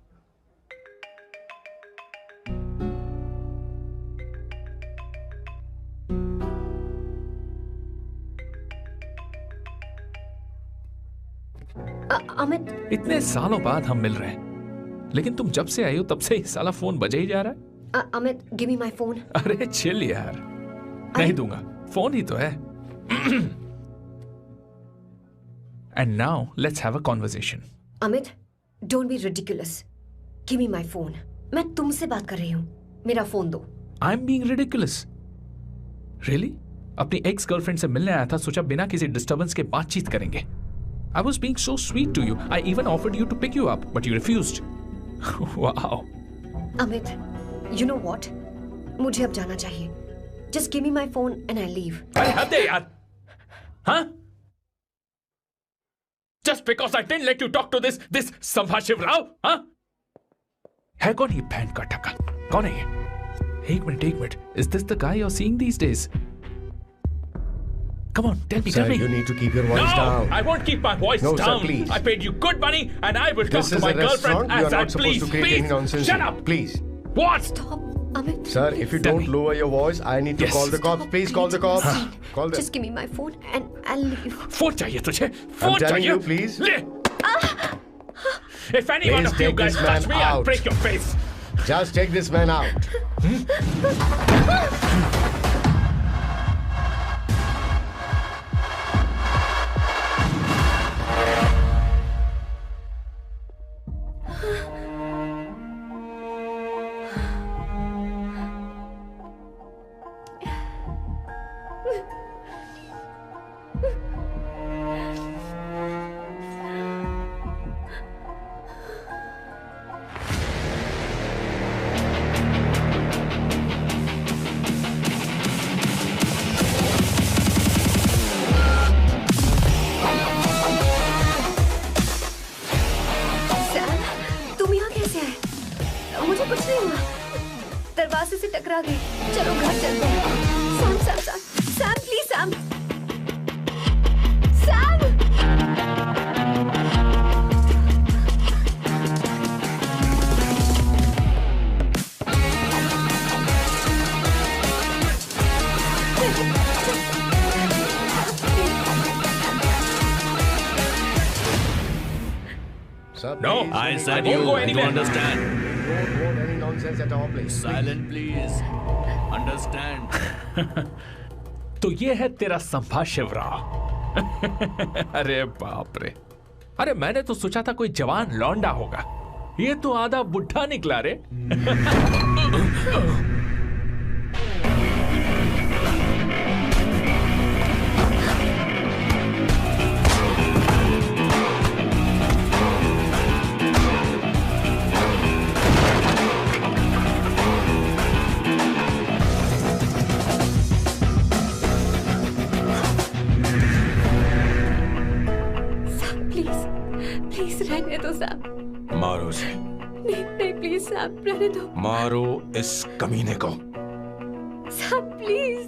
H: अमित,
F: इतने सालों बाद हम मिल रहे हैं, लेकिन तुम जब से आई हो तब से ही साला फोन बजे ही जा रहा है।
H: Amit, give me my phone.
F: अरे चिल यार, नहीं दूंगा, फोन ही तो है। And now let's have a conversation.
H: Amit, don't be ridiculous. Give me my phone. मैं तुमसे बात कर रही हूँ, मेरा फोन दो।
F: I am being ridiculous? Really? अपनी एक्स गर्लफ्रेंड से मिलने आया था, सोचा बिना किसी डिस्टर्बेंस के बातचीत करेंगे। I was being so sweet to you. I even offered you to pick you up, but you refused. Wow.
H: Amit, you know what? मुझे अब जाना चाहिए. Just give me my phone and I'll leave.
F: अरे हद है यार. हाँ? Just because I didn't let you talk to this संभाशिव Rao, हाँ? है कौन ये बैंड का टक्का? कौन है ये? एक minute. Is this the guy you're seeing these days? Come on, tell me.
G: You need to keep your voice down.
F: I won't keep my voice down.
G: Sir, please.
F: I paid you good money and I will talk to my girlfriend
G: You are
F: as I
G: not supposed to create any nonsense.
F: Shut up.
G: Please.
F: What?
H: Stop, Amit.
G: Sir, if you don't lower your voice, I need to call the cops. Please call the cops. Call them.
H: Just give me my phone and I'll leave.
F: Phone चाहिए तुझे?
G: I'm telling you, please.
F: ले. If any one of you guys touch me, I'll break your face.
G: Just take this man out.
H: मुझे कुछ नहीं हुआ, दरवाजे से टकरा गई। चलो घर चलते हैं। Sam Sam Sam Sam please Sam Sam.
L: No, I said you don't understand.
G: Don't want any nonsense at our place.
L: Silent, please. Understand.
F: तो ये है तेरा संभा शिवराव। अरे बाप रे, अरे मैंने तो सोचा था कोई जवान लौंडा होगा, ये तो आधा बुढ़ा निकला रे।
H: रहने दो सैम।
B: मारो उसे।
H: नहीं नहीं प्लीज सैम, रहने दो।
B: मारो इस कमीने को।
H: Sam please.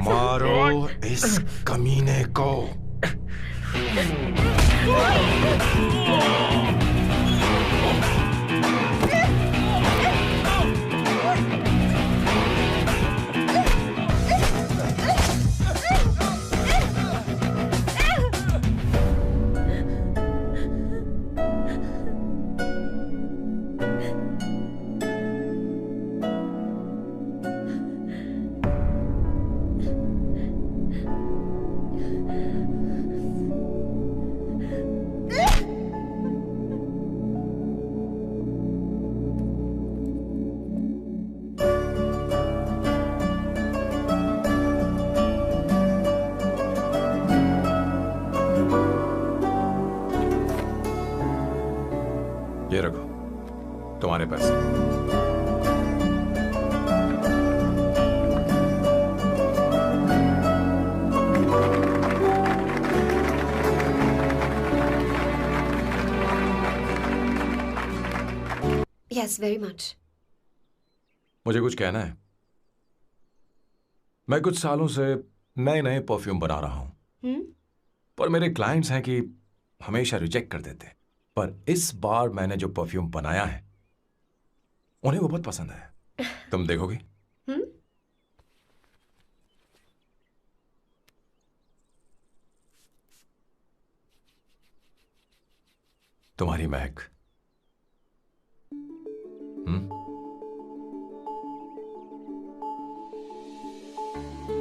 B: मारो इस कमीने को। ये रखो तुम्हारे पैसे।
H: Yes very much.
B: मुझे कुछ कहना है। मैं कुछ सालों से नए नए परफ्यूम बना रहा हूं, पर मेरे क्लाइंट्स हैं कि हमेशा रिजेक्ट कर देते। पर इस बार मैंने जो परफ्यूम बनाया है उन्हें वो बहुत पसंद है। तुम देखोगी? तुम्हारी महक।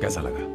B: कैसा लगा?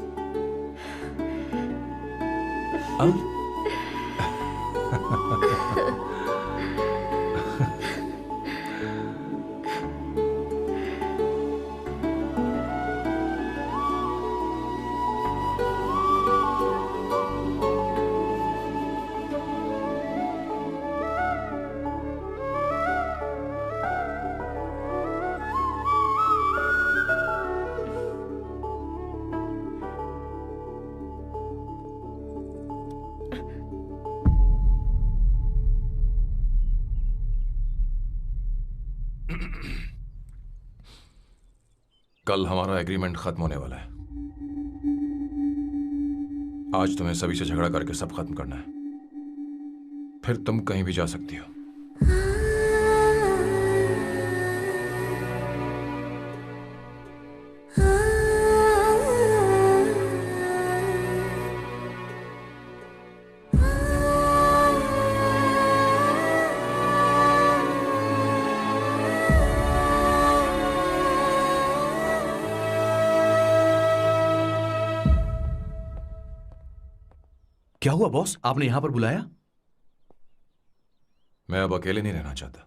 B: कल हमारा एग्रीमेंट खत्म होने वाला है। आज तुम्हें सभी से झगड़ा करके सब खत्म करना है, फिर तुम कहीं भी जा सकती हो।
M: क्या हुआ बॉस, आपने यहां पर बुलाया?
B: मैं अब अकेले नहीं रहना चाहता।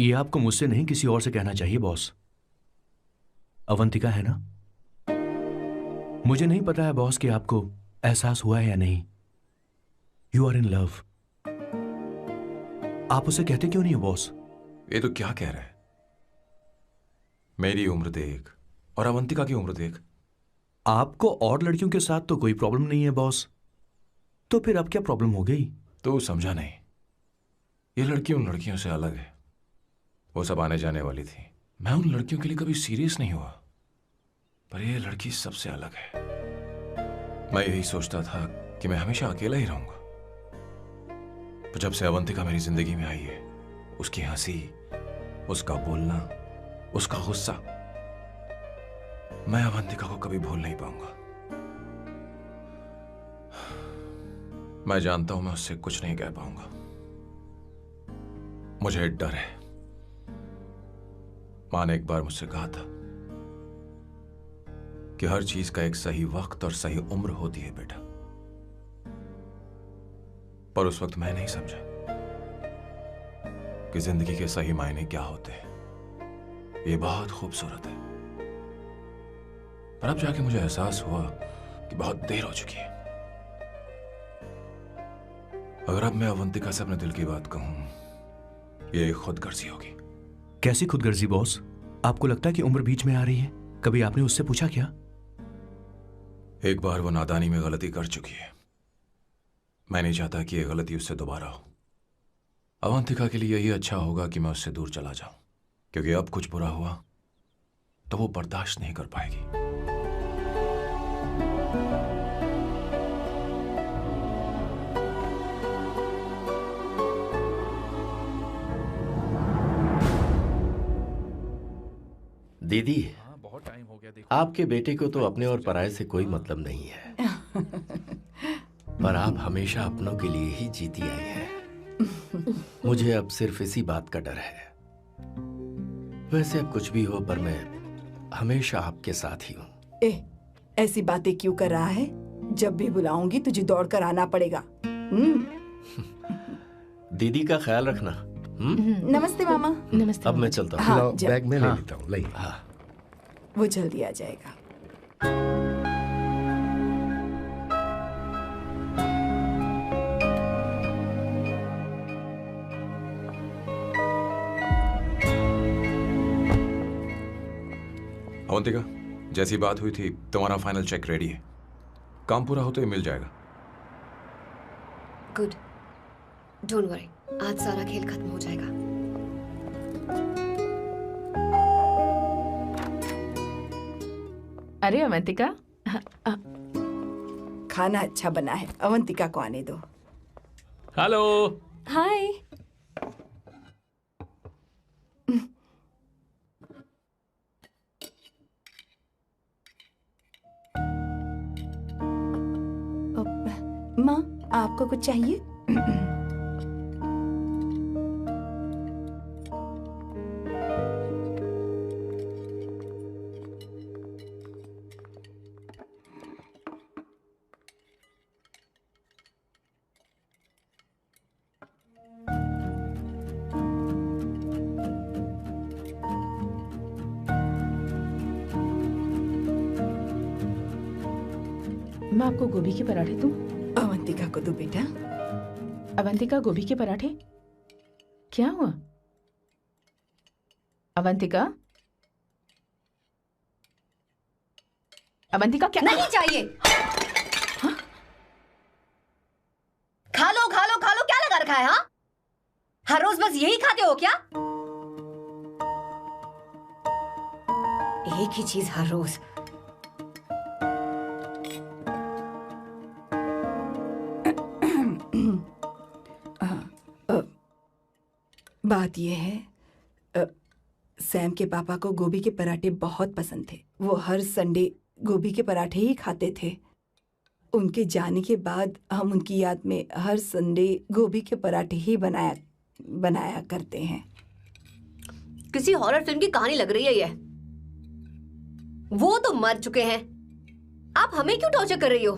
M: ये आपको मुझसे नहीं किसी और से कहना चाहिए बॉस। अवंतिका है ना? मुझे नहीं पता है बॉस कि आपको एहसास हुआ है या नहीं। You are in love. आप उसे कहते क्यों नहीं हो बॉस?
B: ये तो क्या कह रहा है? मेरी उम्र देख और अवंतिका की उम्र देख।
M: आपको और लड़कियों के साथ तो कोई प्रॉब्लम नहीं है बॉस, तो फिर अब क्या प्रॉब्लम हो गई?
B: तो समझा नहीं। ये लड़की उन लड़कियों से अलग है। वो सब आने जाने वाली थी। मैं उन लड़कियों के लिए कभी सीरियस नहीं हुआ, पर ये लड़की सबसे अलग है। मैं यही सोचता था कि मैं हमेशा अकेला ही रहूंगा, पर जब से अवंतिका मेरी जिंदगी में आई है, उसकी हंसी, उसका बोलना, उसका गुस्सा, मैं अवंतिका को कभी भूल नहीं पाऊंगा। मैं जानता हूं मैं उससे कुछ नहीं कह पाऊंगा। मुझे डर है। मां ने एक बार मुझसे कहा था कि हर चीज का एक सही वक्त और सही उम्र होती है बेटा, पर उस वक्त मैं नहीं समझा कि जिंदगी के सही मायने क्या होते हैं। ये बहुत खूबसूरत है, पर अब जाके मुझे एहसास हुआ कि बहुत देर हो चुकी है। अगर अब मैं अवंतिका से अपने दिल की बात कहूं, ये खुदगर्जी होगी।
M: कैसी खुदगर्जी बॉस? आपको लगता है कि उम्र बीच में आ रही है? कभी आपने उससे पूछा क्या?
B: एक बार वो नादानी में गलती कर चुकी है। मैं नहीं चाहता कि ये गलती उससे दोबारा हो। अवंतिका के लिए यही अच्छा होगा कि मैं उससे दूर चला जाऊं, क्योंकि अब कुछ बुरा हुआ तो वो बर्दाश्त नहीं कर पाएगी।
I: दीदी,
F: बहुत टाइम हो गया।
I: आपके बेटे को तो अपने और पराये से कोई मतलब नहीं है, पर आप हमेशा अपनों के लिए ही जीती आई हैं। मुझे अब सिर्फ इसी बात का डर है। वैसे अब कुछ भी हो, पर मैं हमेशा आपके साथ ही हूँ।
E: ऐसी बातें क्यों कर रहा है? जब भी बुलाऊंगी तुझे दौड़कर आना पड़ेगा।
I: दीदी का ख्याल रखना।
E: नमस्ते मामा।
C: नमस्ते।
I: अब मैं चलता हूँ।
E: हाँ,
G: बैग में ले
I: हाँ।
G: लेता हूँ। लाइए।
I: हाँ।
E: वो जल्दी आ जाएगा।
B: अवंतिका, जैसी बात हुई थी तुम्हारा फाइनल चेक रेडी है। काम पूरा हो तो ये मिल जाएगा।
H: गुड, डोंट वरी, आज सारा खेल खत्म हो जाएगा।
C: अरे अवंतिका,
E: खाना अच्छा बना है। अवंतिका को आने दो।
F: हेलो।
D: हाय।
E: माँ, आपको कुछ चाहिए?
C: मैं आपको गोभी के पराठे दूं?
E: अवंतिका को दो बेटा।
C: अवंतिका, गोभी के पराठे? क्या हुआ अवंतिका? अवंतिका, क्या?
H: नहीं चाहिए।
C: हाँ?
H: खा लो खा लो खा लो, क्या लगा रखा है? हाँ, हर रोज बस यही खाते हो क्या? एक ही चीज हर रोज।
E: बात यह है, सैम के पापा को गोभी के पराठे बहुत पसंद थे। वो हर संडे गोभी के पराठे ही खाते थे। उनके जाने के बाद हम उनकी याद में हर संडे गोभी के पराठे ही बनाया करते हैं।
H: किसी हॉरर फिल्म की कहानी लग रही है ये। वो तो मर चुके हैं, आप हमें क्यों टॉर्चर कर रही हो?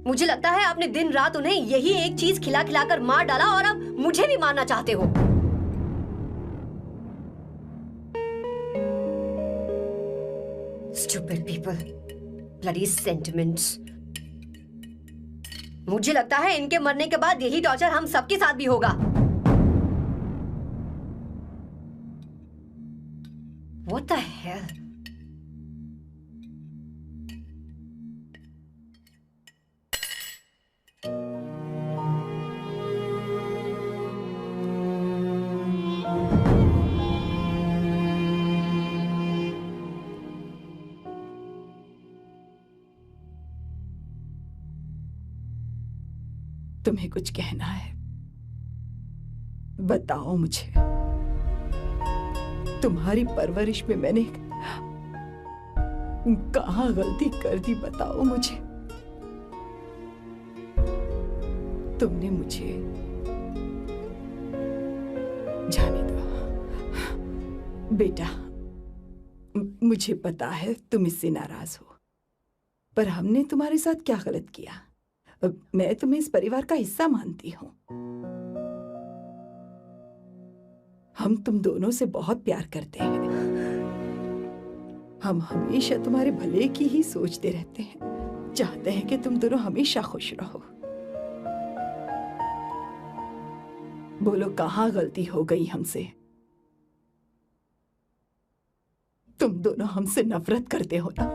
H: मुझे लगता है आपने दिन रात उन्हें यही एक चीज खिला खिलाकर मार डाला और अब मुझे भी मारना चाहते हो। Stupid people, bloody sentiments। मुझे लगता है इनके मरने के बाद यही टॉर्चर हम सबके साथ भी होगा। What the hell?
E: तुम्हें कुछ कहना है? बताओ मुझे। तुम्हारी परवरिश में मैंने कहाँ गलती कर दी, बताओ मुझे। तुमने मुझे जाने दो बेटा। मुझे पता है तुम इससे नाराज हो, पर हमने तुम्हारे साथ क्या गलत किया? मैं तुम्हें इस परिवार का हिस्सा मानती हूँ। हम तुम दोनों से बहुत प्यार करते हैं। हम हमेशा तुम्हारे भले की ही सोचते रहते हैं, चाहते हैं कि तुम दोनों हमेशा खुश रहो। बोलो कहाँ गलती हो गई हमसे? तुम दोनों हमसे नफरत करते हो ना?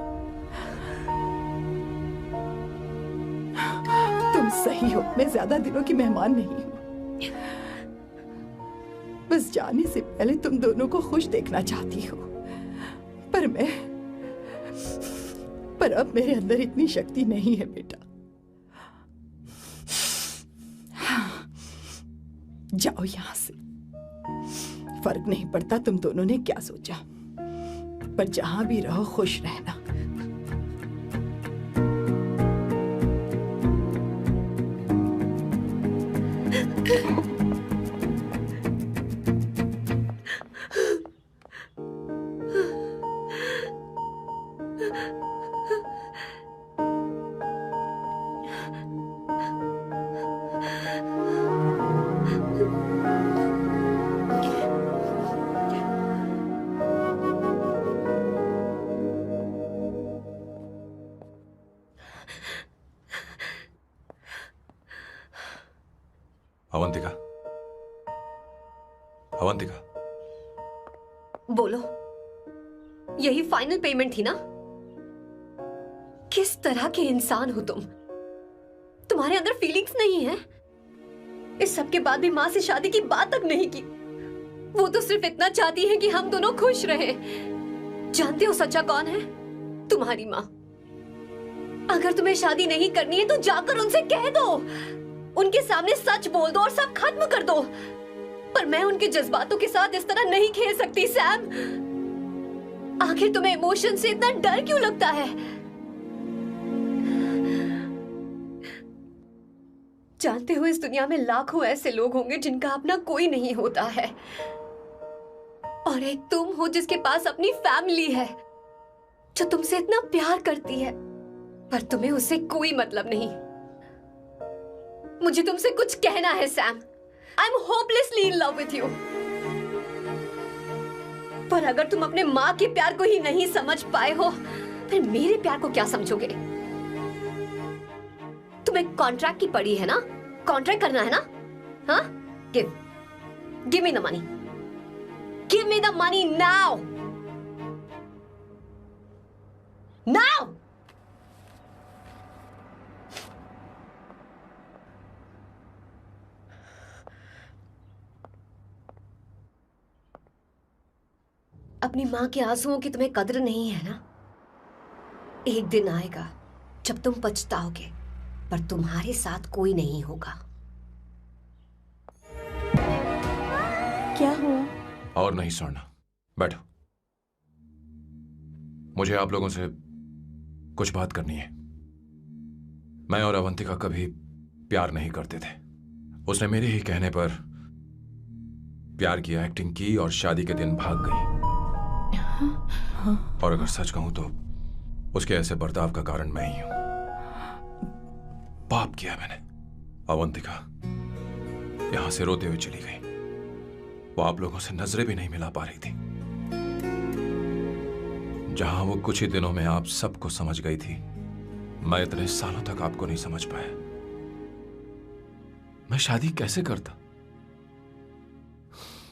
E: तुम सही हो, मैं ज्यादा दिनों की मेहमान नहीं हूं। बस जाने से पहले तुम दोनों को खुश देखना चाहती हूँ, पर अब मेरे अंदर इतनी शक्ति नहीं है बेटा। जाओ यहां से। फर्क नहीं पड़ता तुम दोनों ने क्या सोचा, पर जहां भी रहो खुश रहना।
B: अवंतिका, अवंतिका,
H: बोलो, यही फाइनल पेमेंट थी ना? किस तरह के इंसान हो तुम? तुम्हारे अंदर फीलिंग्स नहीं है? इस सब के बाद भी माँ से शादी की बात तक नहीं की। वो तो सिर्फ इतना चाहती है कि हम दोनों खुश रहें। जानते हो सच्चा कौन है? तुम्हारी माँ। अगर तुम्हें शादी नहीं करनी है तो जाकर उनसे कह दो, उनके सामने सच बोल दो और सब खत्म कर दो। पर मैं उनके जज्बातों के साथ इस तरह नहीं खेल सकती सैम। आखिर तुम्हें इमोशन से इतना डर क्यों लगता है? जानते हो इस दुनिया में लाखों ऐसे लोग होंगे जिनका अपना कोई नहीं होता है, और एक तुम हो जिसके पास अपनी फैमिली है जो तुमसे इतना प्यार करती है, पर तुम्हें उससे कोई मतलब नहीं। मुझे तुमसे कुछ कहना है Sam. I am hopelessly in love with you. पर अगर तुम अपने माँ के प्यार को ही नहीं समझ पाए हो, फिर मेरे प्यार को क्या समझोगे? तुम्हें कॉन्ट्रैक्ट की पड़ी है ना? कॉन्ट्रैक्ट करना है ना? हाँ? Give me the money. Give me the money now. Now. अपनी माँ के आंसुओं की तुम्हें कदर नहीं है ना? एक दिन आएगा जब तुम पछताओगे, पर तुम्हारे साथ कोई नहीं होगा।
E: क्या हुआ?
B: और नहीं स्वर्णा, बैठो। मुझे आप लोगों से कुछ बात करनी है। मैं और अवंतिका कभी प्यार नहीं करते थे। उसने मेरे ही कहने पर प्यार की एक्टिंग की और शादी के दिन भाग गई। और अगर सच कहूं तो उसके ऐसे बर्ताव का कारण मैं ही हूं। पाप किया मैंने। अवंतिका यहां से रोते हुए चली गई। वो आप लोगों से नजरें भी नहीं मिला पा रही थी। जहां वो कुछ ही दिनों में आप सबको समझ गई थी, मैं इतने सालों तक आपको नहीं समझ पाया। मैं शादी कैसे करता?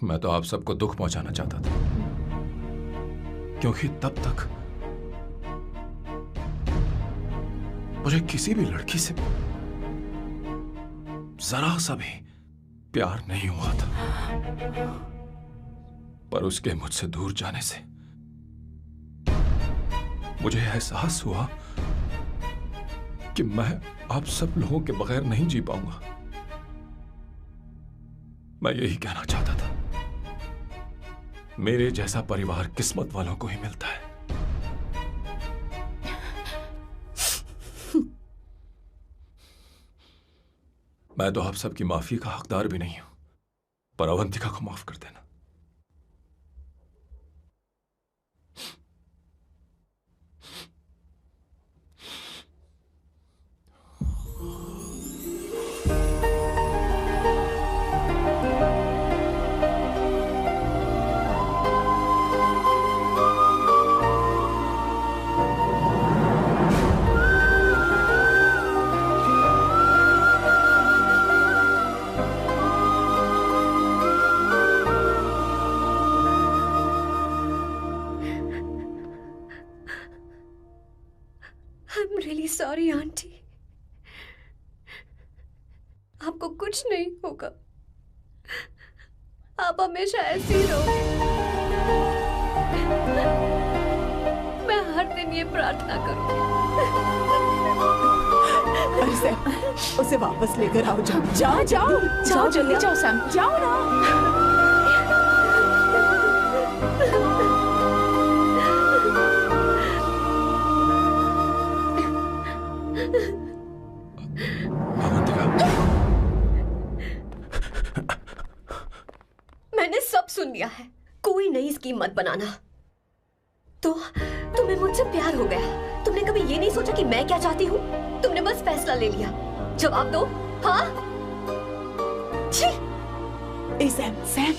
B: मैं तो आप सबको दुख पहुंचाना चाहता था, क्योंकि तब तक मुझे किसी भी लड़की से जरा सा भी प्यार नहीं हुआ था। पर उसके मुझसे दूर जाने से मुझे एहसास हुआ कि मैं आप सब लोगों के बगैर नहीं जी पाऊंगा। मैं यही कहना चाहता था, मेरे जैसा परिवार किस्मत वालों को ही मिलता है। मैं तो आप सबकी माफी का हकदार भी नहीं हूं, पर अवंतिका को माफ कर देना।
H: सॉरी आंटी, आपको कुछ नहीं होगा। आप हमेशा ऐसी ही रहोगे। मैं हर दिन ये प्रार्थना करूंगी।
E: अरे सैम, उसे वापस लेकर आओ। जाओ जाओ जाओ
C: जाओ, जल्दी जाओ सैम,
E: जाओ ना।
H: मैंने सब सुन लिया है। कोई नई स्कीम मत बनाना। तो तुम्हें मुझसे प्यार हो गया। तुमने कभी ये नहीं सोचा कि मैं क्या चाहती हूँ? तुमने बस फैसला ले लिया। जवाब दो। हाँ? छी!
E: ए सैम, सैम।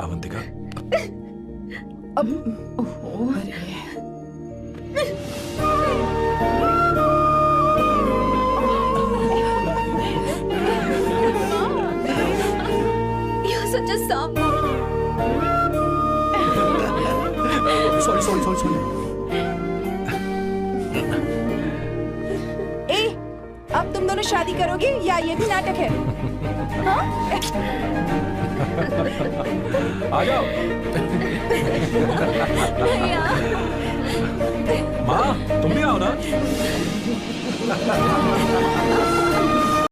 B: अवंतिका,
E: अब
H: You're such a sap.
M: Sorry.
E: ए, अब तुम दोनों शादी करोगे या ये भी नाटक है? हाँ?
B: आ जाओ। माँ, तुम भी आओ ना।